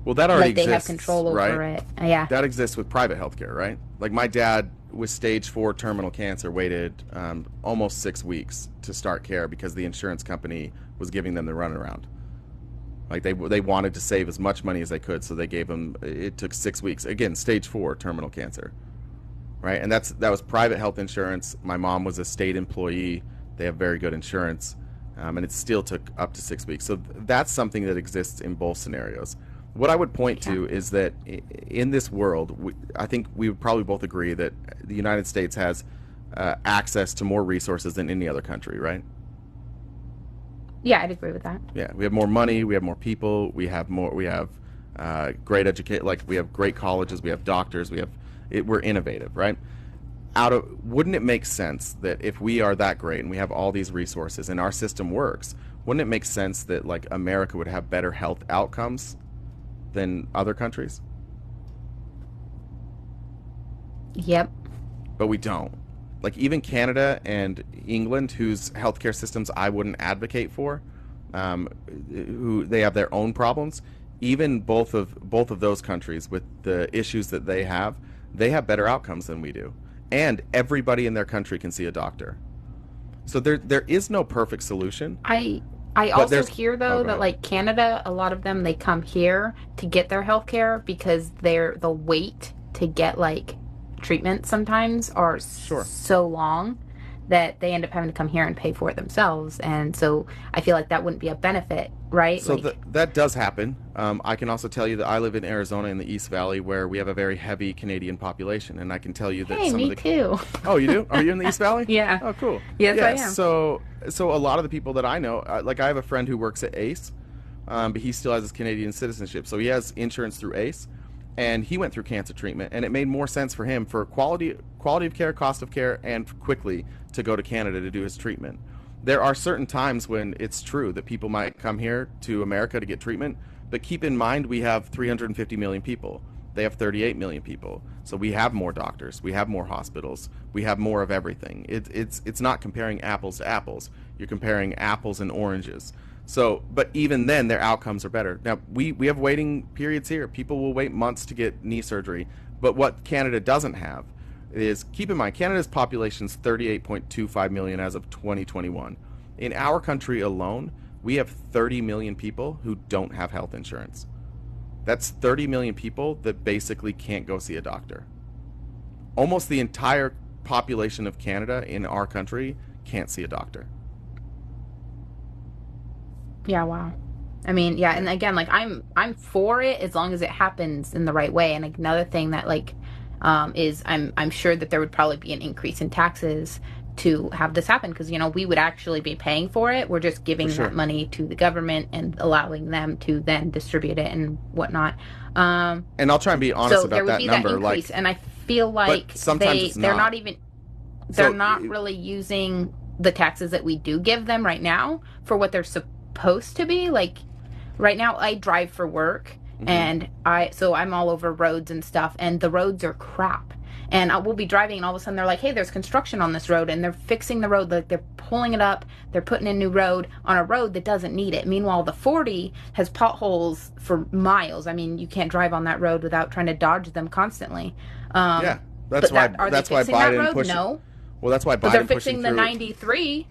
Well, that already like they have exists, control over right? it. Yeah. That exists with private healthcare, right? Like my dad with stage 4 terminal cancer waited almost 6 weeks to start care because the insurance company was giving them the runaround. Like they wanted to save as much money as they could, so they gave him. It took 6 weeks. Again, stage 4 terminal cancer, right? And that was private health insurance. My mom was a state employee. They have very good insurance, and it still took up to 6 weeks. So that's something that exists in both scenarios. What I would point to is that in this world, I think we would probably both agree that the United States has access to more resources than any other country, right? Yeah, I'd agree with that. Yeah, we have more money, we have more people, we have great we have great colleges, we have doctors, we're innovative, right? Wouldn't it make sense that if we are that great and we have all these resources and our system works, wouldn't it make sense that like America would have better health outcomes than other countries? Yep. But we don't. Like even Canada and England, whose healthcare systems I wouldn't advocate for, who they have their own problems. Even both of those countries, with the issues that they have better outcomes than we do, and everybody in their country can see a doctor. So there is no perfect solution. I also hear though that like Canada, a lot of them, they come here to get their health care because the wait to get like treatment sometimes are so long that they end up having to come here and pay for it themselves. And so I feel like that wouldn't be a benefit, right? So that does happen. I can also tell you that I live in Arizona in the East Valley, where we have a very heavy Canadian population, and I can tell you that too. Oh, you do? Are you in the East Valley? Yeah. Oh, cool. Yes, yeah, I am. So a lot of the people that I know, like I have a friend who works at ACE, but he still has his Canadian citizenship, so he has insurance through ACE, and he went through cancer treatment, and it made more sense for him for quality of care, cost of care, and quickly to go to Canada to do his treatment. There are certain times when it's true that people might come here to America to get treatment, but keep in mind we have 350 million people. They have 38 million people. So we have more doctors, we have more hospitals, we have more of everything. It's not comparing apples to apples. You're comparing apples and oranges. So, but even then, their outcomes are better. Now, we have waiting periods here. People will wait months to get knee surgery. But what Canada doesn't have is, keep in mind, Canada's population is 38.25 million as of 2021. In our country alone, we have 30 million people who don't have health insurance. That's 30 million people that basically can't go see a doctor. Almost the entire population of Canada in our country can't see a doctor. Yeah, wow. I mean, yeah, and again, like I'm for it as long as it happens in the right way. And another thing that like is I'm sure that there would probably be an increase in taxes to have this happen, because we would actually be paying for it. We're just giving that money to the government and allowing them to then distribute it and whatnot. And I'll try and be honest so about there would that be number. that increase, and I feel like they're not really using the taxes that we do give them right now for what they're supposed to be. Like right now I drive for work, and I'm all over roads and stuff, and the roads are crap. And we'll be driving, and all of a sudden they're like, hey, there's construction on this road, and they're fixing the road. Like, they're pulling it up, they're putting in new road on a road that doesn't need it. Meanwhile, the 40 has potholes for miles. I mean, you can't drive on that road without trying to dodge them constantly. Yeah, that's why Biden pushed. No. Well, that's why But they're Biden fixing pushing the through. 93.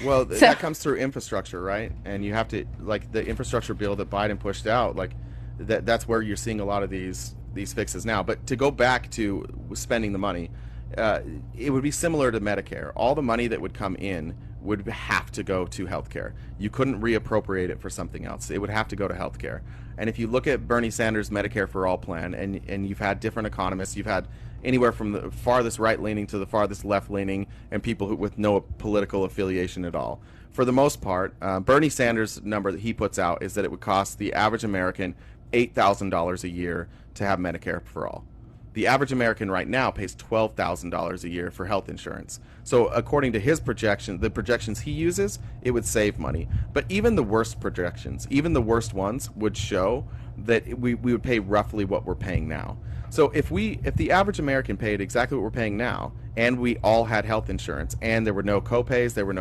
Well, So- that comes through infrastructure, right? And you have to, like, the infrastructure bill that Biden pushed out, like, that's where you're seeing a lot of these fixes now. But to go back to spending the money, it would be similar to Medicare. All the money that would come in would have to go to healthcare. You couldn't reappropriate it for something else. It would have to go to healthcare. And if you look at Bernie Sanders' Medicare for All plan, and you've had different economists, you've had anywhere from the farthest right-leaning to the farthest left-leaning, and people with no political affiliation at all. For the most part, Bernie Sanders' number that he puts out is that it would cost the average American $8,000 a year to have Medicare for all. The average American right now pays $12,000 a year for health insurance. So according to his projection, the projections he uses, it would save money. But even the worst projections, even the worst ones, would show that we would pay roughly what we're paying now. So if the average American paid exactly what we're paying now, and we all had health insurance, and there were no copays, there were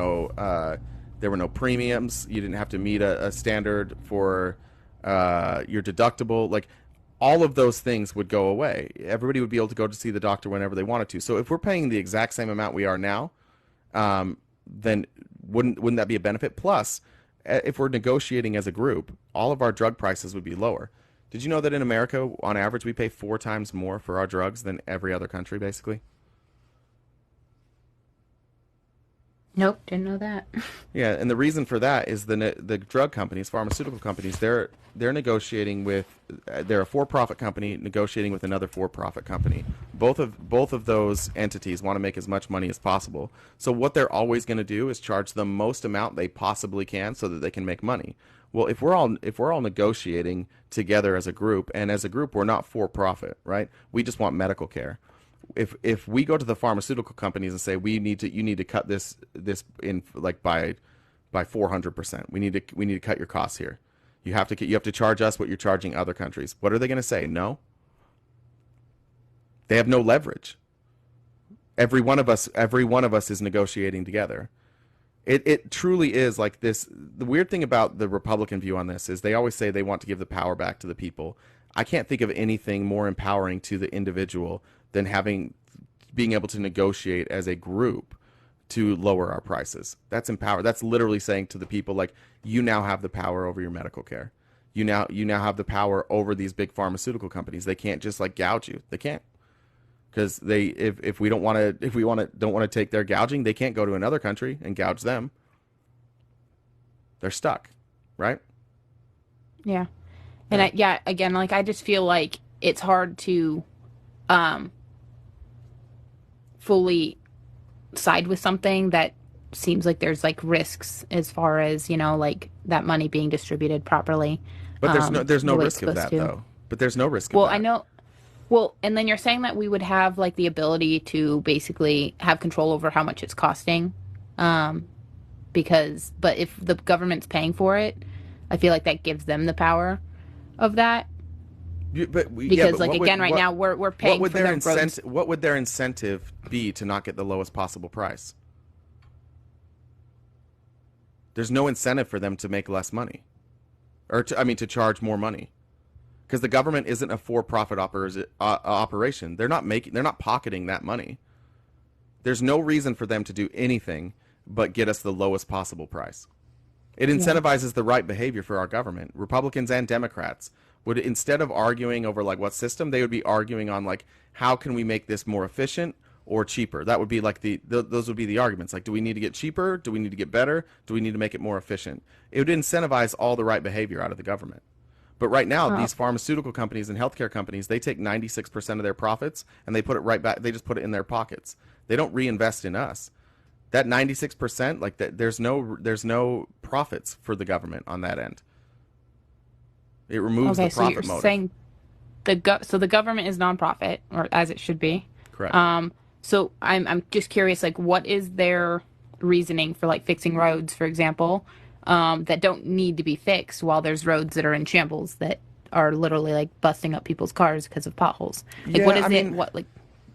no premiums, you didn't have to meet a standard for your deductible, like, all of those things would go away. Everybody would be able to go to see the doctor whenever they wanted to. So if we're paying the exact same amount we are now, then wouldn't that be a benefit? Plus, if we're negotiating as a group, all of our drug prices would be lower. Did you know that in America, on average, we pay 4 times more for our drugs than every other country, basically? Nope, didn't know that. Yeah, and the reason for that is the drug companies, pharmaceutical companies, they're negotiating with, they're a for-profit company negotiating with another for-profit company. Both of those entities want to make as much money as possible. So what they're always going to do is charge the most amount they possibly can so that they can make money. Well, if we're all negotiating together as a group, and as a group we're not for-profit, right? We just want medical care. If we go to the pharmaceutical companies and say you need to cut this in like by 400%. We need to cut your costs here. You have to charge us what you're charging other countries. What are they going to say? No. They have no leverage. Every one of us is negotiating together. It truly is like this. The weird thing about the Republican view on this is they always say they want to give the power back to the people. I can't think of anything more empowering to the individual than being able to negotiate as a group to lower our prices. That's empower. That's literally saying to the people, like, you now have the power over your medical care. You now have the power over these big pharmaceutical companies. They can't just like gouge you. They can't. Because if we don't want to take their gouging, they can't go to another country and gouge them. They're stuck, right? Yeah. And again, like, I just feel like it's hard to fully side with something that seems like there's like risks as far as, like that money being distributed properly. But there's no the way risk of it's that supposed to. though. But there's no risk Well, of that. I know. Well, and then you're saying that we would have like the ability to basically have control over how much it's costing, but if the government's paying for it, I feel like that gives them the power of that. Because right now we're paying for their roads. What would their incentive be to not get the lowest possible price? There's no incentive for them to make less money, or to charge more money, because the government isn't a for-profit operation. They're not pocketing that money. There's no reason for them to do anything but get us the lowest possible price. It incentivizes the right behavior for our government. Republicans and Democrats would, instead of arguing over like what system, they would be arguing on like, how can we make this more efficient or cheaper? That would be like those would be the arguments. Like, do we need to get cheaper? Do we need to get better? Do we need to make it more efficient? It would incentivize all the right behavior out of the government. But right now, these pharmaceutical companies and healthcare companies, they take 96% of their profits and they put it right back. They just put it in their pockets. They don't reinvest in us. That 96%, like that, there's no profits for the government on that end. It removes the profit motive. So you're saying so the government is nonprofit, or as it should be. Correct. So I'm just curious, like, what is their reasoning for like fixing roads, for example, that don't need to be fixed, while there's roads that are in shambles that are literally like busting up people's cars because of potholes? Like, what is it? What like?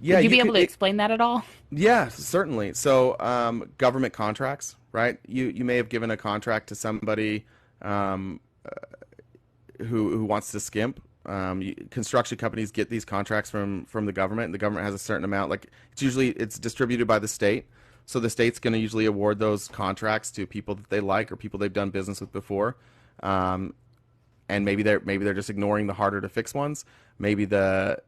Yeah, Would you you be able could. to explain that at all? Yeah, certainly. So, government contracts, right? You may have given a contract to somebody um, who wants to skimp. Construction companies get these contracts from the government, and the government has a certain amount. Like it's distributed by the state, so the state's going to usually award those contracts to people that they like or people they've done business with before. Um, and maybe they're just ignoring the harder to fix ones. Maybe the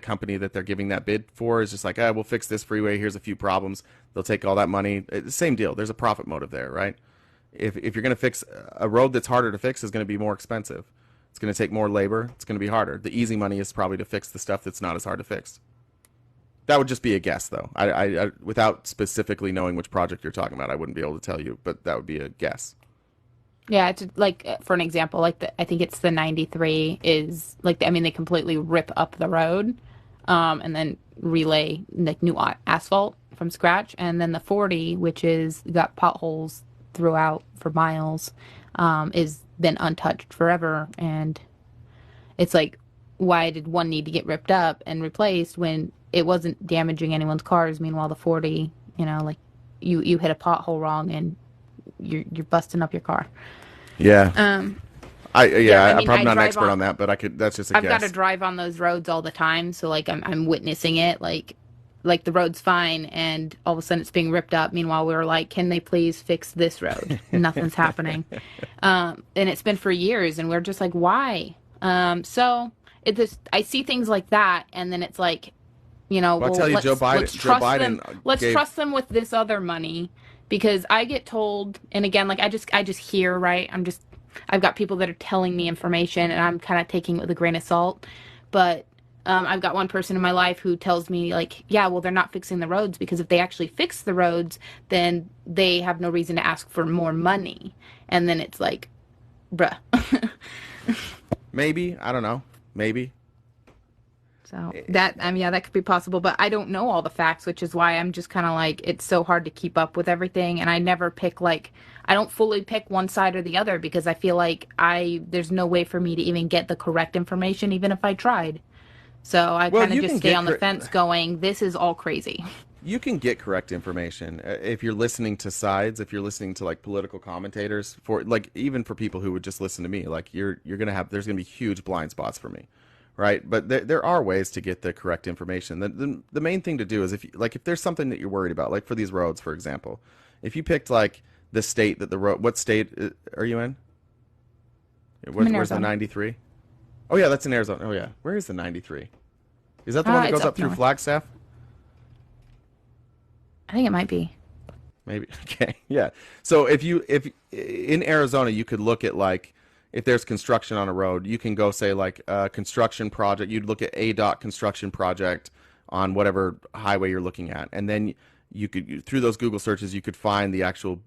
company that they're giving that bid for is just like, we'll fix this freeway. Here's a few problems. They'll take all that money. Same deal. There's a profit motive there, right? If you're going to fix a road that's harder to fix, is going to be more expensive. It's going to take more labor. It's going to be harder. The easy money is probably to fix the stuff that's not as hard to fix. That would just be a guess, though. I without specifically knowing which project you're talking about, I wouldn't be able to tell you. But that would be a guess. Yeah, it's like for an example, like I think it's the 93 is like I mean they completely rip up the road, and then relay like new asphalt from scratch, and then the 40, which is got potholes throughout for miles, is been untouched forever, and it's like why did one need to get ripped up and replaced when it wasn't damaging anyone's cars? Meanwhile, the 40, like you hit a pothole wrong and you're busting up your car. Yeah. I I'm mean, probably I not an drive expert on on that, but that's just a I've guess. got to drive on those roads all the time, so like I'm witnessing it. Like the road's fine, and all of a sudden it's being ripped up. Meanwhile, we were like, "Can they please fix this road?" Nothing's happening, and it's been for years, and we're just like, "Why?" So I see things like that, and then it's like, Well, I'll tell you, Joe let's Biden trust them. Let's gave. trust them with this other money, because I get told, and again, like I just hear, right? I've got people that are telling me information, and I'm kind of taking it with a grain of salt, but. I've got one person in my life who tells me, like, yeah, well, they're not fixing the roads because if they actually fix the roads, then they have no reason to ask for more money. And then it's like, bruh. Maybe. I don't know. Maybe. So that, I mean, yeah, that could be possible, but I don't know all the facts, which is why I'm just kind of like, it's so hard to keep up with everything. And I never pick, like, I don't fully pick one side or the other because I feel like there's no way for me to even get the correct information, even if I tried. So I kind of just stay on the fence going, this is all crazy. You can get correct information if you're listening to sides, if you're listening to like political commentators, for like even for people who would just listen to me, like there's going to be huge blind spots for me, right? But there are ways to get the correct information. The main thing to do is if there's something that you're worried about, like for these roads, for example, if you picked like the state that what state are you in? Where's the 93? Oh yeah, that's in Arizona. Oh yeah, where is the 93? Is that the one that goes up through Flagstaff? I think it might be. Maybe. Okay. Yeah. So if in Arizona you could look at like if there's construction on a road, you can go say like a construction project. You'd look at ADOT construction project on whatever highway you're looking at, and then you could through those Google searches you could find the actual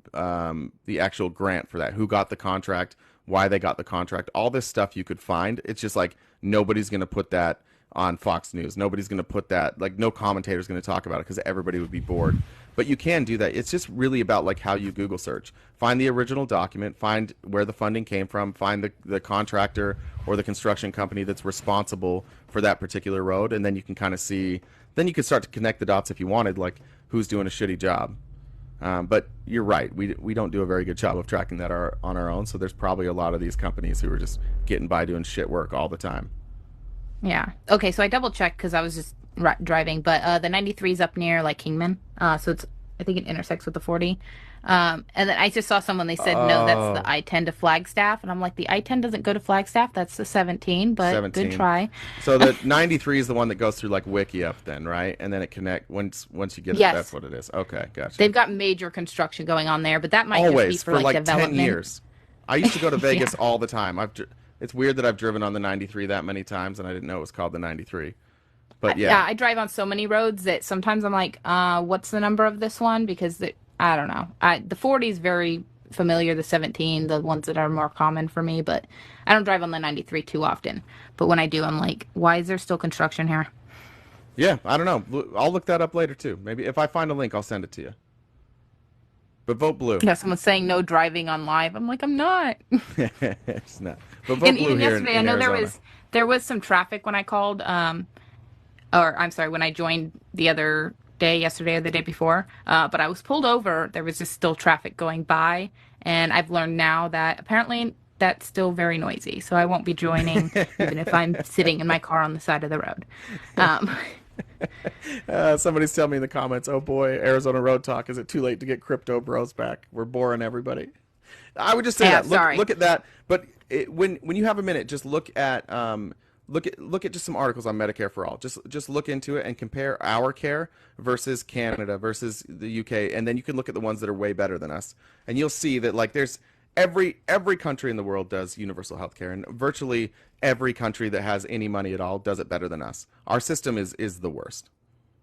grant for that, who got the contract, why they got the contract, all this stuff you could find. It's just like nobody's going to put that on Fox News. Nobody's going to put that, like no commentator's going to talk about it because everybody would be bored. But you can do that. It's just really about like how you Google search. Find the original document, find where the funding came from, find the contractor or the construction company that's responsible for that particular road, and then you can kind of see, then you can start to connect the dots if you wanted, like who's doing a shitty job. But you're right. We don't do a very good job of tracking that on our own, so there's probably a lot of these companies who are just getting by doing shit work all the time. Yeah. Okay, so I double checked because I was just driving, but the 93 is up near like Kingman, so I think it intersects with the 40. And then I just saw someone, they said, no, that's the I-10 to Flagstaff, and I'm like, the I-10 doesn't go to Flagstaff, that's the 17, but 17. Good try. So the 93 is the one that goes through like Wickiup then, right? And then it once you get it, that's what it is. Okay, gotcha. They've got major construction going on there, but that might always just be for like development. 10 years. I used to go to Vegas all the time. It's weird that I've driven on the 93 that many times, and I didn't know it was called the 93. But yeah. I drive on so many roads that sometimes I'm like, what's the number of this one? Because I don't know. The 40 is very familiar, the 17, the ones that are more common for me, but I don't drive on the 93 too often. But when I do, I'm like, why is there still construction here? Yeah, I don't know. I'll look that up later too. Maybe if I find a link, I'll send it to you. But vote blue. Yeah, someone's saying no driving on live. I'm like, I'm not. It's not. But vote and blue even here yesterday, in I know Arizona. there was some traffic when I called. or I'm sorry, when I joined the other day, yesterday or the day before. But I was pulled over. There was just still traffic going by, and I've learned now that apparently that's still very noisy. So I won't be joining, even if I'm sitting in my car on the side of the road. Um, Somebody's telling me in the comments, oh boy, Arizona Road Talk, is it too late to get Crypto Bros back? We're boring everybody. I would just say yeah, that. Look, sorry. look at that. But when you have a minute, just look at just some articles on Medicare for All. Just look into it and compare our care versus Canada versus the UK, and then you can look at the ones that are way better than us, and you'll see that like there's every country in the world does universal health care, and virtually every country that has any money at all does it better than us. Our system is the worst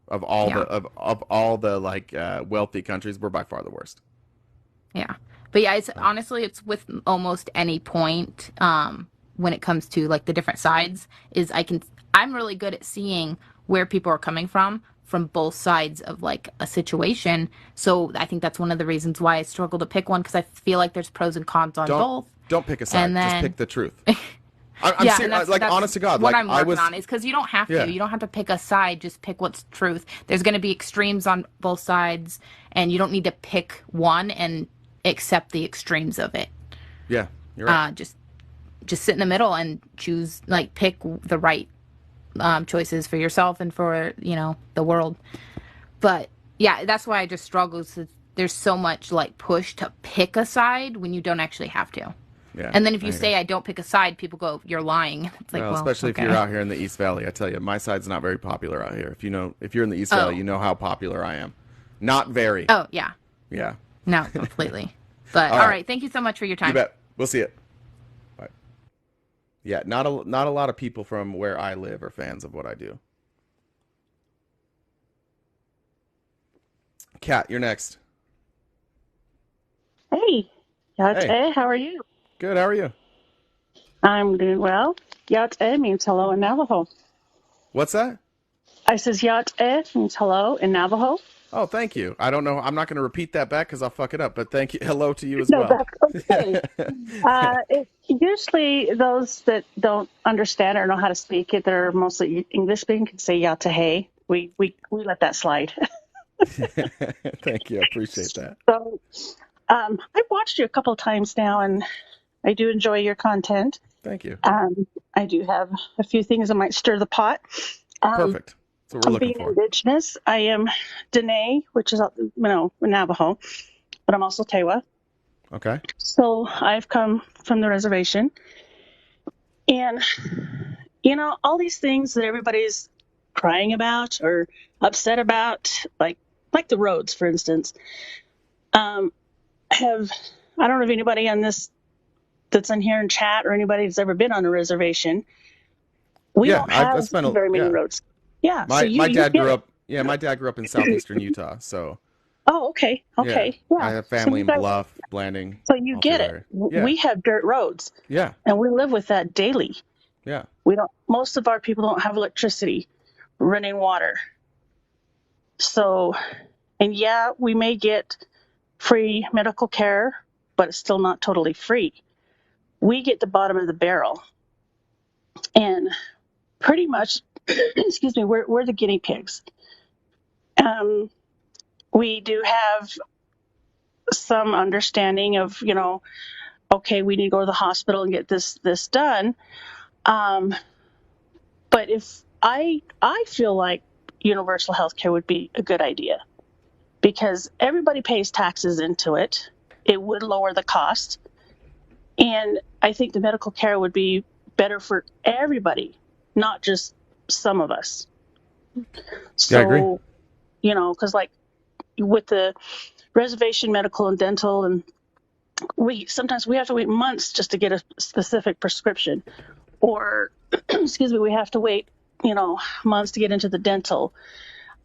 of all Yeah. of all the like wealthy countries. We're by far the worst. Yeah. But yeah, it's honestly it's with almost any point when it comes to like the different sides is I'm really good at seeing where people are coming from both sides of like a situation. So I think that's one of the reasons why I struggle to pick one because I feel like there's pros and cons on Don't both. don't pick a side. And Just then pick the truth. I'm yeah, serious. and that's Like that's honest to God, what like I'm I working was. on is because you don't have Yeah. to. You don't have to pick a side. Just pick what's truth. There's going to be extremes on both sides, and you don't need to pick one and accept the extremes of it. Yeah, you're right. Just sit in the middle and choose like pick the right choices for yourself and for the world. But yeah, that's why I just struggle. There's so much like push to pick a side when you don't actually have to. Yeah, And then if I you agree. say I don't pick a side, people go, "You're lying." It's like, Well, well, especially if you're okay. out here in the East Valley, I tell you, my side's not very popular out here. If you're in the East Valley, Oh, you know how popular I am. Not very. oh yeah, Yeah. no, completely. But All all right. right, thank you so much for your You time. bet. We'll see it. Bye. Yeah, not a lot of people from where I live are fans of what I do. Kat, you're next. Hey, Yacht Hey, how are you? good. How are you? I'm doing well. Yacht means hello in Navajo. What's that? I says Yacht means hello in Navajo. Oh, thank you. I don't know. I'm not going to repeat that back because I'll fuck it up. But thank you. Hello to you as No, well. that's okay. Usually those that don't understand or know how to speak it, they're mostly English speaking, can say Yacht hey. We let that slide. Thank you. I appreciate that. So I've watched you a couple of times now, and I do enjoy your content. Thank you. I do have a few things that might stir the pot. Um, Perfect. That's what we're looking Being for. indigenous, I am Dene, which is Navajo, but I'm also Tewa. Okay. So I've come from the reservation, and all these things that everybody's crying about or upset about, like the roads, for instance. Have I don't know if anybody on this that's on here in chat or anybody that's ever been on a reservation. We Yeah, don't I have spent a very many yeah. roads. Yeah, so My you dad get grew it. up. Yeah, my dad grew up in southeastern Utah. So Oh, okay, yeah, I yeah. have So family you in guys, Bluff, Blanding, so you all through get that it. area. Yeah, We have dirt roads, yeah, and we live with that daily. yeah. We don't. Most of our people don't have electricity, running water. So, and yeah, we may get free medical care, but it's still not totally free. We get the bottom of the barrel, and pretty much, excuse me, we're the guinea pigs. Um, we do have some understanding of, okay, we need to go to the hospital and get this done. Um, but if I feel like universal health care would be a good idea because everybody pays taxes into it. It would lower the cost. And I think the medical care would be better for everybody, not just some of us. Yeah, I agree. So, because like with the reservation medical and dental, and sometimes we have to wait months just to get a specific prescription, or excuse me, we have to wait, months to get into the dental.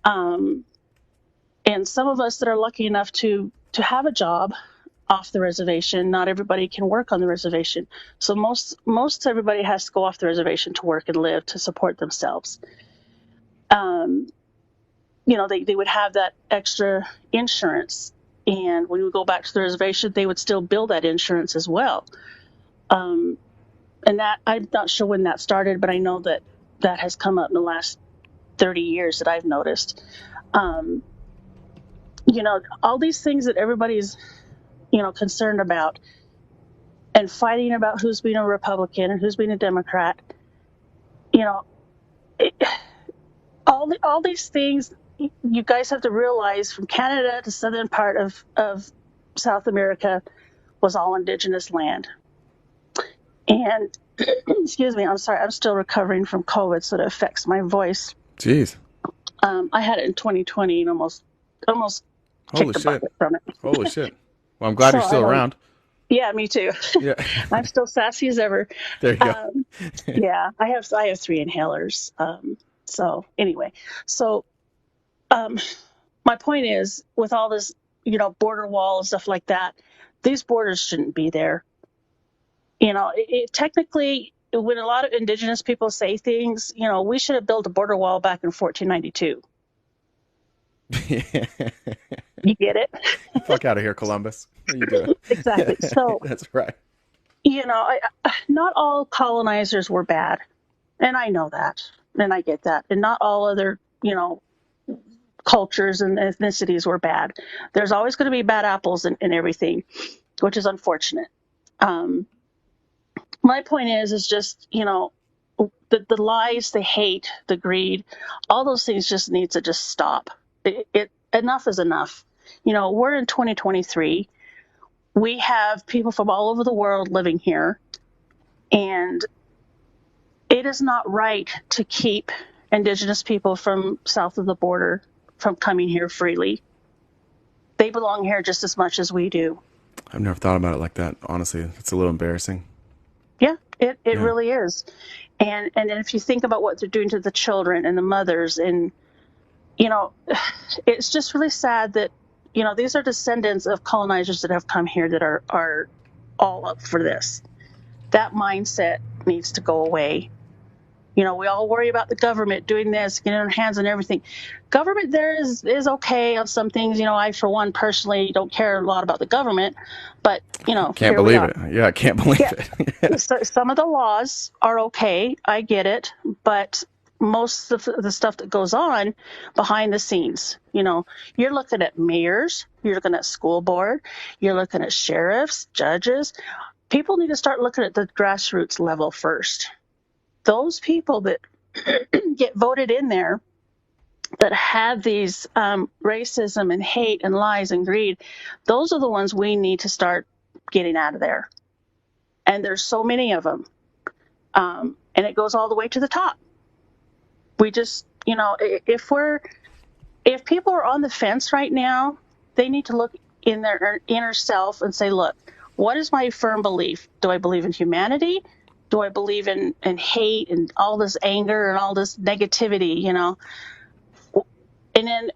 Um, and some of us that are lucky enough to have a job off the reservation, not everybody can work on the reservation. So most everybody has to go off the reservation to work and live to support themselves. They would have that extra insurance. And when we go back to the reservation, they would still bill that insurance as well. And that I'm not sure when that started, but I know that has come up in the last 30 years that I've noticed. Um, all these things that everybody's, concerned about and fighting about who's being a Republican and who's being a Democrat, you know, it, all these things, you guys have to realize from Canada to southern part of South America was all indigenous land. And excuse me, I'm sorry, I'm still recovering from COVID, so it affects my voice. Jeez. I had it in 2020 and almost Holy kicked the shit. bucket from it. Holy shit. Well, I'm glad So you're still around. yeah, me too. Yeah. I'm still sassy as ever. There you go. Yeah, I have 3 inhalers. So anyway, so my point is, with all this, border wall and stuff like that, these borders shouldn't be there. Technically, when a lot of indigenous people say things, we should have built a border wall back in 1492. You get it? Fuck out of here, Columbus. What are you doing? Exactly. So, That's right. not all colonizers were bad. And I know that. And I get that. And not all other, cultures and ethnicities were bad. There's always going to be bad apples in everything, which is unfortunate. My point is just, the lies, the hate, the greed, all those things just need to just stop. Enough is enough. We're in 2023. We have people from all over the world living here, and it is not right to keep indigenous people from south of the border from coming here freely. They belong here just as much as we do. I've never thought about it like that. Honestly, it's a little embarrassing. Yeah, it really is. And if you think about what they're doing to the children and the mothers, and, it's just really sad that, these are descendants of colonizers that have come here that are all up for this. That mindset needs to go away. We all worry about the government doing this, getting their hands on everything. Government there is okay on some things. I, for one, personally don't care a lot about the government, but, Can't believe it. Yeah, I can't believe it. So some of the laws are okay. I get it. But most of the stuff that goes on behind the scenes, you're looking at mayors, you're looking at school board, you're looking at sheriffs, judges. People need to start looking at the grassroots level first. Those people that get voted in there that have these racism and hate and lies and greed, those are the ones we need to start getting out of there. And there's so many of them. And it goes all the way to the top. We just, if people are on the fence right now, they need to look in their inner self and say, look, what is my firm belief? Do I believe in humanity? Do I believe in hate and all this anger and all this negativity, And then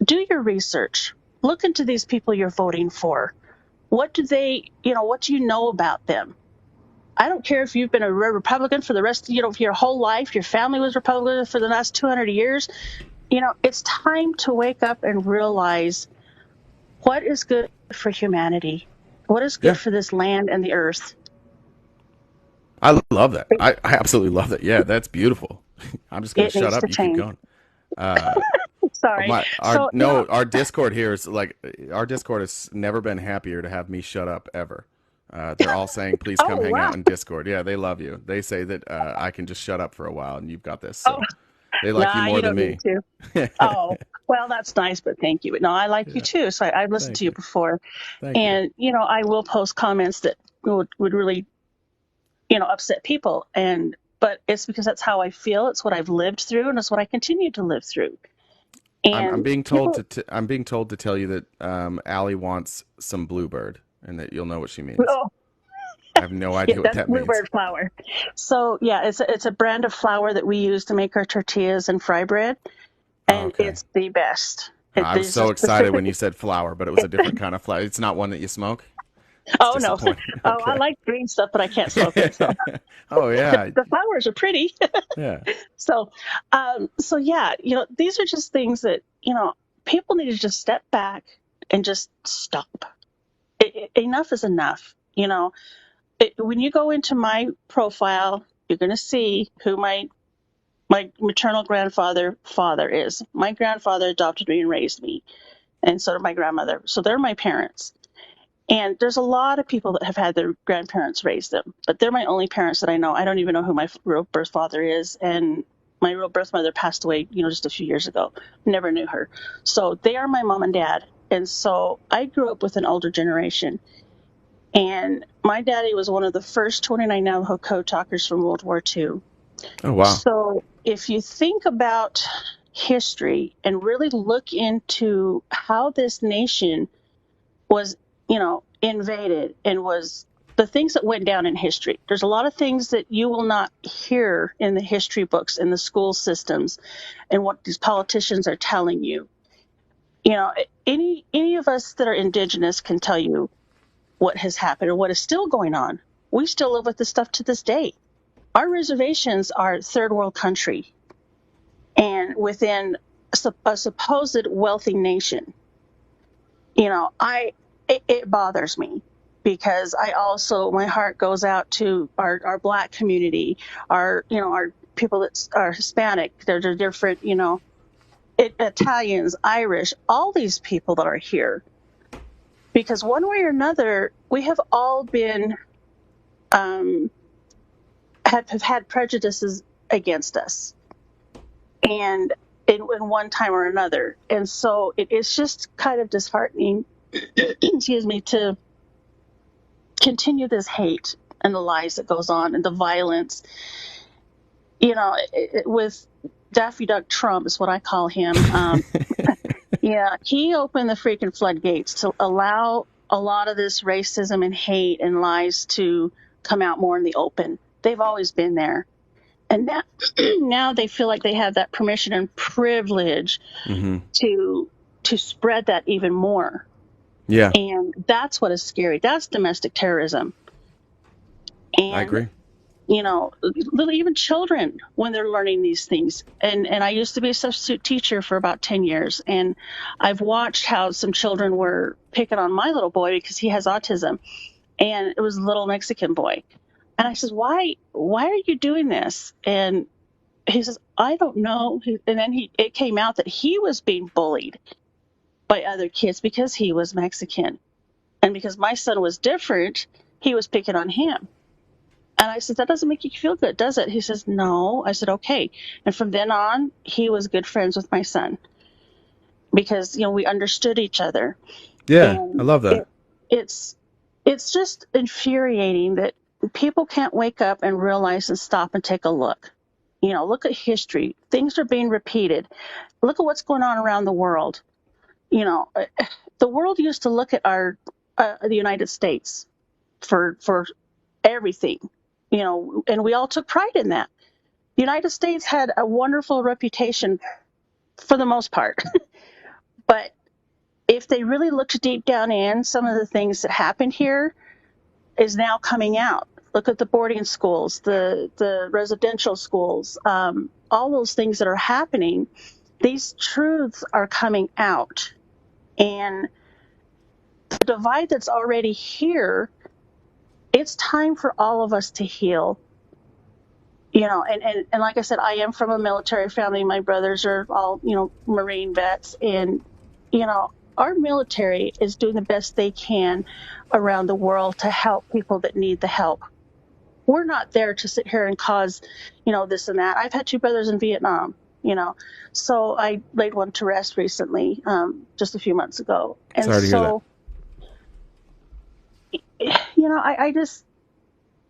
do your research. Look into these people you're voting for. What do what do you know about them? I don't care if you've been a Republican for the rest of your whole life, your family was Republican for the last 200 years. It's time to wake up and realize what is good for humanity, what is good for this land and the earth. I love that. I absolutely love that. Yeah, that's beautiful. I'm just going to shut up. You keep going. Sorry. Our Discord here is our Discord has never been happier to have me shut up ever. They're all saying, please come hang out in Discord. Yeah, they love you. They say that I can just shut up for a while and you've got this. So they like you more than me. Oh, well, that's nice, but thank you. But no, I like you too. So I've listened to you before. And I will post comments that would really, upset people. But it's because that's how I feel. It's what I've lived through, and it's what I continue to live through. And I'm being told to tell you that Allie wants some bluebird, and that you'll know what she means. Oh. I have no idea what that means. Bluebird flour. So it's a brand of flour that we use to make our tortillas and fry bread, and it's the best. I was so excited when you said flour, but it was a different kind of flour. It's not one that you smoke. Oh no! Oh, I like green stuff, but I can't smoke it. So. Oh yeah, the flowers are pretty. Yeah. So yeah, these are just things that people need to just step back and just stop. Enough is enough. When you go into my profile, you're going to see who my My maternal father is. My grandfather adopted me and raised me, and so did my grandmother. So they're my parents. And there's a lot of people that have had their grandparents raise them, but they're my only parents that I know. I don't even know who my real birth father is, and my real birth mother passed away, just a few years ago. Never knew her. So they are my mom and dad. And so I grew up with an older generation. And my daddy was one of the first 29 Navajo code talkers from World War II. Oh, wow. So if you think about history and really look into how this nation was, invaded and was the things that went down in history. There's a lot of things that you will not hear in the history books, in the school systems, and what these politicians are telling you. Any of us that are indigenous can tell you what has happened and what is still going on. We still live with this stuff to this day. Our reservations are third world country and within a supposed wealthy nation. It bothers me because my heart goes out to our Black community, our people that are Hispanic, they're different, Italians, Irish, all these people that are here. Because one way or another, we have all been, have had prejudices against us. And in one time or another. And so it's just kind of disheartening, excuse me, to continue this hate and the lies that goes on and the violence. With Daffy Duck Trump is what I call him. Yeah, he opened the freaking floodgates to allow a lot of this racism and hate and lies to come out more in the open. They've always been there. And now they feel like they have that permission and privilege to spread that even more. Yeah. And that's what is scary. That's domestic terrorism. And, I agree. Even children, when they're learning these things. And I used to be a substitute teacher for about 10 years. And I've watched how some children were picking on my little boy because he has autism. And it was a little Mexican boy. And I says, why are you doing this? And he says, I don't know. And then it came out that he was being bullied by other kids because he was Mexican. And because my son was different, he was picking on him. And I said, that doesn't make you feel good, does it? He says, no. I said, okay. And from then on, he was good friends with my son because, we understood each other. Yeah, And I love that. It's just infuriating that people can't wake up and realize and stop and take a look. Look at history. Things are being repeated. Look at what's going on around the world. The world used to look at the United States for everything, and we all took pride in that. The United States had a wonderful reputation for the most part. But if they really looked deep down in, some of the things that happened here is now coming out. Look at the boarding schools, the residential schools, all those things that are happening. These truths are coming out. And the divide that's already here, it's time for all of us to heal. And like I said, I am from a military family. My brothers are all, Marine vets. And, our military is doing the best they can around the world to help people that need the help. We're not there to sit here and cause, this and that. I've had two brothers in Vietnam, so I laid one to rest recently, just a few months ago. And Sorry to hear that.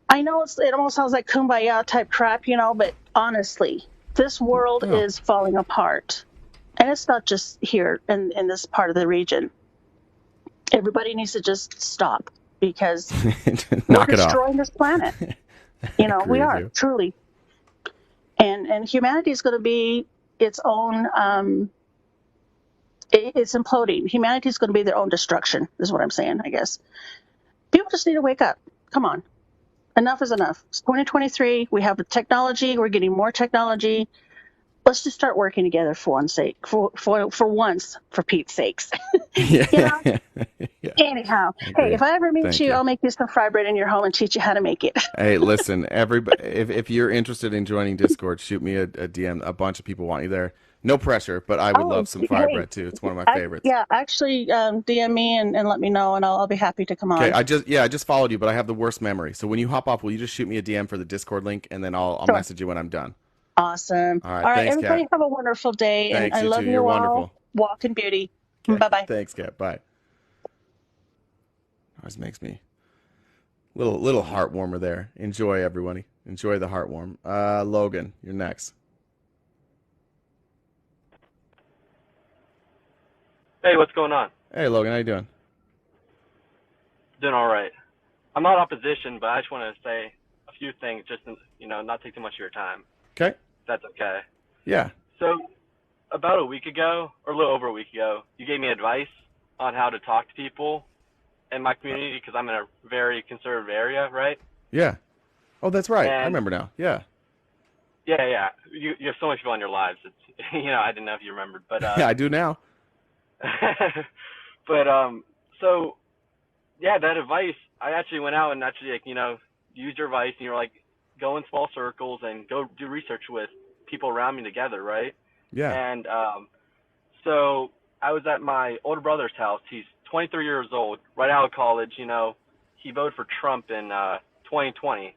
I know it almost sounds like kumbaya type crap, but honestly, this world is falling apart. And it's not just here in this part of the region. Everybody needs to just stop because we're destroying this planet. We are, truly. And humanity is going to be its own, it's imploding. Humanity is going to be their own destruction, is what I'm saying, I guess. People just need to wake up. Come on. Enough is enough. It's 2023. We have the technology. We're getting more technology. Let's just start working together for one's sake, for once, for Pete's sakes. Yeah. You know? Yeah. Anyhow, I hey, agree. if I ever meet Thank you, you. I'll make you some fry bread in your home and teach you how to make it. Hey, listen, everybody, if you're interested in joining Discord, shoot me a DM. A bunch of people want you there. No pressure, but I would Oh, love some fire hey, bread too. It's one of my favorites. yeah, actually, DM me and let me know, and I'll be happy to come Okay, on. I just followed you, but I have the worst memory. So when you hop off, will you just shoot me a DM for the Discord link, and then I'll Sure. message you when I'm done. Awesome. All right, All right, thanks, everybody, Kat. have a wonderful day, and Thanks, I you too. love You're you all. wonderful. Walk in beauty. Okay, Bye bye. thanks, Kat. Bye. Always makes me little heart warmer there. Enjoy, everybody. Enjoy the heartwarm. Logan, you're next. Hey, what's going on? Hey, Logan, how you doing? Doing all right. I'm not opposition, but I just want to say a few things, just to, not take too much of your time. Okay. If that's okay. Yeah. So, about a week ago, or a little over a week ago, you gave me advice on how to talk to people in my community because I'm in a very conservative area, right? Yeah. Oh, that's right. I And remember now. Yeah. yeah. You have so much people in your lives. It's I didn't know if you remembered, but Yeah, I do now. but so yeah, that advice. I actually went out and actually used your advice, and you're like, go in small circles and go do research with people around me together, right? Yeah. And so I was at my older brother's house. He's 23 years old, right out of college. He voted for Trump in 2020,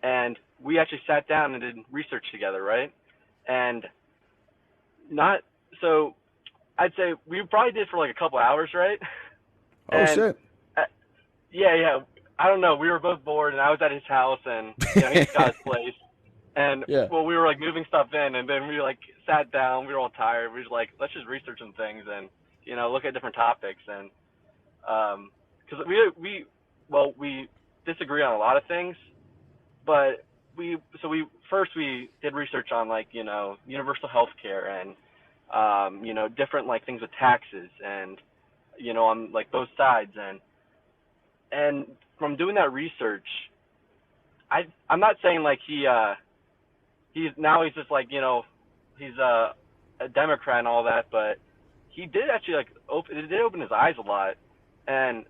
and we actually sat down and did research together, right? And not so. I'd say we probably did for like a couple hours, right? Oh, And shit. yeah. I don't know. We were both bored, and I was at his house, and he's got his place. And Yeah. well, we were like moving stuff in, and then we like sat down. We were all tired. We was like, let's just research some things and look at different topics. And because we disagree on a lot of things, but we did research on like universal health care and different like things with taxes and on like both sides. And from doing that research, I'm not saying like he's just like he's a Democrat and all that, but he did actually like open his eyes a lot. And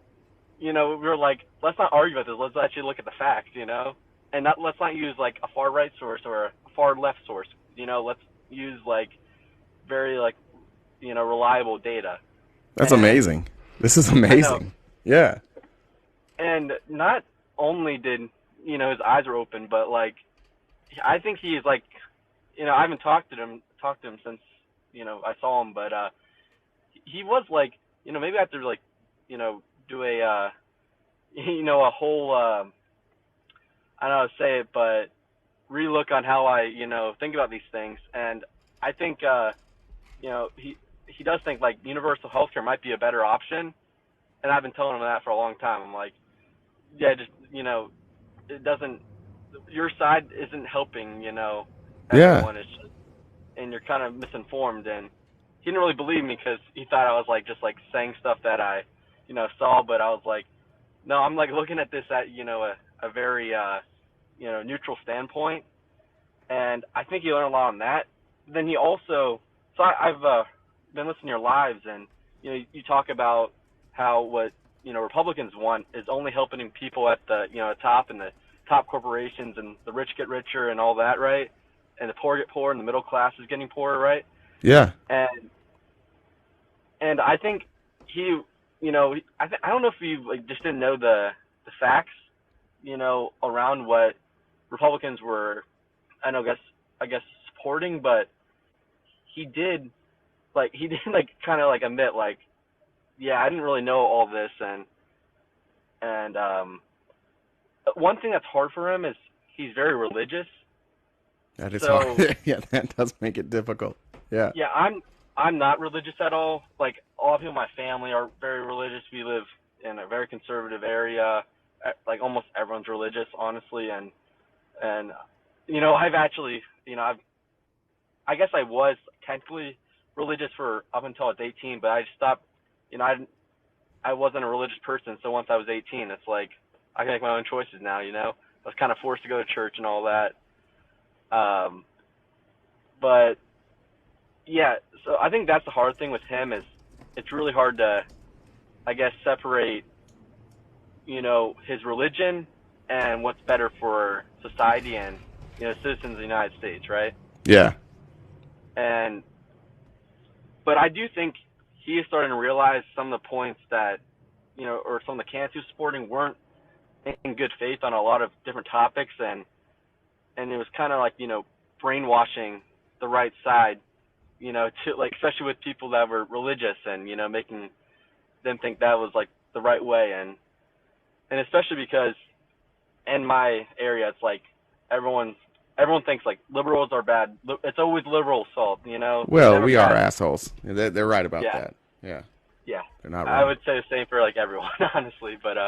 we were like, let's not argue about this, let's actually look at the facts, and let's not use like a far right source or a far left source. Let's use like very like reliable data. That's And amazing. This is I know. amazing. Yeah. And not only did his eyes are open, but like I think he is like I haven't talked to him since I saw him, but he was like maybe I have to like do a a whole I don't know how to say it, but relook on how I think about these things. And I think he does think like universal healthcare might be a better option, and I've been telling him that for a long time. I'm like, yeah, just it doesn't. Your side isn't helping, Yeah. everyone. It's just, and you're kind of misinformed. And he didn't really believe me because he thought I was like just like saying stuff that I, saw. But I was like, no, I'm like looking at this at a very neutral standpoint, and I think he learned a lot on that. Then he also, so I've been listening to your lives, and you talk about how what Republicans want is only helping people at the top, and the top corporations, and the rich get richer and all that, right? And the poor get poorer, and the middle class is getting poorer, right? Yeah. And I think he, I don't know if he like just didn't know the facts, around what Republicans were, I guess supporting, but he did like kind of like admit like, yeah, I didn't really know all this. And one thing that's hard for him is he's very religious. That is So hard. Yeah, that does make it difficult. Yeah. yeah, I'm not religious at all. Like all of people in my family are very religious. We live in a very conservative area. Like almost everyone's religious, honestly. And I've actually, I guess I was technically religious for up until I was 18, but I stopped. I wasn't a religious person, so once I was 18, it's like I can make my own choices now. I was kind of forced to go to church and all that. But yeah, so I think that's the hard thing with him is it's really hard to, I guess, separate, his religion and what's better for society and, citizens of the United States, right? Yeah. But I do think he is starting to realize some of the points that, or some of the candidates he was supporting weren't in good faith on a lot of different topics, and it was kind of like, brainwashing the right side, to like, especially with people that were religious and, making them think that was like the right way. And especially because in my area, it's like everyone thinks like liberals are bad. It's always liberal assault, Well, we are assholes. They're right about that. Yeah. Yeah. They're not I wrong. would say the same for like everyone, honestly. But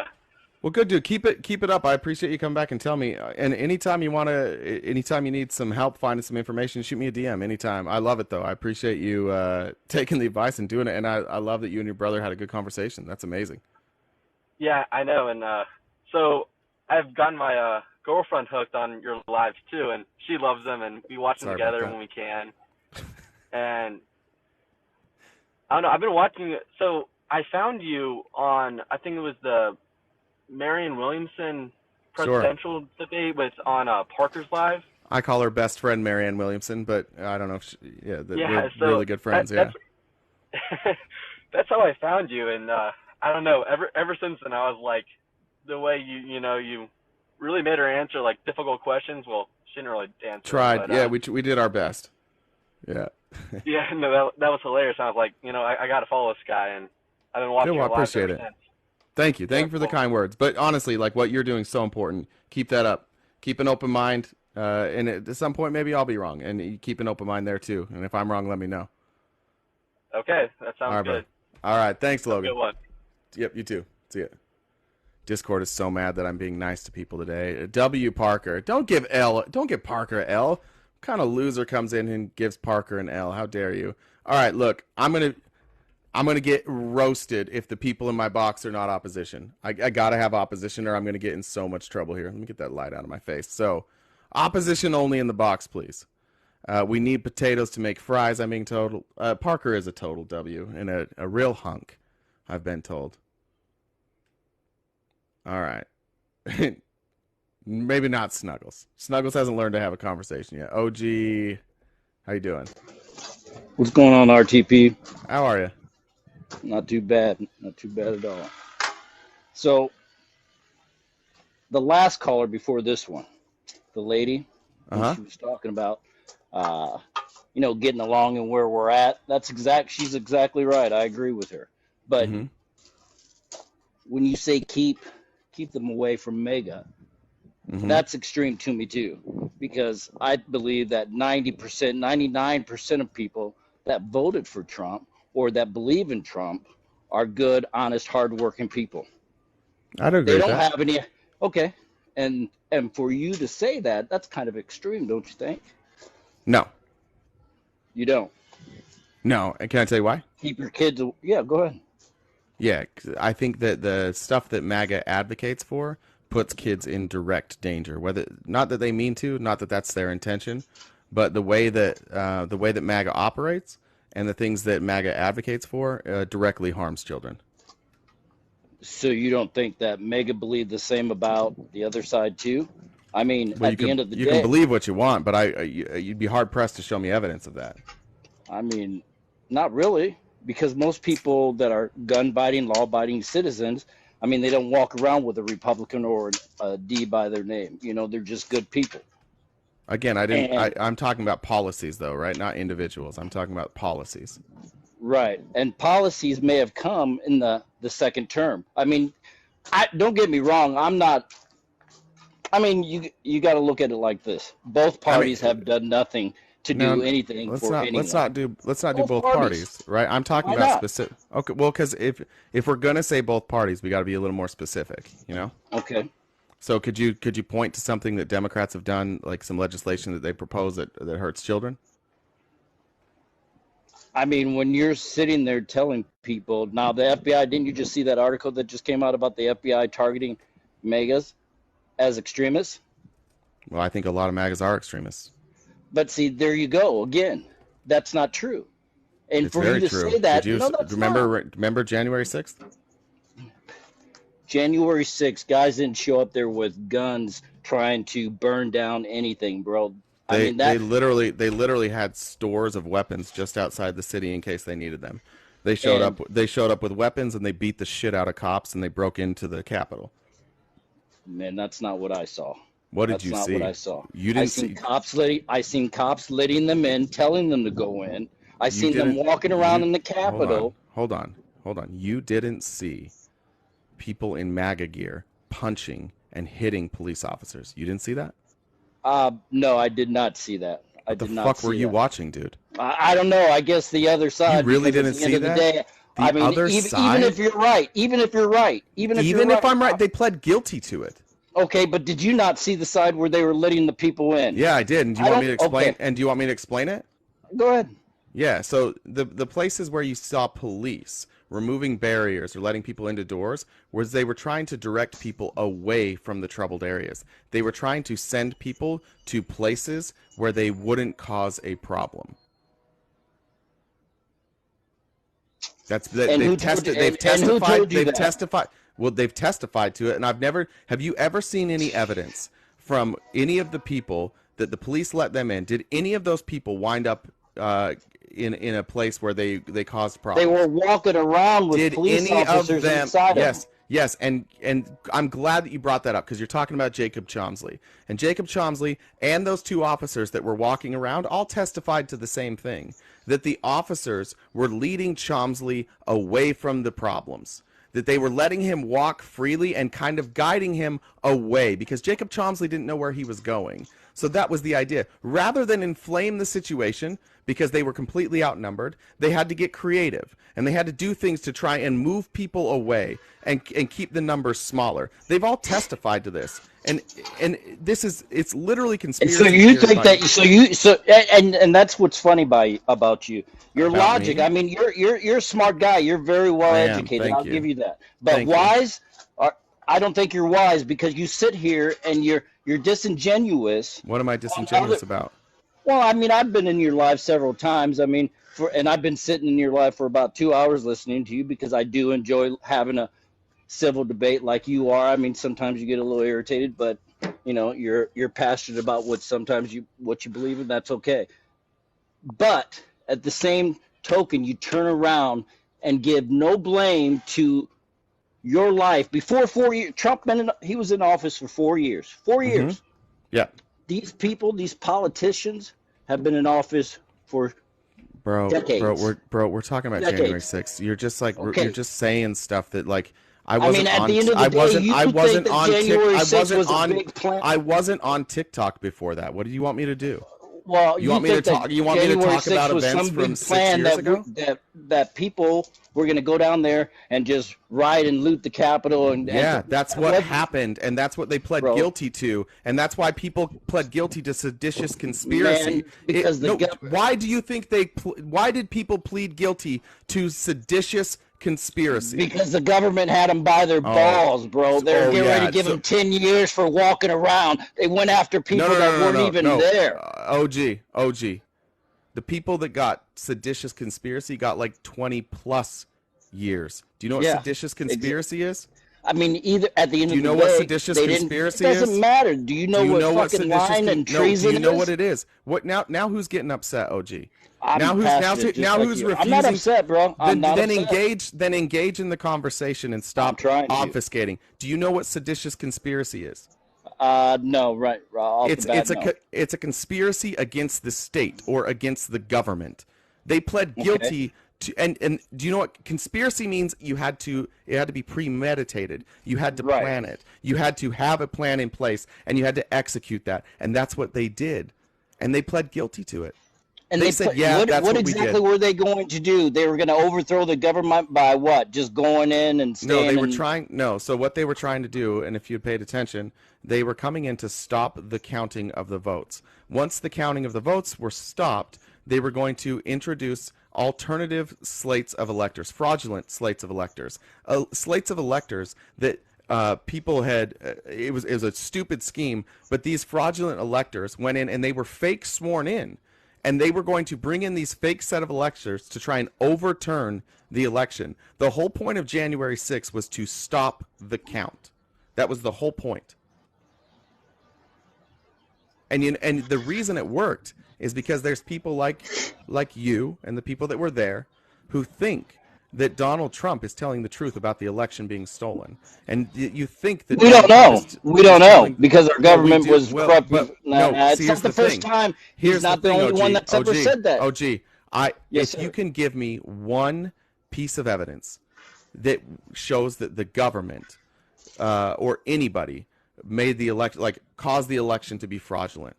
Well, good, dude. Keep it up. I appreciate you coming back and tell me. And anytime you need some help finding some information, shoot me a DM anytime. I love it though. I appreciate you taking the advice and doing it. And I love that you and your brother had a good conversation. That's amazing. yeah, I know. And so I've gotten my girlfriend hooked on your lives too, and she loves them, and we watch them Sorry about together that. when we can. And I don't know. I've been watching. So I found you on, I think it was the Marianne Williamson Sure. presidential debate on Parker's Live. I call her best friend Marianne Williamson, but I don't know if Yeah, we're so really good friends. that's that's how I found you, and I don't know. Ever since then, I was like, the way you really made her answer like difficult questions. Well, she didn't really answer. Tried. But, Yeah, we did our best. Yeah. yeah, no, that was hilarious. I was like, I got to follow this guy, and I've been watching Good, well, your I lives appreciate ever it. since. Thank you. Thank you for the cool. kind words. But honestly, like what you're doing is so important. Keep that up. Keep an open mind. And at some point, maybe I'll be wrong. And you keep an open mind there, too. And if I'm wrong, let me know. Okay, that All sounds right, good. bro. All right. Thanks, Have a Logan. good one. Yep, you too. See ya. Discord is so mad that I'm being nice to people today. W. Parker. Don't give Parker an L. What kind of loser comes in and gives Parker an L? How dare you? All right, look, I'm gonna get roasted if the people in my box are not opposition. I gotta have opposition, or I'm gonna get in so much trouble here. Let me get that light out of my face. So, opposition only in the box, please. We need potatoes to make fries. I'm being told. Parker is a total W and a real hunk, I've been told. All right. Maybe not Snuggles. Snuggles hasn't learned to have a conversation yet. OG, how you doing? What's going on, RTP? How are you? Not too bad. Not too bad at all. So, the last caller before this one, the lady, when she was talking about, getting along and where we're at. She's exactly right. I agree with her. But when you say keep them away from MAGA, that's extreme to me too, because I believe that 90%, 99% of people that voted for Trump or that believe in Trump are good, honest, hardworking people. I don't agree They with don't that. have any. Okay, and for you to say that, that's kind of extreme, don't you think? No. You don't. No. And can I tell you why? Keep your kids. Yeah, go ahead. Yeah, 'cause I think that the stuff that MAGA advocates for puts kids in direct danger. Whether not that they mean to, not that that's their intention, but the way that MAGA operates and the things that MAGA advocates for directly harms children. So you don't think that MAGA believe the same about the other side too? I mean, Well, at the end of the you day, can believe what you want, but you'd be hard pressed to show me evidence of that. I mean, not really, because most people that are gun-abiding, law-abiding citizens, I mean, they don't walk around with a Republican or a D by their name. They're just good people. Again, And- I'm talking about policies, though, right? Not individuals. I'm talking about policies. Right. And policies may have come in the second term. I mean, don't get me wrong. You got to look at it like this. Both parties have done nothing to do anything for anyone. Let's not do Both both parties. parties, right? I'm talking Why about not? specific. Okay, well, because if we're gonna say both parties, we got to be a little more specific, Okay. So could you point to something that Democrats have done, like some legislation that they propose that hurts children? I mean, when you're sitting there telling people, now the FBI, didn't you just see that article that just came out about the FBI targeting MAGAs as extremists? Well, I think a lot of MAGAs are extremists. But see, there you go again. That's not true. And It's for you very to true. say that, Did you no, that's remember? not. Remember January 6th? January 6th, guys didn't show up there with guns trying to burn down anything, bro. I They mean that. they literally had stores of weapons just outside the city in case they needed them. They showed And up. They showed up with weapons and they beat the shit out of cops and they broke into the Capitol. man, that's not what I saw. What did That's you not what see? I saw. You I didn't seen see. cops letting. I seen cops letting them in, telling them to go in. I You seen them didn't. walking around You in the hold on. Capitol. Hold on. Hold on. You didn't see people in MAGA gear punching and hitting police officers. You didn't see that? No, I did not see that. I What the did not fuck were see you that. watching, dude? I don't know. I guess the other You side. really Because at didn't the end see of the that? day, The I mean, other even side? if you're right, even if you're right, even if you're Even if right. I'm right, they pled guilty to it. Okay, but did you not see the side where they were letting the people in? Yeah, I did. And do you I want me don't. to explain? Okay, And do you want me to explain it? go ahead. Yeah. So the places where you saw police removing barriers or letting people into doors was they were trying to direct people away from the troubled areas. They were trying to send people to places where they wouldn't cause a problem. That's that And they've who told tested. you? They've And who testified. told you They've that? testified. Well, they've testified to it, and I've never. Have you ever seen any evidence from any of the people that the police let them in? Did any of those people wind up in a place where they caused They problems? were walking around with Did police any of officers them? inside of them. Yes, yes, and I'm glad that you brought that up because you're talking about Jacob Chomsley and Jacob Chomsley and those two officers that were walking around all testified to the same thing, that the officers were leading Chomsley away from the problems, that they were letting him walk freely and kind of guiding him away because Jacob Chomsley didn't know where he was going. So that was the idea. Rather than inflame the situation because they were completely outnumbered, they had to get creative and they had to do things to try and move people away and keep the numbers smaller. They've all testified to this. And this is it's literally And conspiracy so you theory think that and that's what's funny about you. Your about logic. me. I mean, you're a smart guy. You're very well I am. educated. Thank I'll you. give you that. But Thank you. wise? I don't think you're wise because you sit here and you're disingenuous. What am I On disingenuous other, about? well, I mean, I've been in your live several times. I mean, and I've been sitting in your live for about 2 hours listening to you because I do enjoy having a civil debate like you are. I mean, sometimes you get a little irritated, but you know, you're passionate about what you believe in. That's okay. But at the same token, you turn around and give no blame to your life before 4 years. Trump he was in office for 4 years. 4 years. Yeah. These people, these politicians, have been in office for decades. We're talking about January Decades. 6th. You're just like you're Okay. just saying stuff that like I I wasn't mean, at on the end of the I day, wasn't you I think wasn't that on January I 6th wasn't was a on big plan. I wasn't on TikTok before that. What do you want me to do? Well, You want me to think that talk? You want me to January talk about 6th was events some from big 6 plan years that ago? that people were going to go down there and just riot and loot the Capitol Yeah, that's what what- happened, and that's what they pled Bro. guilty to, and that's why people pled guilty to seditious conspiracy. Man, because why do you think why did people plead guilty to seditious conspiracy? Because the government had them by their balls, bro. They were getting ready to give them 10 years for walking around. They went after people that weren't even there. OG. The people that got seditious conspiracy got like 20 plus years. Do you know what Yeah, seditious conspiracy is? I mean, either at the end Do you of the know day, what seditious they didn't. conspiracy It doesn't is? matter. Do you know what fucking lying and treason do you know is? what it is? What now? Who's getting upset, OG? I'm now who's passionate just like who's you. refusing? I'm not upset, bro. I'm not then upset. engage in the conversation and stop trying to. obfuscating. Do you know what seditious conspiracy is? No, right. Off It's the bat, no. it's a conspiracy against the state or against the government. They pled guilty to and do you know what conspiracy means? It had to be premeditated. You had to plan it. You had to have a plan in place and you had to execute that. And that's what they did. And they pled guilty to it. And they said, that's what what we exactly did. were they going to do? They were going to overthrow the government by what? Just going in and No, staying they were in- trying. No, so what they were trying to do, and if you had paid attention, they were coming in to stop the counting of the votes. Once the counting of the votes were stopped, they were going to introduce alternative slates of electors, fraudulent slates of electors, slates of electors that people had it was a stupid scheme, but these fraudulent electors went in and they were fake sworn in, and they were going to bring in these fake set of electors to try and overturn the election. The whole point of January 6th was to stop the count. That was the whole point. And the reason it worked is because there's people like you and the people that were there who think that Donald Trump is telling the truth about the election being stolen, and you think that We don't Donald Trump know. We don't know telling, because our well, we government do, was well, corrupt. but No, no. it's See, not here's the the first thing. time. Here's He's not the thing, only OG, one that's ever OG, said that. OG, Yes, if sir. you can give me one piece of evidence that shows that the government or anybody made the election, like caused the election to be fraudulent,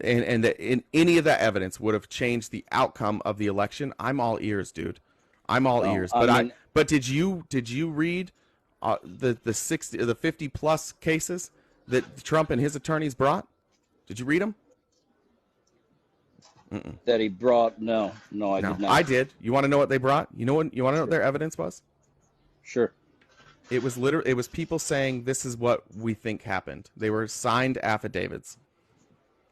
and that in any of that evidence would have changed the outcome of the election, I'm all ears, dude. I'm all Well, ears. I mean, But did you read the 50 plus cases that Trump and his attorneys brought? Did you read them? that he brought. No, I No, did not. I did. You want to know what they brought? You want to know what their evidence was? Sure. It was people saying this is what we think happened. They were signed affidavits.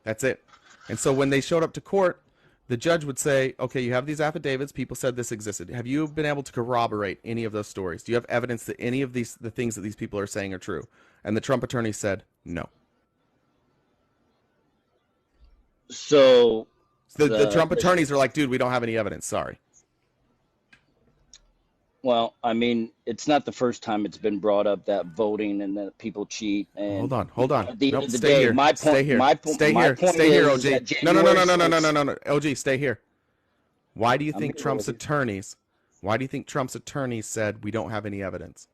That's it. And so when they showed up to court, the judge would say, okay, you have these affidavits. People said this existed. Have you been able to corroborate any of those stories? Do you have evidence that any of the things that these people are saying are true? And the Trump attorney said no. So The Trump attorneys are like, dude, we don't have any evidence. Sorry. well, I mean, it's not the first time it's been brought up that voting and that people cheat. And Hold on. at the Nope, end of the stay day, here. my point, Stay here. my point, Stay my here. point Stay here, is OG. that No. January 6th, OG, stay here. Why do you I'm think here, Trump's OG. attorneys? Why do you think Trump's attorneys said we don't have any evidence?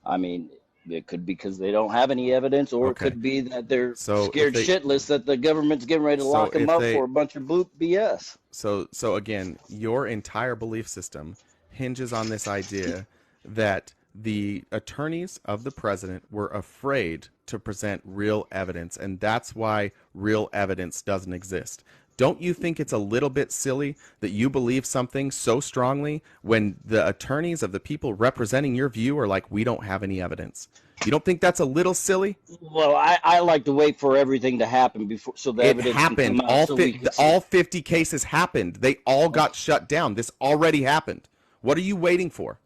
I mean, it could be because they don't have any evidence, or Okay. it could be that they're So if scared they- shitless that the government's getting ready to So lock them if up they- for a bunch of BS. So again, your entire belief system hinges on this idea that the attorneys of the president were afraid to present real evidence, and that's why real evidence doesn't exist. Don't you think it's a little bit silly that you believe something so strongly when the attorneys of the people representing your view are like, we don't have any evidence? You don't think that's a little silly? Well, I like to wait for everything to happen before, so the It evidence can happened. come out so we can see. All 50 cases happened. They all got shut down. This already happened. What are you waiting for?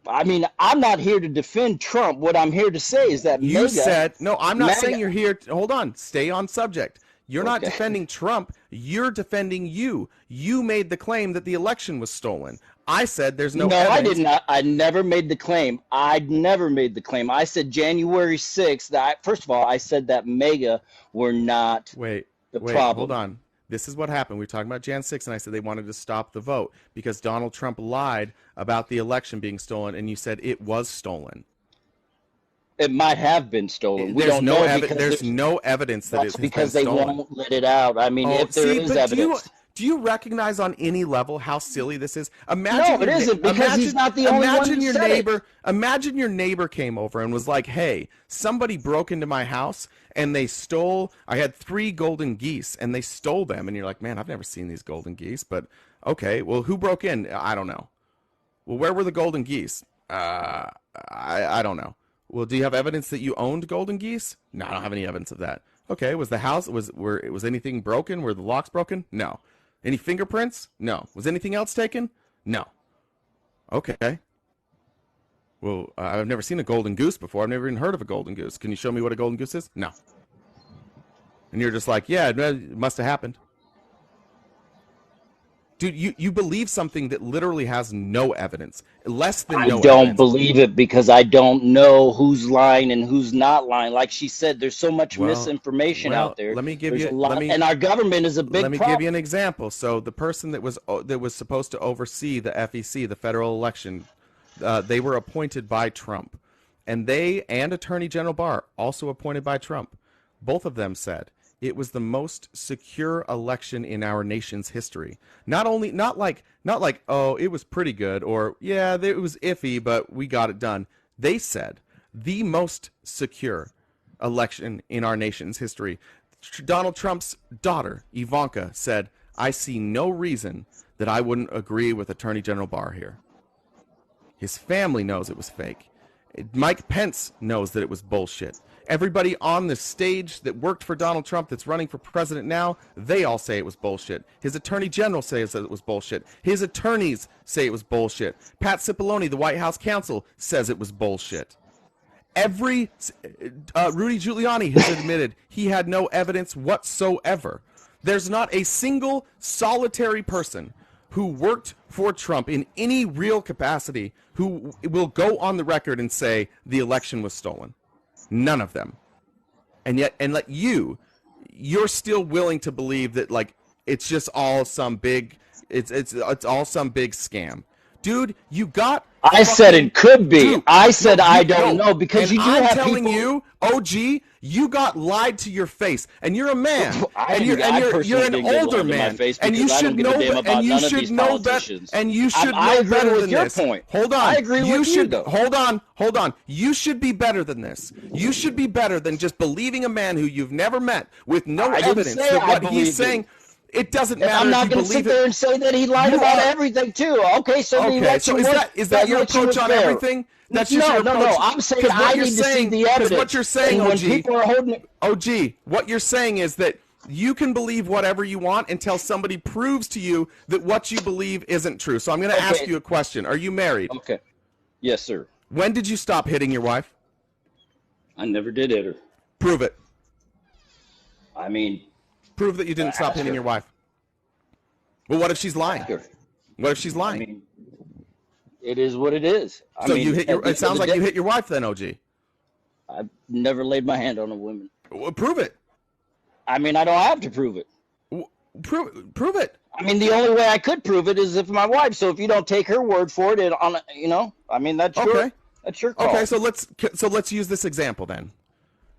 I mean, I'm not here to defend Trump. What I'm here to say is that You MAGA, said, no, I'm not MAGA saying you're here. Hold on. Stay on subject. You're not Okay. defending Trump. You're defending you. You made the claim that the election was stolen. I said there's no No, evidence. I did not. I never made the claim. I never made the claim. I said January 6th. First of all, I said that MAGA were not Wait, the wait, problem. hold on. This is what happened. We were talking about Jan 6, and I said they wanted to stop the vote because Donald Trump lied about the election being stolen, and you said it was stolen. It might have been stolen. We There's don't no know because there's no evidence that that's it has because been they stolen. won't let it out. I mean, if there is but evidence. do you recognize on any level how silly this is? Imagine No, it your isn't, because he's not the only one imagine who your said it. neighbor. Imagine your neighbor came over and was like, "Hey, somebody broke into my house and they stole. I had 3 golden geese and they stole them." And you're like, "Man, I've never seen these golden geese." But okay, well, who broke in? I don't know. Well, where were the golden geese? I don't know. Well, do you have evidence that you owned golden geese? No, I don't have any evidence of that. Okay, was the house was anything broken? Were the locks broken? No. Any fingerprints? No. Was anything else taken? No. Okay. Well, I've never seen a golden goose before. I've never even heard of a golden goose. Can you show me what a golden goose is? No. And you're just like, yeah, it must have happened. Dude, you believe something that literally has no evidence, less than I no don't evidence. believe it because I don't know who's lying and who's not lying. Like she said, there's so much misinformation out there. Let me give There's you. a lot, Let me, and our government is a big let me problem. give you an example. So the person that was supposed to oversee the FEC, the federal election, they were appointed by Trump, and they and Attorney General Barr also appointed by Trump. Both of them said it was the most secure election in our nation's history. Not like oh, it was pretty good, or yeah, it was iffy, but we got it done. They said the most secure election in our nation's history. Donald Trump's daughter, Ivanka, said, "I see no reason that I wouldn't agree with Attorney General Barr here." His family knows it was fake. Mike Pence knows that it was bullshit. Everybody on the stage that worked for Donald Trump that's running for president now, they all say it was bullshit. His attorney general says that it was bullshit. His attorneys say it was bullshit. Pat Cipollone, the White House counsel, says it was bullshit. Rudy Giuliani has admitted he had no evidence whatsoever. There's not a single solitary person who worked for Trump in any real capacity who will go on the record and say the election was stolen. None of them. And yet, you're still willing to believe that, like, it's just all some big, it's all some big scam. Dude, you got... I said it could be. Dude, I said I don't know, because and you do I'm have telling people... you, OG, you got lied to your face, and you're a man, and you're an older man, and you should know, and you should know better, and you should know better than this. Hold on, I agree with you, though. Hold on. You should be better than this. You should be better than just believing a man who you've never met with no evidence that what he's saying. It doesn't matter. I'm not going to sit there and say that he lied about everything too. Okay, so is that your approach on everything? That's just your approach. No. I'm saying I need to see the evidence. What you're saying, when people are holding it, OG, what you're saying is that you can believe whatever you want until somebody proves to you that what you believe isn't true. So I'm going to ask you a question. Are you married? Okay. Yes, sir. When did you stop hitting your wife? I never did hit her. Prove it. I mean... Prove that you didn't stop hitting your wife. Well, what if she's lying? What if she's lying? I mean, it is what it is. You hit your... It sounds like you hit your wife then, OG. I've never laid my hand on a woman. Well, prove it. I mean, I don't have to prove it. Prove it. I mean, the only way I could prove it is if my wife. So if you don't take her word for it, I mean, that's your call. Okay, so let's use this example then.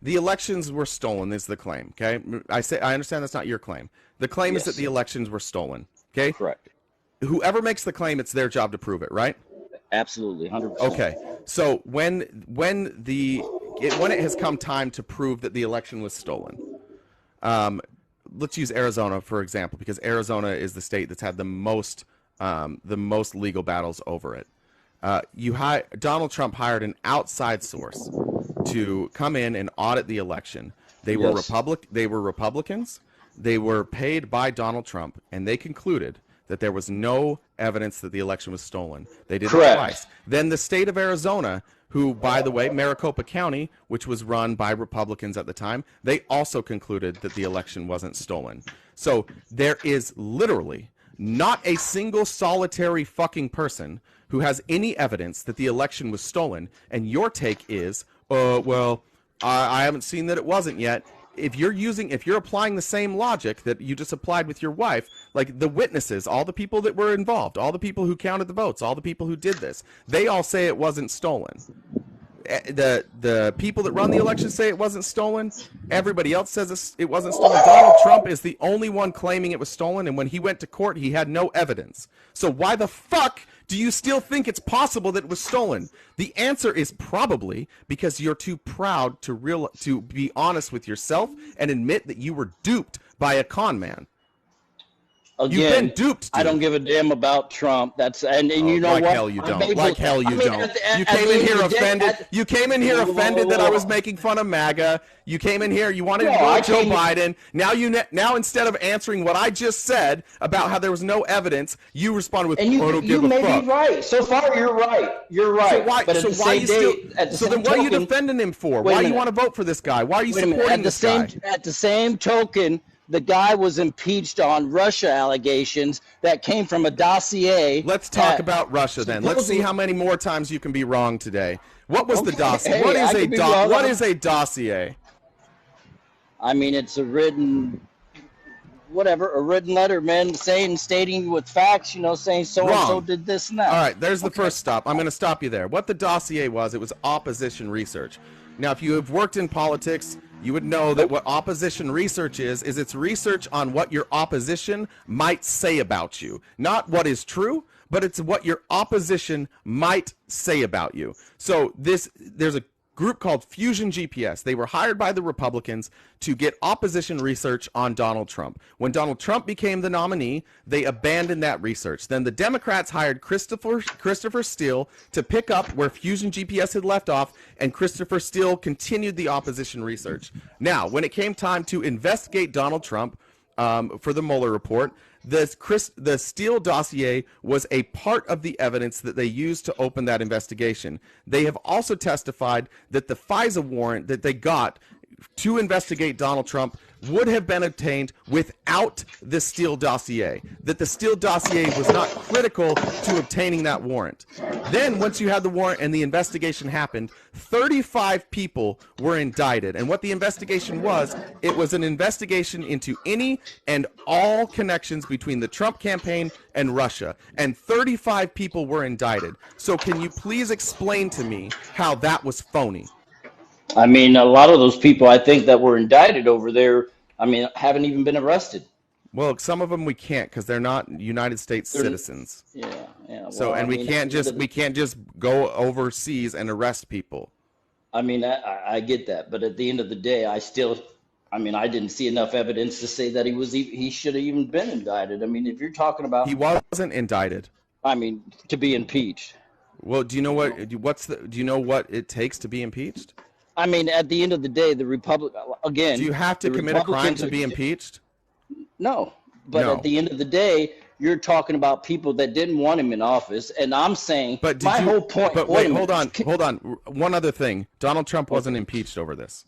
The elections were stolen is the claim, okay? I understand that's not your claim. The claim is that the elections were stolen, okay? Correct. Whoever makes the claim, it's their job to prove it, right? Absolutely, 100%. Okay. So when it has come time to prove that the election was stolen, let's use Arizona for example, because Arizona is the state that's had the most legal battles over it. Donald Trump hired an outside source to come in and audit the election. They were Republicans. They were paid by Donald Trump, and they concluded that there was no evidence that the election was stolen. They did it twice. Then the state of Arizona, who, by the way, Maricopa County, which was run by Republicans at the time, they also concluded that the election wasn't stolen. So there is literally not a single solitary fucking person who has any evidence that the election was stolen, and your take is, I haven't seen that it wasn't yet. If you're applying the same logic that you just applied with your wife, like the witnesses, all the people that were involved, all the people who counted the votes, all the people who did this, they all say it wasn't stolen. The people that run the election say it wasn't stolen. Everybody else says it wasn't stolen. Donald Trump is the only one claiming it was stolen, and when he went to court, he had no evidence. So why the fuck do you still think it's possible that it was stolen? The answer is probably because you're too proud to be honest with yourself and admit that you were duped by a con man. Again, you've been duped, dude. I don't give a damn about Trump. And you know like what? Hell you don't. Like hell you don't. You came in here offended. You came in here offended that I was making fun of MAGA. You came in here. You wanted to go Joe Biden. Now instead of answering what I just said about how there was no evidence, you responded with, "I don't give a fuck." You may be right. So far, you're right. You're right. So then what are you defending him for? Why do you want to vote for this guy? Why are you supporting this guy? At the same token, the guy was impeached on Russia allegations that came from a dossier. Let's talk about Russia then. Let's see how many more times you can be wrong today. What was the dossier? What is a dossier? I mean, it's a written letter, man, stating with facts, saying so-and-so did this and that. All right, there's the first stop. I'm going to stop you there. What the dossier was, it was opposition research. Now, if you have worked in politics, you would know that what opposition research is it's research on what your opposition might say about you. Not what is true, but it's what your opposition might say about you. So there's a group called Fusion GPS. They were hired by the Republicans to get opposition research on Donald Trump. When Donald Trump became the nominee, they abandoned that research. Then the Democrats hired Christopher Steele to pick up where Fusion GPS had left off, and Christopher Steele continued the opposition research. Now, when it came time to investigate Donald Trump for the Mueller report, the Steele dossier was a part of the evidence that they used to open that investigation. They have also testified that the FISA warrant that they got to investigate Donald Trump would have been obtained without the Steele dossier, that the Steele dossier was not critical to obtaining that warrant. Then, once you had the warrant and the investigation happened, 35 people were indicted. And what the investigation was, it was an investigation into any and all connections between the Trump campaign and Russia. And 35 people were indicted. So can you please explain to me how that was phony? I mean, a lot of those people I think that were indicted over there, I mean, haven't even been arrested. Well, some of them we can't because they're not United States citizens. Yeah. Well, So, and we can't just go overseas and arrest people. I mean, I get that, but at the end of the day, I didn't see enough evidence to say that he should have even been indicted. I mean, if you're talking about, He wasn't indicted. I mean, to be impeached. Well, do you know what it takes to be impeached? I mean, at the end of the day, the Do you have to commit a crime to be impeached? No, but No. at the end of the day, you're talking about people that didn't want him in office, and I'm saying But whole point. But wait a wait, minute. hold on. One other thing. Donald Trump wasn't impeached over this.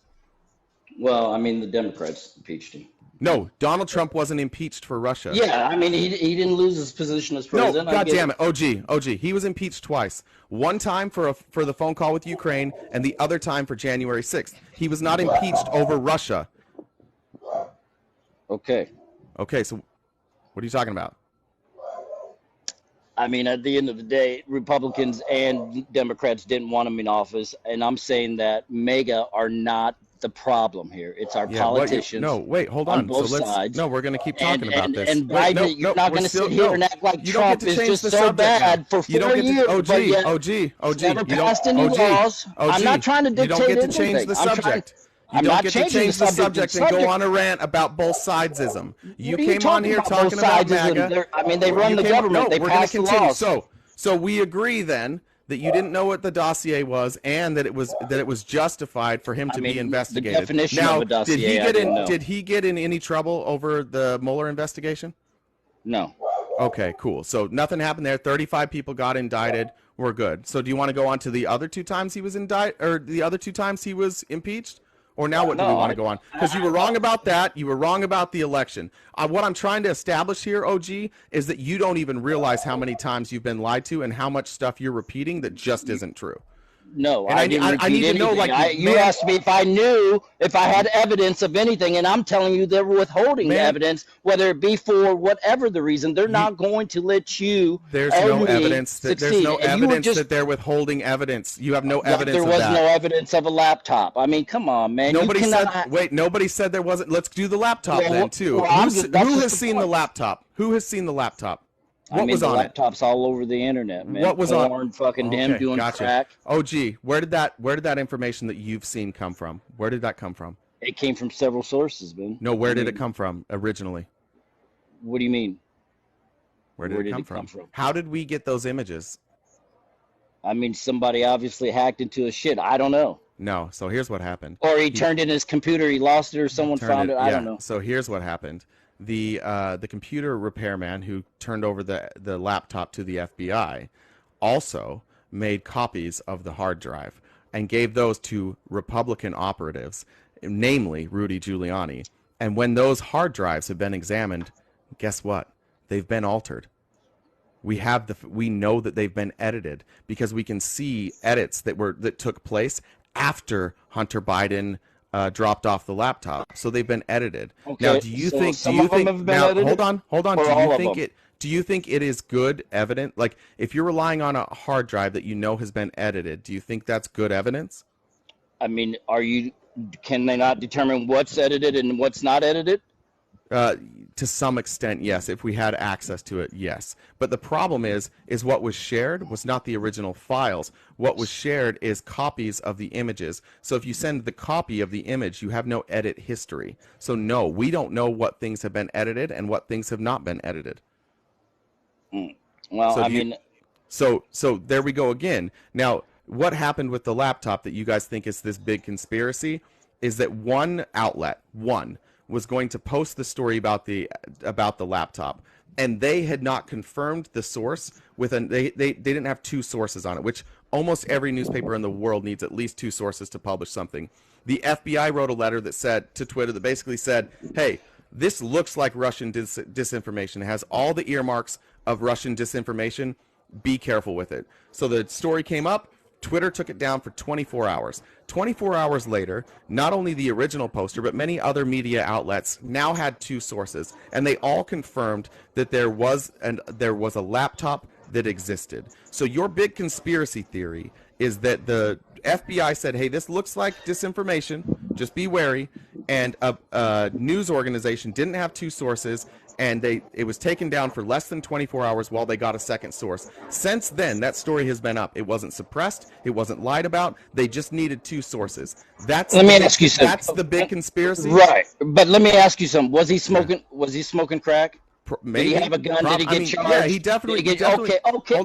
Well, I mean, the Democrats impeached him. No, Donald Trump wasn't impeached for Russia. Yeah, I mean, he didn't lose his position as president. No, God damn it. OG. He was impeached twice. One time for the phone call with Ukraine, and the other time for January 6th. He was not impeached over Russia. Okay, so what are you talking about? I mean, at the end of the day, Republicans and Democrats didn't want him in office, and I'm saying that MAGA are not the problem here. It's our politicians. Hold on. Both sides. No, we're going to keep talking about this. And Biden, you're not going to sit here and act like Trump is just so bad for 4 years. OG, never passed any laws. I'm not trying to dictate You don't get to change the subject. You don't get to change the subject and go on a rant about both sidesism. You came on here talking about MAGA. I mean, they run the government. They pass the laws. So we agree then that you didn't know what the dossier was, and that it was justified for him to be investigated. The definition of a dossier, did he get in any trouble over the Mueller investigation? No. Okay, cool. So nothing happened there. 35 people got indicted. We're good. So do you want to go on to the other 2 times he was indicted, or the other 2 times he was impeached? Or now what do we want to go on? Because you were wrong about that. You were wrong about the election. What I'm trying to establish here, OG, is that you don't even realize how many times you've been lied to and how much stuff you're repeating that just isn't true. No, and I didn't repeat I need anything. to know, You asked me if I knew, if I had evidence of anything, and I'm telling you they're withholding evidence, whether it be for whatever the reason. They're not going to let you. There's no evidence that they're withholding evidence. You have no evidence of that. There was no evidence of a laptop. I mean, come on, man. Nobody said there wasn't. Let's do the laptop then too. Who has seen the laptop? Who has seen the laptop? What was on it? Laptops all over the internet, man. What was on? Fucking him doing crack. OG, where did that information that you've seen come from? Where did that come from? It came from several sources, man. No, where did it come from originally? What do you mean? Where did it come from? How did we get those images? I mean, somebody obviously hacked into his shit. I don't know. No, so here's what happened. Or he turned in his computer, he lost it, or someone found it. I don't know. So here's what happened. The computer repairman who turned over the laptop to the FBI also made copies of the hard drive and gave those to Republican operatives, namely Rudy Giuliani. And when those hard drives have been examined, guess what? They've been altered. We know that they've been edited because we can see edits that took place after Hunter Biden dropped off the laptop, so they've been edited. Okay, now, do you think? Hold on. Do you think it is good evidence? Like, if you're relying on a hard drive that you know has been edited, do you think that's good evidence? I mean, can they not determine what's edited and what's not edited? To some extent, yes. If we had access to it, yes. But the problem is what was shared was not the original files. What was shared is copies of the images. So if you send the copy of the image, you have no edit history. So no, we don't know what things have been edited and what things have not been edited. Well, so so there we go again. Now, what happened with the laptop that you guys think is this big conspiracy is that one outlet, was going to post the story about the laptop, and they had not confirmed the source with they didn't have two sources on it, which almost every newspaper in the world needs at least two sources to publish something. The FBI wrote a letter that said to Twitter that basically said, hey, this looks like Russian disinformation. It has all the earmarks of Russian disinformation. Be careful with it. So the story came up. Twitter took it down for 24 hours. 24 hours later, not only the original poster, but many other media outlets now had two sources, and they all confirmed that there was a laptop that existed. So your big conspiracy theory is that the FBI said, hey, this looks like disinformation, just be wary, and a news organization didn't have two sources, and it was taken down for less than 24 hours while they got a second source. Since then, that story has been up. It wasn't suppressed. It wasn't lied about. They just needed two sources. Let me ask you something. That's the big conspiracy. Right. But let me ask you something. Was he smoking crack? Maybe. Did he have a gun? Did he get charged? Yeah, he definitely.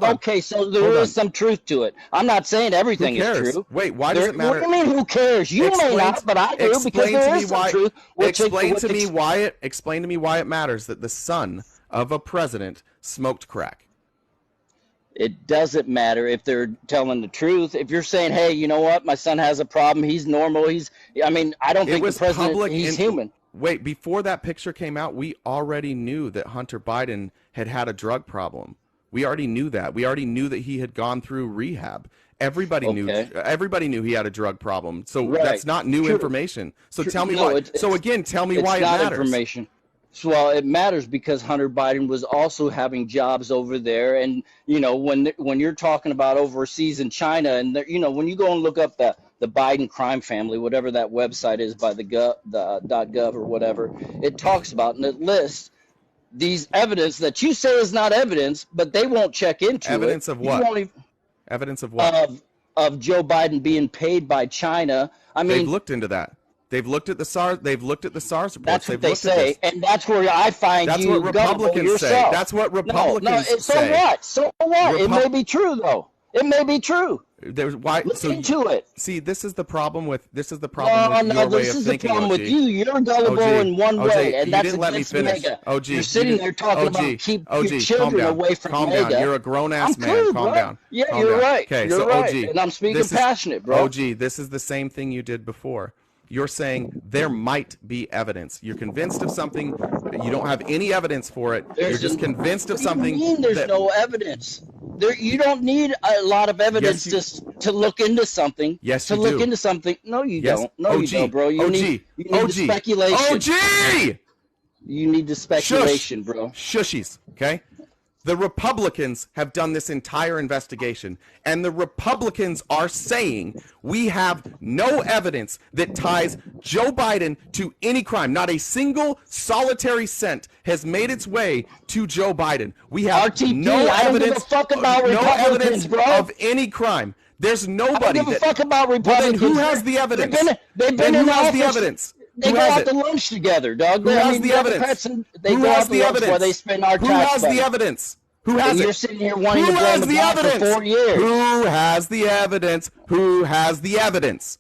Okay. So there is some truth to it. I'm not saying everything is true. Wait, why does it matter? What do you mean? Who cares? You may not, but I do, because there is some truth. Explain to me why it matters that the son of a president smoked crack. It doesn't matter if they're telling the truth. If you're saying, hey, you know what, my son has a problem. He's normal. I don't think the president. He's human. Wait, before that picture came out, we already knew that Hunter Biden had a drug problem. We already knew that. We already knew that he had gone through rehab. Everybody knew he had a drug problem. So that's not new information. So tell me why. Tell me why it matters. Information. Well, it matters because Hunter Biden was also having jobs over there, and when you're talking about overseas in China, and when you go and look up the Biden crime family, whatever that website is by the .gov or whatever, it talks about and it lists these evidence that you say is not evidence, but they won't check into evidence it. Of what? Evidence of what? Of Joe Biden being paid by China. They've looked into that. They've looked at the SARS. They've looked at the SARS reports. That's what they say, and that's where I find that's what Republicans say. That's what Republicans say. So what? So what? It may be true, though. It may be true. Look into it. See, this is the problem with your way of thinking. No, this is the problem with you. You're gullible in one way, and that's against Mega. You're sitting there talking about keep your children away from Mega. Calm down. You're a grown-ass man. Cool, calm down. Yeah, calm you're down. right. Okay, you're so right. OG, and I'm speaking passionate, bro. OG, this is the same thing you did before. You're saying there might be evidence. You're convinced of something. You don't have any evidence for it. You're just convinced of something. What do you mean there's no evidence? You don't need a lot of evidence to look into something. Yes, you do. To look into something. No, you don't. No, you don't, bro. You need the speculation. OG! You need the speculation, bro. Shushies, okay? The Republicans have done this entire investigation, and the Republicans are saying we have no evidence that ties Joe Biden to any crime. Not a single solitary cent has made its way to Joe Biden. We have no evidence, of any crime. There's nobody. I don't give a fuck about Republicans. Then who has the evidence? They've been in office. The evidence? They go out to lunch together, dog. Who has the evidence? They go out to lunch while they spend our tax money. Who has the evidence? Who has it? You're sitting here wanting to blame the guy for 4 years. Who has the evidence? Who has the evidence?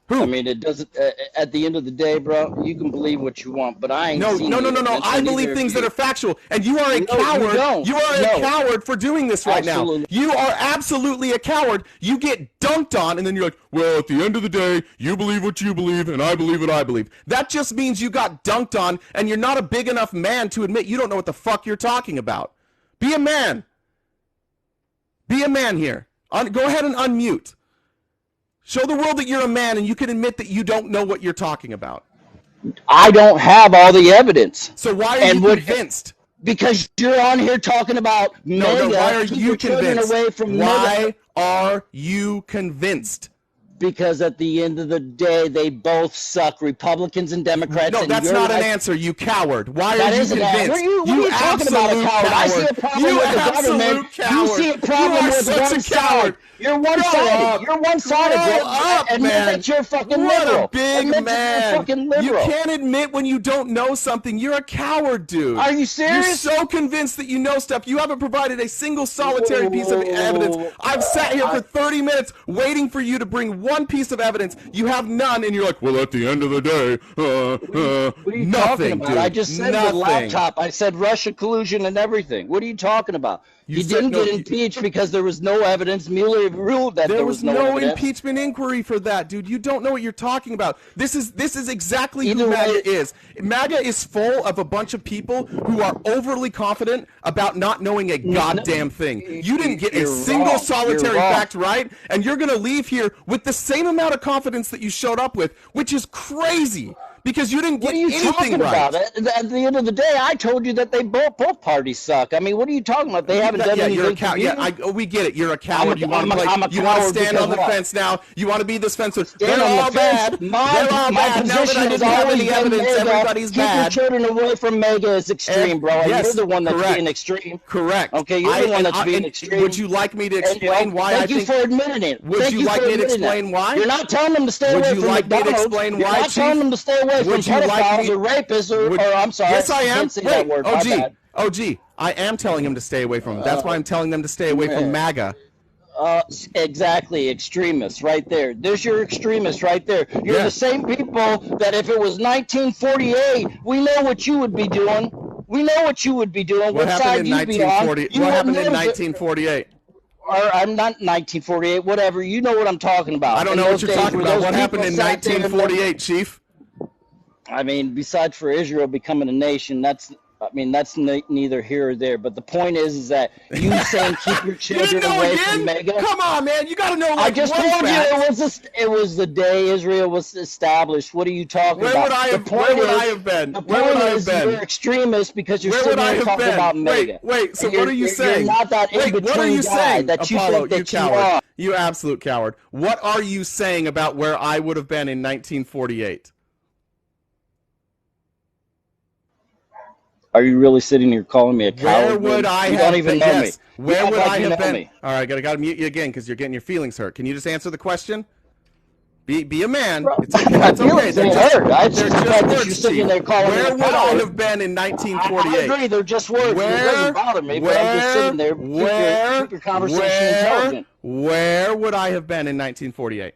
Who? I mean, it doesn't. At the end of the day, bro, you can believe what you want, but I ain't. No. I believe things that are factual, and you are a coward. You are a coward for doing this right now. You are absolutely a coward. You get dunked on, and then you're like, well, at the end of the day, you believe what you believe, and I believe what I believe. That just means you got dunked on, and you're not a big enough man to admit you don't know what the fuck you're talking about. Be a man. Be a man here. Go ahead and unmute. Show the world that you're a man and you can admit that you don't know what you're talking about. I don't have all the evidence. So why are you convinced? Because you're on here talking about Mega. Why are you convinced? Away from why are you convinced? Because at the end of the day, they both suck, Republicans and Democrats. No, and that's you're not an like, answer, you coward. Why that are you is an convinced? answer. What are you talking about, a coward? I see a problem You with the government. absolute coward. You see a problem You are with such one a side. coward. You're Grow one-sided. up. You're one-sided, Grow bro. up, Admit man. that you're fucking What liberal. a big Admit that man. you're fucking You liberal. can't admit when you don't know something. You're a coward, dude. Are you serious? You're so convinced that you know stuff. You haven't provided a single solitary piece of evidence. I've sat here for 30 minutes waiting for you to bring one piece of evidence. You have none, and you're like, well, at the end of the day, What are you nothing, talking about? dude. I just said Nothing. the laptop. I said Russia collusion and everything. What are you talking about? You You said didn't no- get impeached because there was no evidence. Mueller ruled that There was no evidence. impeachment inquiry for that, dude. You don't know what you're talking about. This is exactly Either who way- MAGA is. MAGA is full of a bunch of people who are overly confident about not knowing a goddamn thing. You didn't get a You're single wrong. solitary You're wrong. fact right, and you're going to leave here with the same amount of confidence that you showed up with, which is crazy. Because you didn't get What are you anything talking right. about? At the end of the day, I told you that they both parties suck. I mean, what are you talking about? They haven't done Yeah, anything. you're a to coward. you? Yeah, we get it. You're a coward. You want I'm to a- play. I'm a You want to coward stand on the because what? fence now. You want to be this fence. Stand They're on the all fence. bad. My They're all bad. Now that position I has didn't have always any been evidence, MAGA. everybody's Keep bad. your children away from MAGA is extreme, bro. And yes, you're the one that's correct. being extreme. Correct. Okay, you're the one that's being extreme. Would you like me to And, explain why I thank you think? for admitting it. Would Thank you like for me to admitting that. explain why? You're not telling them to stay Would away you from like me to McDonald's. explain You're why, not telling Chief? them to stay away from Would you like pedophiles me- or rapists or I'm sorry. Yes, I am. can't say Wait, that word. My OG, bad. OG. I am telling him to stay away from him. That's why I'm telling them to stay away from MAGA. Exactly, extremists right there. There's your extremists right there. You're Yeah. the same people that if it was 1948, we know what you would be doing. We know what you would be doing. What What happened side in you'd be on. 1940? You What wouldn't happened in notice it. 1948? Or I'm not 1948, whatever. You know what I'm talking about. I don't In know what those you're days talking where about. those What happened people in sat there and 1948, Chief? I mean, besides for Israel becoming a nation, that's neither here or there. But the point is that you saying keep your You children didn't know away again? from MAGA. Come on, man. You got to know I like just one told fact. you it was the day Israel was established. What are you talking Where about? would I have- where would I have been? The Where point would I have is been? you're extremists because you're Where sitting would I there have talking been? about MAGA. Wait, so And what are you saying? You're not that Wait, in-between what are you guy saying? that you Apollo, think that you you coward. are. You absolute coward. What are you saying about where I would have been in 1948? Are you really sitting here calling me a Where coward? would I You have don't even been? know Yes. me. Where You would act I like you have know been? me. All right, gotta mute you again because you're getting your feelings hurt. Can you just answer the question? Be a man. It's okay. My It's okay. feelings They're ain't just, hurt. I just they're the just fact that words, you're sitting Chief. there calling me Where a would I coward. have been in I 1948? agree, they're just words. It doesn't bother me, but I'm just sitting there. Keep your conversation intelligent. Where would I have been in 1948?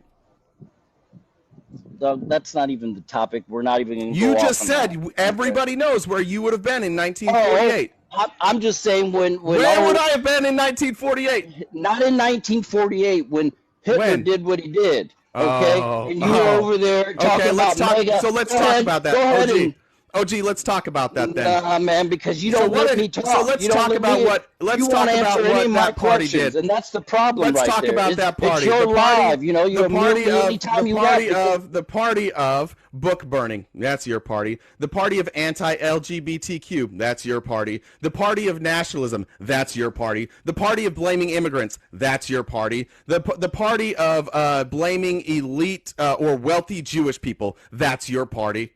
That's not even the topic. We're not even going to You go just off on said that. everybody knows where you would have been in 1948. I'm just saying when Where would I have been in 1948? Not in 1948 when Hitler When? did what he did. Okay, and you were over there talking Okay, let's about talk. MAGA. So let's Go talk ahead, about that. Go ahead OG, and, OG, let's talk about that then. Nah, man, because you So don't what let if- me talk. so let's You don't talk let about me- what- let's you talk won't about answer what any of my that party questions, did. and that's the problem Let's right talk there. about It's- that party. It's your The party- live. You know, you're the party mute me of anytime the you party want. of the party of book burning. That's your party. The party of anti-LGBTQ. That's your party. The party of nationalism. That's your party. The party of blaming immigrants. That's your party. The party of blaming elite or wealthy Jewish people. That's your party.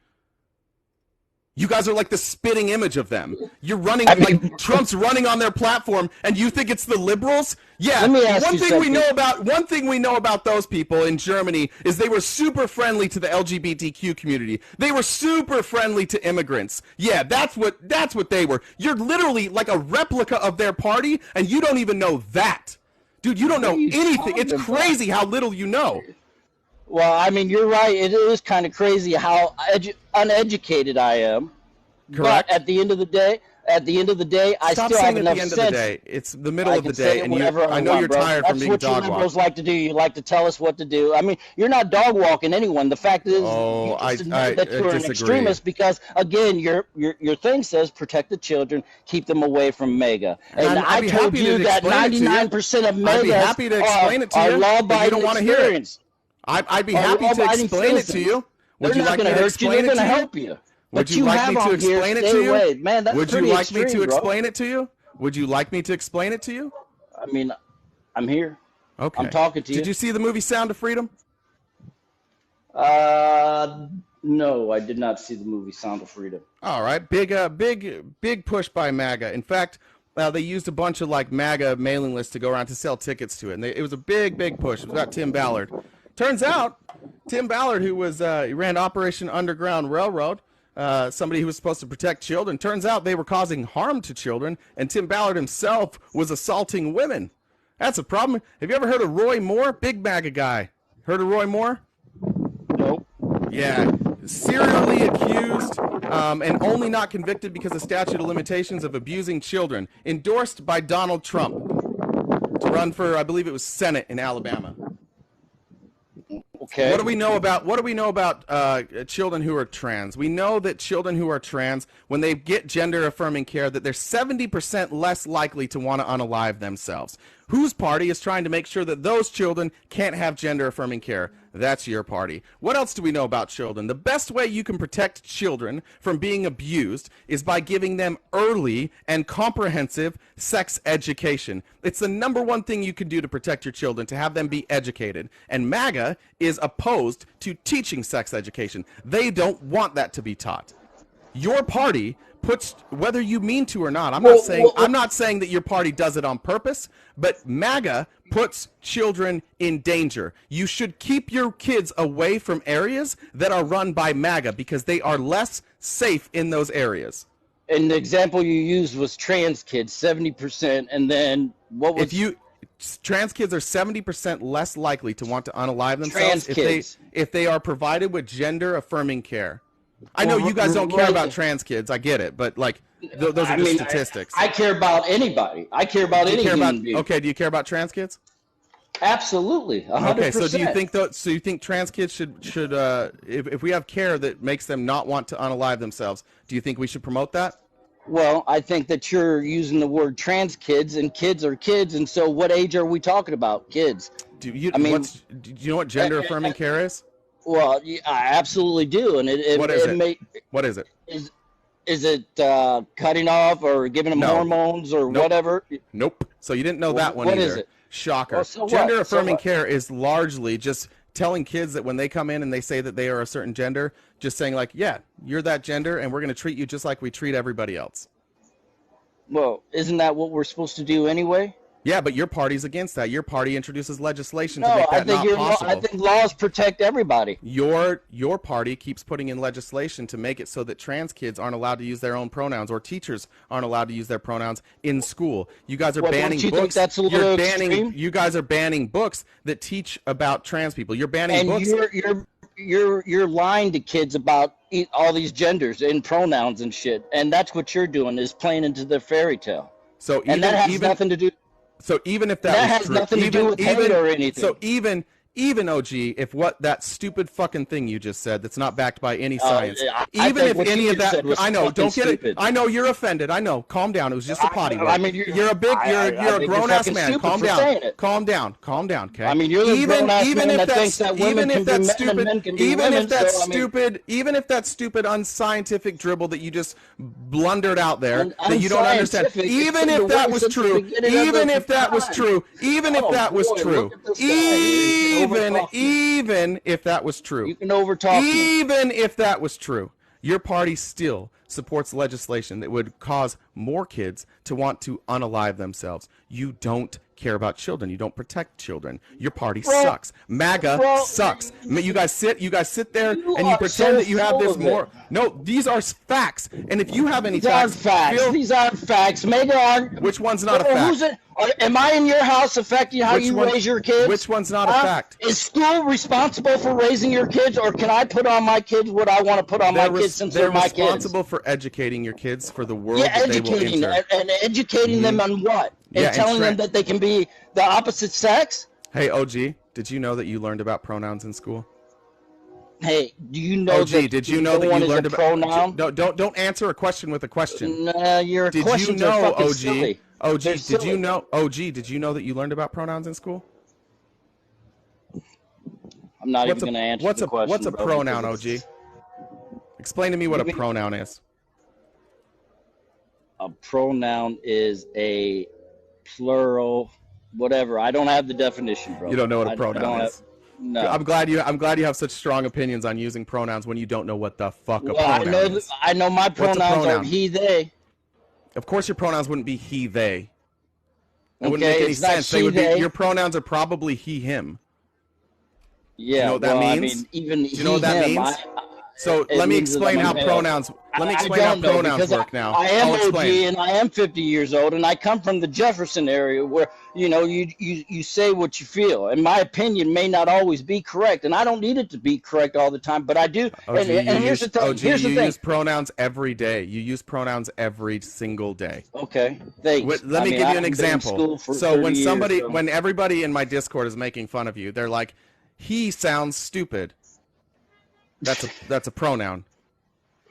You guys are like the spitting image of them. You're running like Trump's running on their platform, and you think it's the liberals? Yeah. Let me ask one you thing something. one thing we know about those people in Germany is they were super friendly to the LGBTQ community. They were super friendly to immigrants. Yeah, that's what they were. You're literally like a replica of their party, and you don't even know that. Dude, you don't know anything. It's crazy how little you know. Well, I mean, you're right. It is kind of crazy how uneducated I am. Correct. But at the end of the day, I Stop still saying have at enough the end sense. of the day. It's the middle I of the can say day, it and whenever I know want, you're bro. tired from That's being what you dog liberals walked. like to do. You like to tell us what to do. I mean, you're not dog walking anyone. The fact is, Oh, you I just admit that you're an disagree. extremist because, again, your thing says protect the children, keep them away from MAGA. And I'd I be told happy you to that explain it to you. 99% of I'd be MAGAs happy to explain it to are you, but you law-abiding don't want to hear it. experience. I'd be Are happy to law-abiding explain it to citizens. you. Would They're you not like me gonna to hurt you. explain They're it going to to you? help you. Would But you like have me to on here, explain it stay to you? away. Man, that's Would you pretty like extreme, me to bro. explain it to you? Would you like me to explain it to you? I mean, I'm here. Okay. I'm talking to you. Did you see the movie Sound of Freedom? No, I did not see the movie Sound of Freedom. All right, big push by MAGA. In fact, they used a bunch of like MAGA mailing lists to go around to sell tickets to it, and it was a big push. It was about Tim Ballard. Turns out, Tim Ballard, who was he ran Operation Underground Railroad, somebody who was supposed to protect children. Turns out they were causing harm to children, and Tim Ballard himself was assaulting women. That's a problem. Have you ever heard of Roy Moore? Big MAGA guy. Heard of Roy Moore? Nope. Yeah. Serially accused and only not convicted because of statute of limitations of abusing children. Endorsed by Donald Trump to run for, I believe it was Senate in Alabama. Okay. What do we know about children who are trans? We know that children who are trans, when they get gender-affirming care, that they're 70% less likely to want to unalive themselves. Whose party is trying to make sure that those children can't have gender-affirming care? That's your party. What else do we know about children? The best way you can protect children from being abused is by giving them early and comprehensive sex education. It's the number one thing you can do to protect your children, to have them be educated. And MAGA is opposed to teaching sex education. They don't want that to be taught. Your party puts, whether you mean to or not, I'm not saying that your party does it on purpose, but MAGA puts children in danger. You should keep your kids away from areas that are run by MAGA because they are less safe in those areas. And the example you used was trans kids, 70%, and then what was... Trans kids are 70% less likely to want to unalive themselves if they are provided with gender-affirming care. I know you guys don't care about trans kids. I get it, but like those are just statistics. I care about anybody. I care about any human being. Okay, do you care about trans kids? Absolutely, 100%. Okay, so do you think trans kids should if we have care that makes them not want to unalive themselves, do you think we should promote that? Well, I think that you're using the word trans kids, and kids are kids, and so what age are we talking about? Kids. Do you know what gender affirming care is? Well, I absolutely do, and what is it? Is it cutting off or giving them hormones or whatever? Nope. So you didn't know that one what either. Is it? Shocker. Well, so gender what? affirming care is largely just telling kids that when they come in and they say that they are a certain gender, just saying like, yeah, you're that gender, and we're going to treat you just like we treat everybody else. Well, isn't that what we're supposed to do anyway? Yeah, but your party's against that. Your party introduces legislation to make that not possible. I think laws protect everybody. Your party keeps putting in legislation to make it so that trans kids aren't allowed to use their own pronouns, or teachers aren't allowed to use their pronouns in school. You guys are banning books. Think that's a little extreme? You guys are banning books that teach about trans people. You're banning books. You're lying to kids about all these genders and pronouns and shit, and that's what you're doing, is playing into the fairy tale. So and that has nothing to do. So even if that has nothing to do with hate or anything. So even OG, if what that stupid fucking thing you just said that's not backed by any science, even if any of that, I know, don't get it. I know you're offended. I know. Calm down. It was just a potty word. I mean, you're a grown ass man. Calm down. Calm down. Calm down. Okay. I mean, you're the grown ass man that thinks that women can be men and men can be women. Even if that stupid unscientific dribble that you just blundered out there that you don't understand, even if that was true, even if that was true, even if that was true, even if that was true, you can overtalk me. Even if that was true, your party still supports legislation that would cause more kids to want to unalive themselves. You don't care about children. You don't protect children. Your party sucks. MAGA sucks. You guys sit there and you pretend that you have this more. No, these are facts. And if you have any facts, these aren't facts. MAGA aren't. Which one's not a fact? Am I in your house affecting how you raise your kids? Which one's not a fact? Is school responsible for raising your kids, or can I put on my kids what I want to put on my kids since they're my kids? They're responsible for educating your kids for the world that they will enter. And educating them on what? And telling them that they can be the opposite sex? Hey, OG, did you know that you learned about pronouns in school? Hey, do you know OG, did you know that you learned about pronoun? Don't answer a question with a question. Your questions are fucking silly. OG, did you know that you learned about pronouns in school? I'm not even going to answer the question. What's a pronoun, OG? Explain to me what a pronoun is. A pronoun is a plural, whatever. I don't have the definition, bro. You don't know what a pronoun is? No. I'm glad you have such strong opinions on using pronouns when you don't know what the fuck a Well, I pronoun know is. I know my What's a pronouns are pronoun? he, they. Of course, your pronouns wouldn't be he, they. It wouldn't Okay, make any it's not sense. They she, would be. they. Your pronouns are probably he, him. Yeah, Do you know what that well, means? I mean, even Do you know what that him, means? So it let me means that explain I'm a how male. pronouns. Let me I explain how don't know pronouns because work now. I am I'll OG explain. and I am 50 years old and I come from the Jefferson area where you say what you feel and my opinion may not always be correct and I don't need it to be correct all the time, but I do. OG, And here's the thing. OG, Here's the you thing. use pronouns every day. You use pronouns every single day. Okay, thanks. Let I me mean, give you I've an been in example. school for So 30 when years, so. when everybody in my Discord is making fun of you, they're like, "He sounds stupid." That's a pronoun.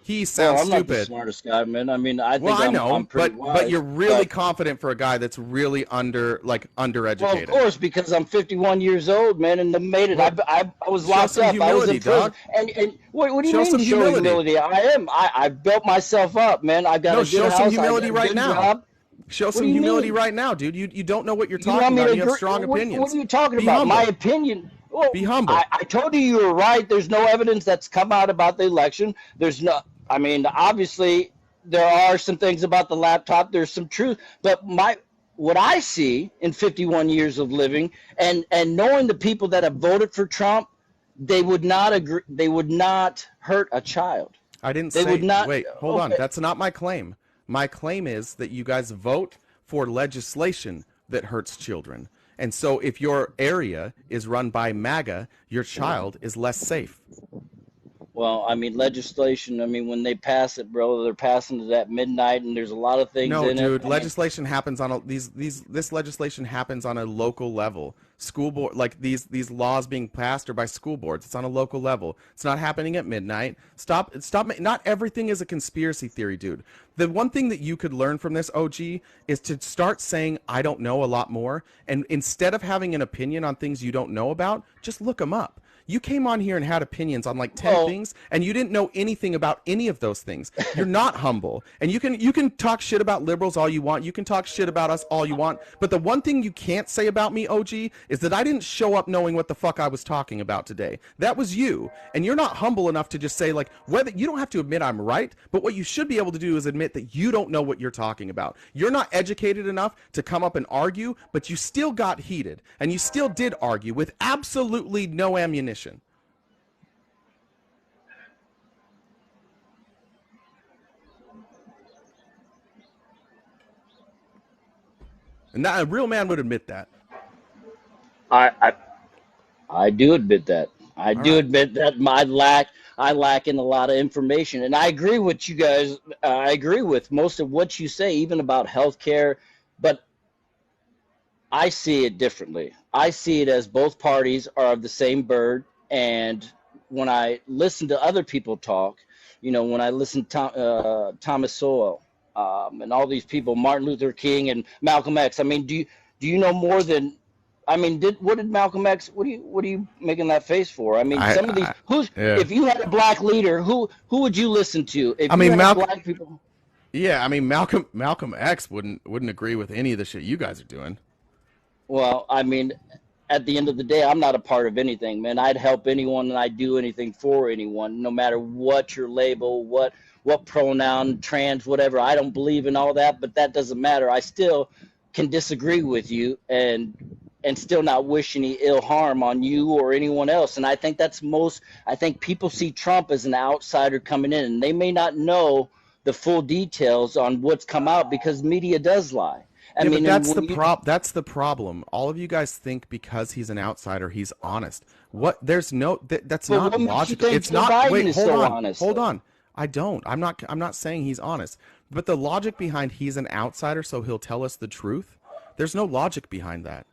He Well, sounds I'm not the stupid. smartest guy, man. I mean, I Well, think I know, I'm pretty but wise. you're really But confident for a guy that's really well, of undereducated. course, because I'm 51 years old, man, and I made it. Well, I was show locked some up. I was humility, in prison. dog. And what do you Show mean some show humility. humility? I built myself up, man. I got No, a good show some house. I got humility a right good now. job. Show What some do you humility mean? right now, dude. You don't know what you're You want talking me about. to And you have agree? strong What opinions. are you talking Be about? My humble. opinion. Well, Be humble. I told you were right. There's no evidence that's come out about the election. There's no. I mean, obviously, there are some things about the laptop. There's some truth, but what I see in 51 years of living and knowing the people that have voted for Trump, they would not agree. They would not hurt a child. I didn't They would say. not. Wait, hold on. Okay. That's not my claim. My claim is that you guys vote for legislation that hurts children. And so if your area is run by MAGA, your child is less safe. Well, I mean, legislation. I mean, when they pass it, bro, they're passing it at midnight, and there's a lot of things No, in dude, it. I mean, legislation happens on this legislation happens on a local level. School board, like these laws being passed are by school boards. It's on a local level. It's not happening at midnight. Stop. Not everything is a conspiracy theory, dude. The one thing that you could learn from this, OG, is to start saying I don't know a lot more, and instead of having an opinion on things you don't know about, just look them up. You came on here and had opinions on like 10 well, things, and you didn't know anything about any of those things. You're not humble. And you can talk shit about liberals all you want. You can talk shit about us all you want. But the one thing you can't say about me, OG, is that I didn't show up knowing what the fuck I was talking about today. That was you. And you're not humble enough to just say, like, whether you don't have to admit I'm right, but what you should be able to do is admit that you don't know what you're talking about. You're not educated enough to come up and argue, but you still got heated. And you still did argue with absolutely no ammunition. And that, a real man would admit that. I do admit that. I All do right. admit that I lack in a lot of information, and I agree with you guys. I agree with most of what you say, even about healthcare. But I see it differently. I see it as both parties are of the same bird. And when I listen to other people talk, when I listen to Thomas Sowell and all these people, Martin Luther King and Malcolm X. I mean, do you know more than? I mean, what did Malcolm X? What are you making that face for? I mean, some of these. Yeah. If you had a black leader, who would you listen to? If I you mean, had Malcolm. black people. Yeah, I mean, Malcolm X wouldn't agree with any of the shit you guys are doing. Well, I mean, at the end of the day, I'm not a part of anything, man. I'd help anyone and I'd do anything for anyone, no matter what your label, what pronoun, trans, whatever. I don't believe in all that, but that doesn't matter. I still can disagree with you and still not wish any ill harm on you or anyone else. And I think I think people see Trump as an outsider coming in, and they may not know the full details on what's come out because media does lie. I mean, but that's the problem. All of you guys think because he's an outsider, he's honest. That's not what makes you logical. think It's Joe not. Biden Wait, is hold so on. honest, Hold though? on. I don't. I'm not saying he's honest. But the logic behind he's an outsider, so he'll tell us the truth. There's no logic behind that.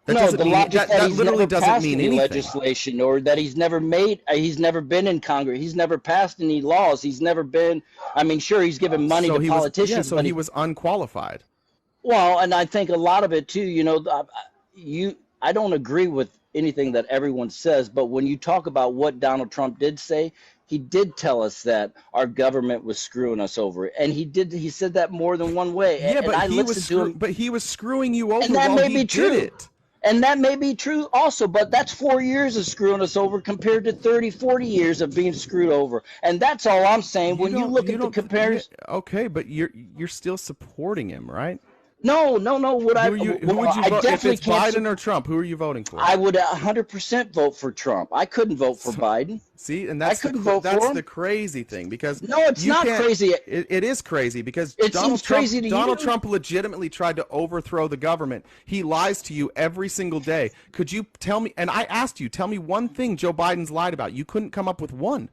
That No, doesn't the mean logic that he's literally never doesn't passed mean any anything. legislation, or that he's never been in Congress. He's never passed any laws. He's never been. I mean, sure, he's given money to politicians, so but he was unqualified. Well, and I think a lot of it too. I don't agree with anything that everyone says, but when you talk about what Donald Trump did say, he did tell us that our government was screwing us over, and he said that more than one way. Yeah, and but I he was listened to him. but he was screwing you over And that while may he be did true. it. And that may be true also, but that's 4 years of screwing us over compared to 30, 40 years of being screwed over. And that's all I'm saying. When you look at the comparison. Okay, but you're still supporting him, right? No. Who would you vote? If it's Biden or Trump, who are you voting for? I would 100% vote for Trump. I couldn't vote for Biden. See, and that's the crazy thing, because no, it's not crazy. It is crazy because Donald Trump legitimately tried to overthrow the government. He lies to you every single day. Could you tell me? And I asked you, tell me one thing Joe Biden's lied about. You couldn't come up with one.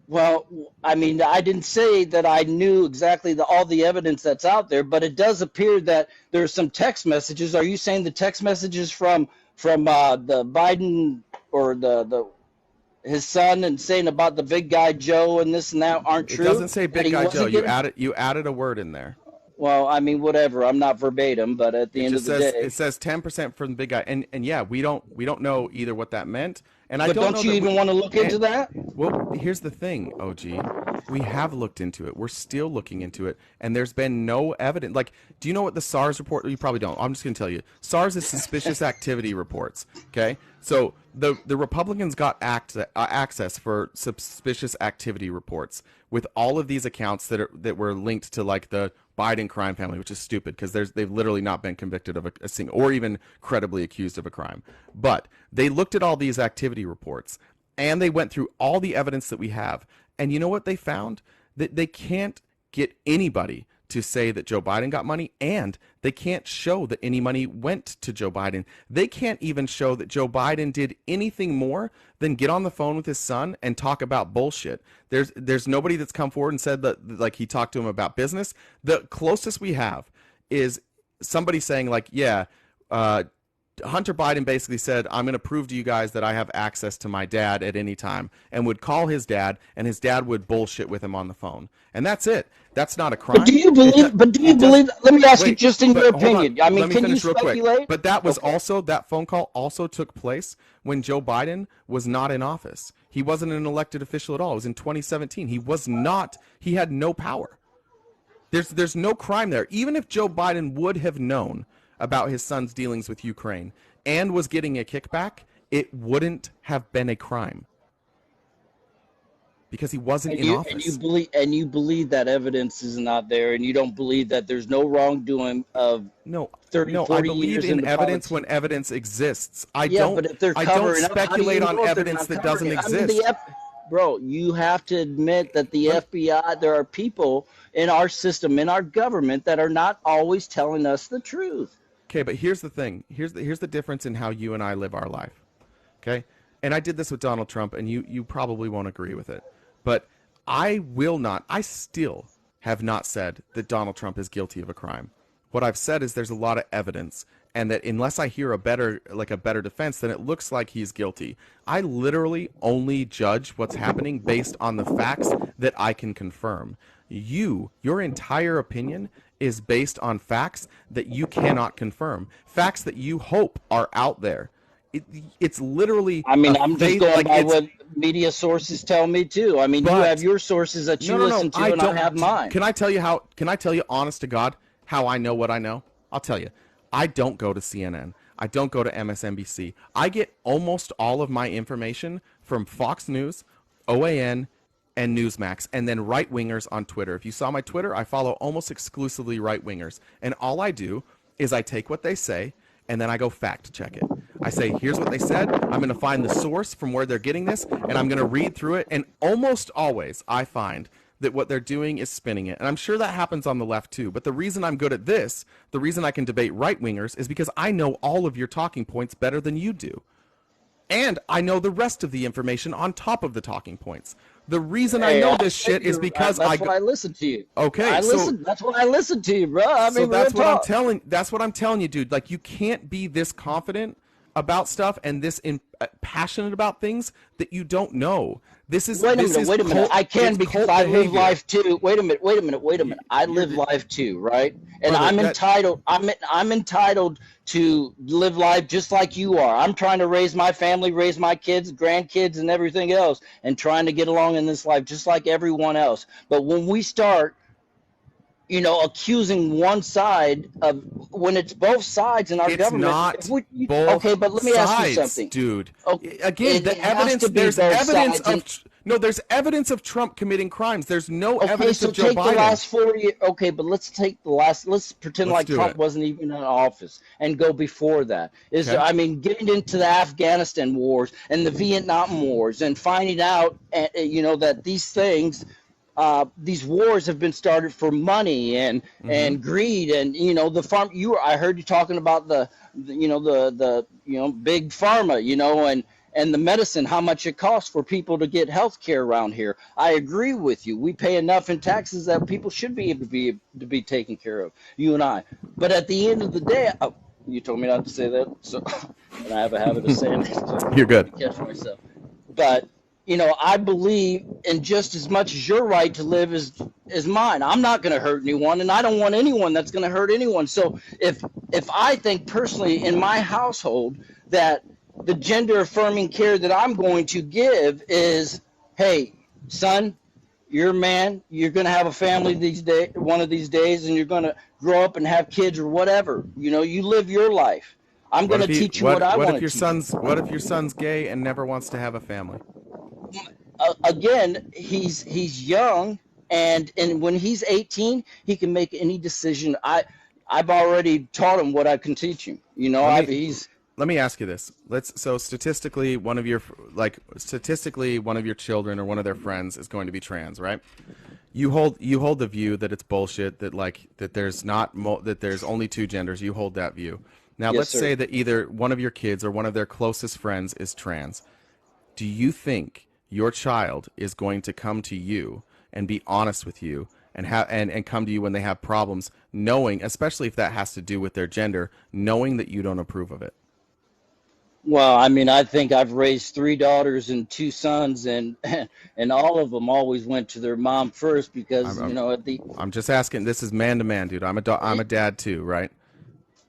Well, I mean, I didn't say that I knew exactly all the evidence that's out there, but it does appear that there's some text messages. Are you saying the text messages from the Biden or his son and saying about the big guy Joe and this and that aren't true? It doesn't say big guy Joe. You added a word in there. Well, I mean, whatever. I'm not verbatim, but at the end of the day, it says 10% from the big guy, and yeah, we don't know either what that meant. And but don't you even want to look into that? Well, here's the thing, OG. We have looked into it. We're still looking into it, and there's been no evidence. Like, do you know what the SARS report? You probably don't. I'm just going to tell you. SARS is suspicious activity reports. Okay, so the Republicans got access for suspicious activity reports with all of these accounts that were linked to like the Biden crime family, which is stupid because they've literally not been convicted of a single or even credibly accused of a crime. But they looked at all these activity reports and they went through all the evidence that we have. And you know what they found? That they can't get anybody to say that Joe Biden got money, and they can't show that any money went to Joe Biden. They can't even show that Joe Biden did anything more than get on the phone with his son and talk about bullshit. There's nobody that's come forward and said that like he talked to him about business. The closest we have is somebody saying like, yeah, Hunter Biden basically said, I'm going to prove to you guys that I have access to my dad at any time, and would call his dad, and his dad would bullshit with him on the phone. And that's it. That's not a crime. But do you believe, let me ask you just in your opinion. I mean, can you speculate? But that was also, that phone call also took place when Joe Biden was not in office. He wasn't an elected official at all. It was in 2017. He had no power. There's no crime there. Even if Joe Biden would have known about his son's dealings with Ukraine and was getting a kickback, it wouldn't have been a crime because he wasn't in office. And you believe that evidence is not there, and you don't believe that there's no wrongdoing of 30, 40 I believe years in evidence politics. when evidence exists. I but if they're I don't covering up, how do you speculate on know if they're evidence not that covering doesn't it? I mean, exist. bro, you have to admit that the FBI, there are people in our system, in our government, that are not always telling us the truth. Okay, but here's the thing. Here's the difference in how you and I live our life. Okay? And I did this with Donald Trump, and you probably won't agree with it. But I still have not said that Donald Trump is guilty of a crime. What I've said is there's a lot of evidence, and that unless I hear a better defense, then it looks like he's guilty. I literally only judge what's happening based on the facts that I can confirm. Your entire opinion is based on facts that you cannot confirm, facts that you hope are out there. It's literally. I mean, I'm just going by what media sources tell me too. I mean, you have your sources that you listen to, and I have mine. Can I tell you, honest to God, how I know what I know? I'll tell you. I don't go to CNN. I don't go to MSNBC. I get almost all of my information from Fox News, OAN, and Newsmax, and then right-wingers on Twitter. If you saw my Twitter, I follow almost exclusively right-wingers. And all I do is I take what they say, and then I go fact-check it. I say, here's what they said. I'm going to find the source from where they're getting this, and I'm going to read through it. And almost always I find that what they're doing is spinning it. And I'm sure that happens on the left too. But the reason I'm good at this, the reason I can debate right-wingers, is because I know all of your talking points better than you do. And I know the rest of the information on top of the talking points. The reason I know this shit is because that's why I listen to you. Okay, that's why I listen to you, bro. I mean, that's what I'm telling you, dude. Like, you can't be this confident about stuff and this passionate about things that you don't know. Wait a minute. I can, because I live life too. Wait a minute. I live life too, right? And I'm entitled to live life just like you are. I'm trying to raise my family, raise my kids, grandkids, and everything else, and trying to get along in this life just like everyone else. But when we start accusing one side of when it's both sides in our It's government. not Okay, both but let me ask you sides, something. dude. Okay, Again, it the has evidence, to be there's both evidence sides. of, no, there's evidence of Trump committing crimes. There's no Okay, evidence so of Joe take the Biden. last 4 years. Okay, but let's pretend Let's like do Trump it. wasn't even in office and go before that. Okay. I mean, getting into the Afghanistan wars and the Vietnam wars and finding out, that these wars have been started for money and greed and the farm. I heard you talking about the big pharma, and the medicine, how much it costs for people to get health care around here. I agree with you. We pay enough in taxes that people should be able to be taken care of, you and I. But at the end of the day, you told me not to say that, so and I have a habit of saying that. So You're good. catch myself. But I believe in just as much as your right to live is mine. I'm not going to hurt anyone, and I don't want anyone that's going to hurt anyone. So if I think personally in my household that the gender affirming care that I'm going to give is, hey, son, you're a man, you're going to have a family one of these days, and you're going to grow up and have kids or whatever. You live your life. I'm going to teach you what I want to teach you. What if your son's gay and never wants to have a family? Again, he's young, and when he's 18, he can make any decision. I've already taught him what I can teach him. Let me ask you this. Statistically, one of your children or one of their friends is going to be trans, right? You hold the view that it's bullshit, that there's only two genders. You hold that view. Now, Yes, let's sir. say that either one of your kids or one of their closest friends is trans. Do you think your child is going to come to you and be honest with you and come to you when they have problems, knowing, especially if that has to do with their gender, knowing that you don't approve of it? Well, I mean, I think I've raised 3 daughters and 2 sons, and all of them always went to their mom first because I'm just asking. This is man to man, dude. I'm a dad too, right?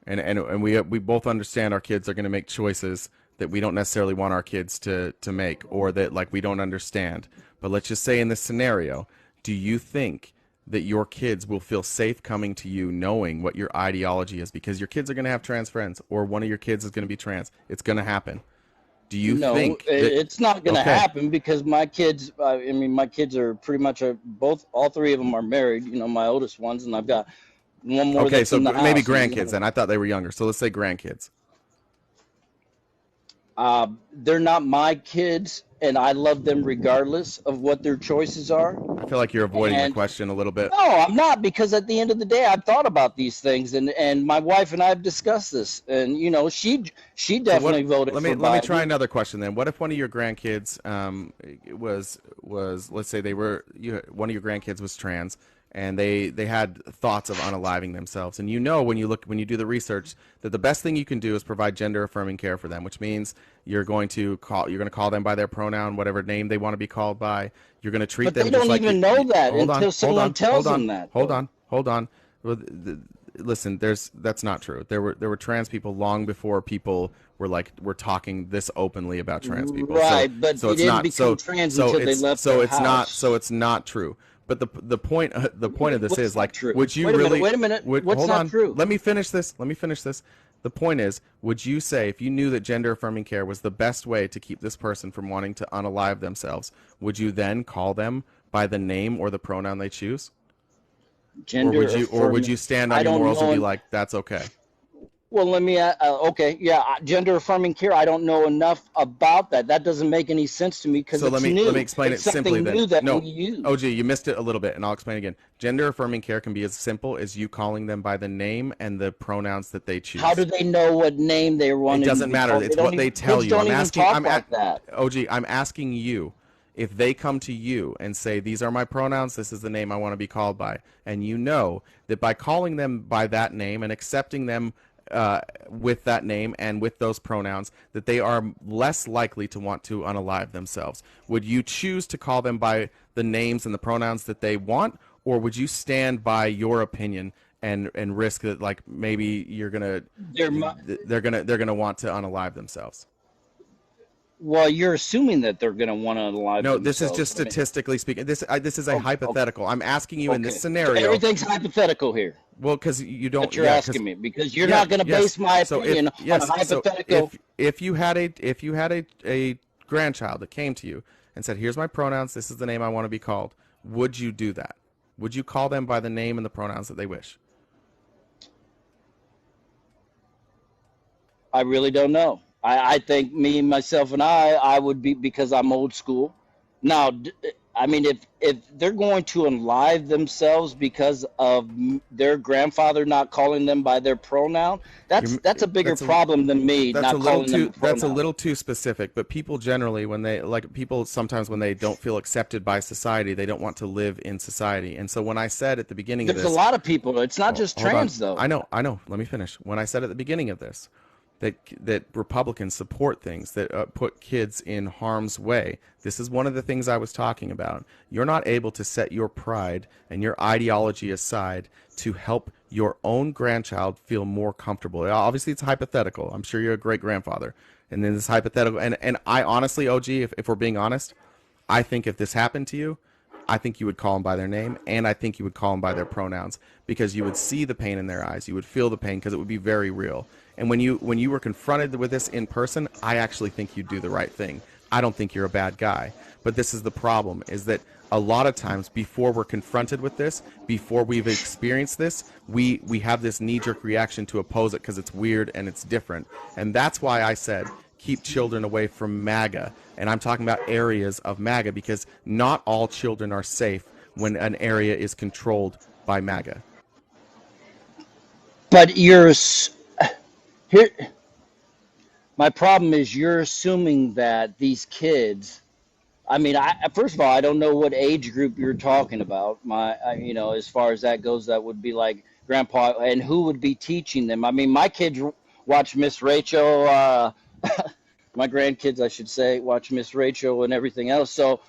And we both understand our kids are going to make choices that we don't necessarily want our kids to make, or that we don't understand. But let's just say in this scenario, do you think that your kids will feel safe coming to you knowing what your ideology is? Because your kids are going to have trans friends, or one of your kids is going to be trans. It's going to happen. Do you think it's not going to happen because my kids, my kids are pretty much all 3 of them are married, my oldest ones, and I've got one more. Okay, that's so in the maybe house, grandkids then. I thought they were younger. So let's say grandkids. They're not my kids, and I love them regardless of what their choices are. I feel like you're avoiding the question a little bit. No, I'm not, because at the end of the day, I've thought about these things, and my wife and I have discussed this, and she definitely voted for Biden. Let me try another question then. What if one of your grandkids was let's say one of your grandkids was trans, and they had thoughts of unaliving themselves, and when you do the research that the best thing you can do is provide gender affirming care for them, which means you're going to call them by their pronoun, whatever name they want to be called by. You're going to treat them. But they don't even know that until someone tells them that. Hold on. Well, listen, that's not true. There were trans people long before people were talking this openly about trans people. Right, but so they it's didn't not become trans until they left their house. It's not true. But the point of this is true? would you Wait a minute. What's hold not on. true? Let me finish this. The point is, would you say, if you knew that gender affirming care was the best way to keep this person from wanting to unalive themselves, would you then call them by the name or the pronoun they choose? Or would you stand on your morals and be like, that's okay? Well, let me, gender affirming care, I don't know enough about that. That doesn't make any sense to me because So it's let me explain it's it simply something then. new that No, we use. OG, you missed it a little bit, and I'll explain again. Gender affirming care can be as simple as you calling them by the name and the pronouns that they choose. How do they know what name they want? It doesn't matter. It's what they tell you. I'm asking. OG, I'm asking you, if they come to you and say, these are my pronouns, this is the name I want to be called by, and you know that by calling them by that name and accepting them with that name and with those pronouns, that they are less likely to want to unalive themselves, would you choose to call them by the names and the pronouns that they want, or would you stand by your opinion and risk that maybe they're gonna want to unalive themselves? Well, you're assuming that they're going to want to unalive No, this is themselves. just I mean, statistically speaking. This is a okay, hypothetical. I'm asking you in this okay. So scenario. everything's hypothetical here Well, because you don't. that you're Yeah, because asking me, because you're yeah, not going to yes. base my So opinion on a hypothetical. if you had a grandchild that came to you and said, "Here's my pronouns. This is the name I want to be called," would you do that? Would you call them by the name and the pronouns that they wish? I really don't know. I think me, myself, and I would be, because I'm old school. Now, I mean, if they're going to unalive themselves because of their grandfather not calling them by their pronoun, that's a bigger problem than me not calling them a pronoun. That's a little too specific. But people generally, sometimes when they don't feel accepted by society, they don't want to live in society. And so when I said at the beginning of this, there's a lot of people. It's not just trans, though. I know. Let me finish. When I said at the beginning of this that Republicans support things that put kids in harm's way, this is one of the things I was talking about. You're not able to set your pride and your ideology aside to help your own grandchild feel more comfortable. Obviously, it's hypothetical. I'm sure you're a great grandfather, and then this hypothetical. And I honestly, OG, if we're being honest, I think if this happened to you, I think you would call them by their name, and I think you would call them by their pronouns, because you would see the pain in their eyes. You would feel the pain, because it would be very real. And when you were confronted with this in person, I actually think you'd do the right thing. I don't think you're a bad guy. But this is the problem, is that a lot of times before we're confronted with this, before we've experienced this, we have this knee-jerk reaction to oppose it because it's weird and it's different. And that's why I said keep children away from MAGA. And I'm talking about areas of MAGA, because not all children are safe when an area is controlled by MAGA. But my problem is you're assuming that these kids, I mean, first of all, I don't know what age group you're talking about. As far as that goes, that would be like grandpa, and who would be teaching them? I mean, my kids watch Miss Rachel, my grandkids, I should say, watch Miss Rachel and everything else. So,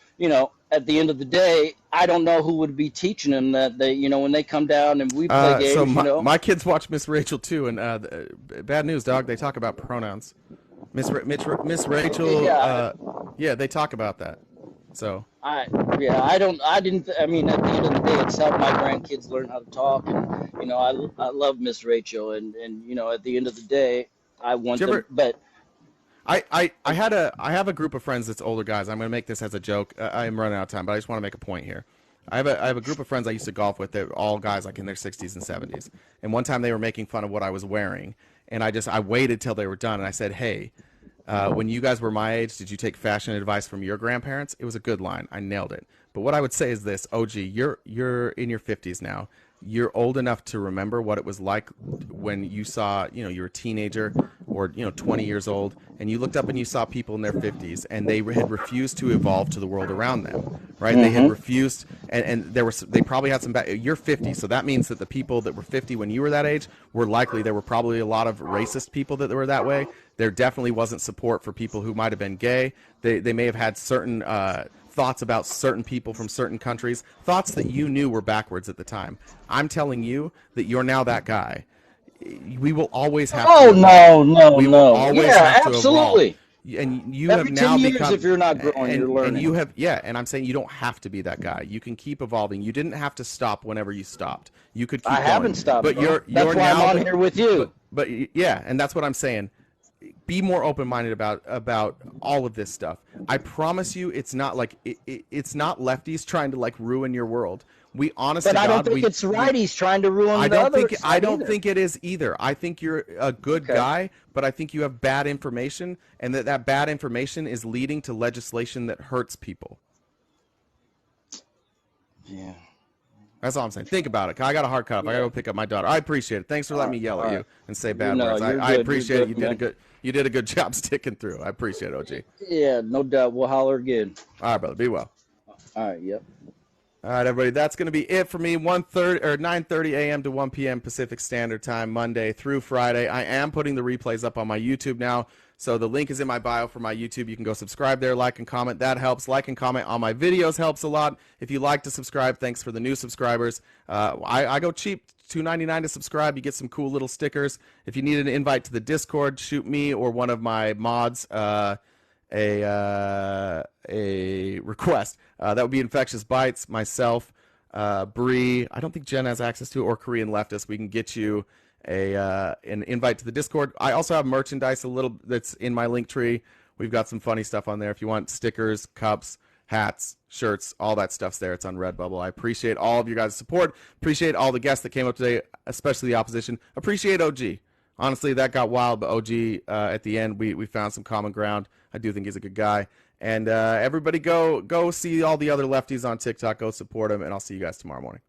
at the end of the day, I don't know who would be teaching them that when they come down and we play games. So my kids watch Miss Rachel too, and bad news, dog. They talk about pronouns. Miss Rachel. Yeah, they talk about that. So. I mean, at the end of the day, it's helped my grandkids learn how to talk, and I love Miss Rachel, and at the end of the day, I want them, but. I have a group of friends that's older guys. I'm going to make this as a joke. I'm running out of time, but I just want to make a point here. I have a group of friends I used to golf with. They're all guys like in their 60s and 70s. And one time they were making fun of what I was wearing, and I waited till they were done, and I said, "Hey, when you guys were my age, did you take fashion advice from your grandparents?" It was a good line. I nailed it. But what I would say is this, OG, you're in your 50s now. You're old enough to remember what it was like when you saw, you were a teenager or, 20 years old, and you looked up and you saw people in their 50s, and they had refused to evolve to the world around them, right? Mm-hmm. They had refused, and they probably had some you're 50, so that means that the people that were 50 when you were that age were likely, there were probably a lot of racist people that were that way. There definitely wasn't support for people who might have been gay. They may have had certain thoughts about certain people from certain countries, thoughts that you knew were backwards at the time. I'm telling you that you're now that guy. We will always have to evolve. We will always have to absolutely. Evolve. And you Every have now 10 years, become, if you're not growing, you're learning. And I'm saying you don't have to be that guy. You can keep evolving. You didn't have to stop whenever you stopped. You could keep going. I haven't stopped. But that's why I'm on here with you. But yeah, and that's what I'm saying. Be more open-minded about all of this stuff. I promise you, it's not like it's not lefties trying to like ruin your world. We honestly, but I don't think it's righties trying to ruin the other. I don't think it is either. I think you're a good guy, but I think you have bad information, and that bad information is leading to legislation that hurts people. Yeah. That's all I'm saying. Think about it. I got a hard cut off. I got to go pick up my daughter. I appreciate it. Thanks for letting me yell at you and say bad words. I appreciate it. You did a good job sticking through. I appreciate it, OG. Yeah, no doubt. We'll holler again. All right, brother. Be well. All right. Yep. All right, everybody. That's going to be it for me. 9:30 a.m. to 1 p.m. Pacific Standard Time, Monday through Friday. I am putting the replays up on my YouTube now, so the link is in my bio for my YouTube. You can go subscribe there, like and comment. That helps. Like and comment on my videos helps a lot. If you like to subscribe, thanks for the new subscribers. I go cheap. $2.99 to subscribe. You get some cool little stickers. If you need an invite to the Discord, shoot me or one of my mods a request. That would be Infectious Bites, myself, Bree. I don't think Jen has access to it, or Korean Leftist. We can get you an invite to the Discord. I also have merchandise that's in my link tree. We've got some funny stuff on there. If you want stickers, cups, hats, shirts, all that stuff's there. It's on Redbubble. I appreciate all of you guys' support. Appreciate all the guests that came up today, especially the opposition. Appreciate OG. Honestly, that got wild, but OG, at the end, we found some common ground. I do think he's a good guy. And everybody go see all the other lefties on TikTok. Go support him, and I'll see you guys tomorrow morning.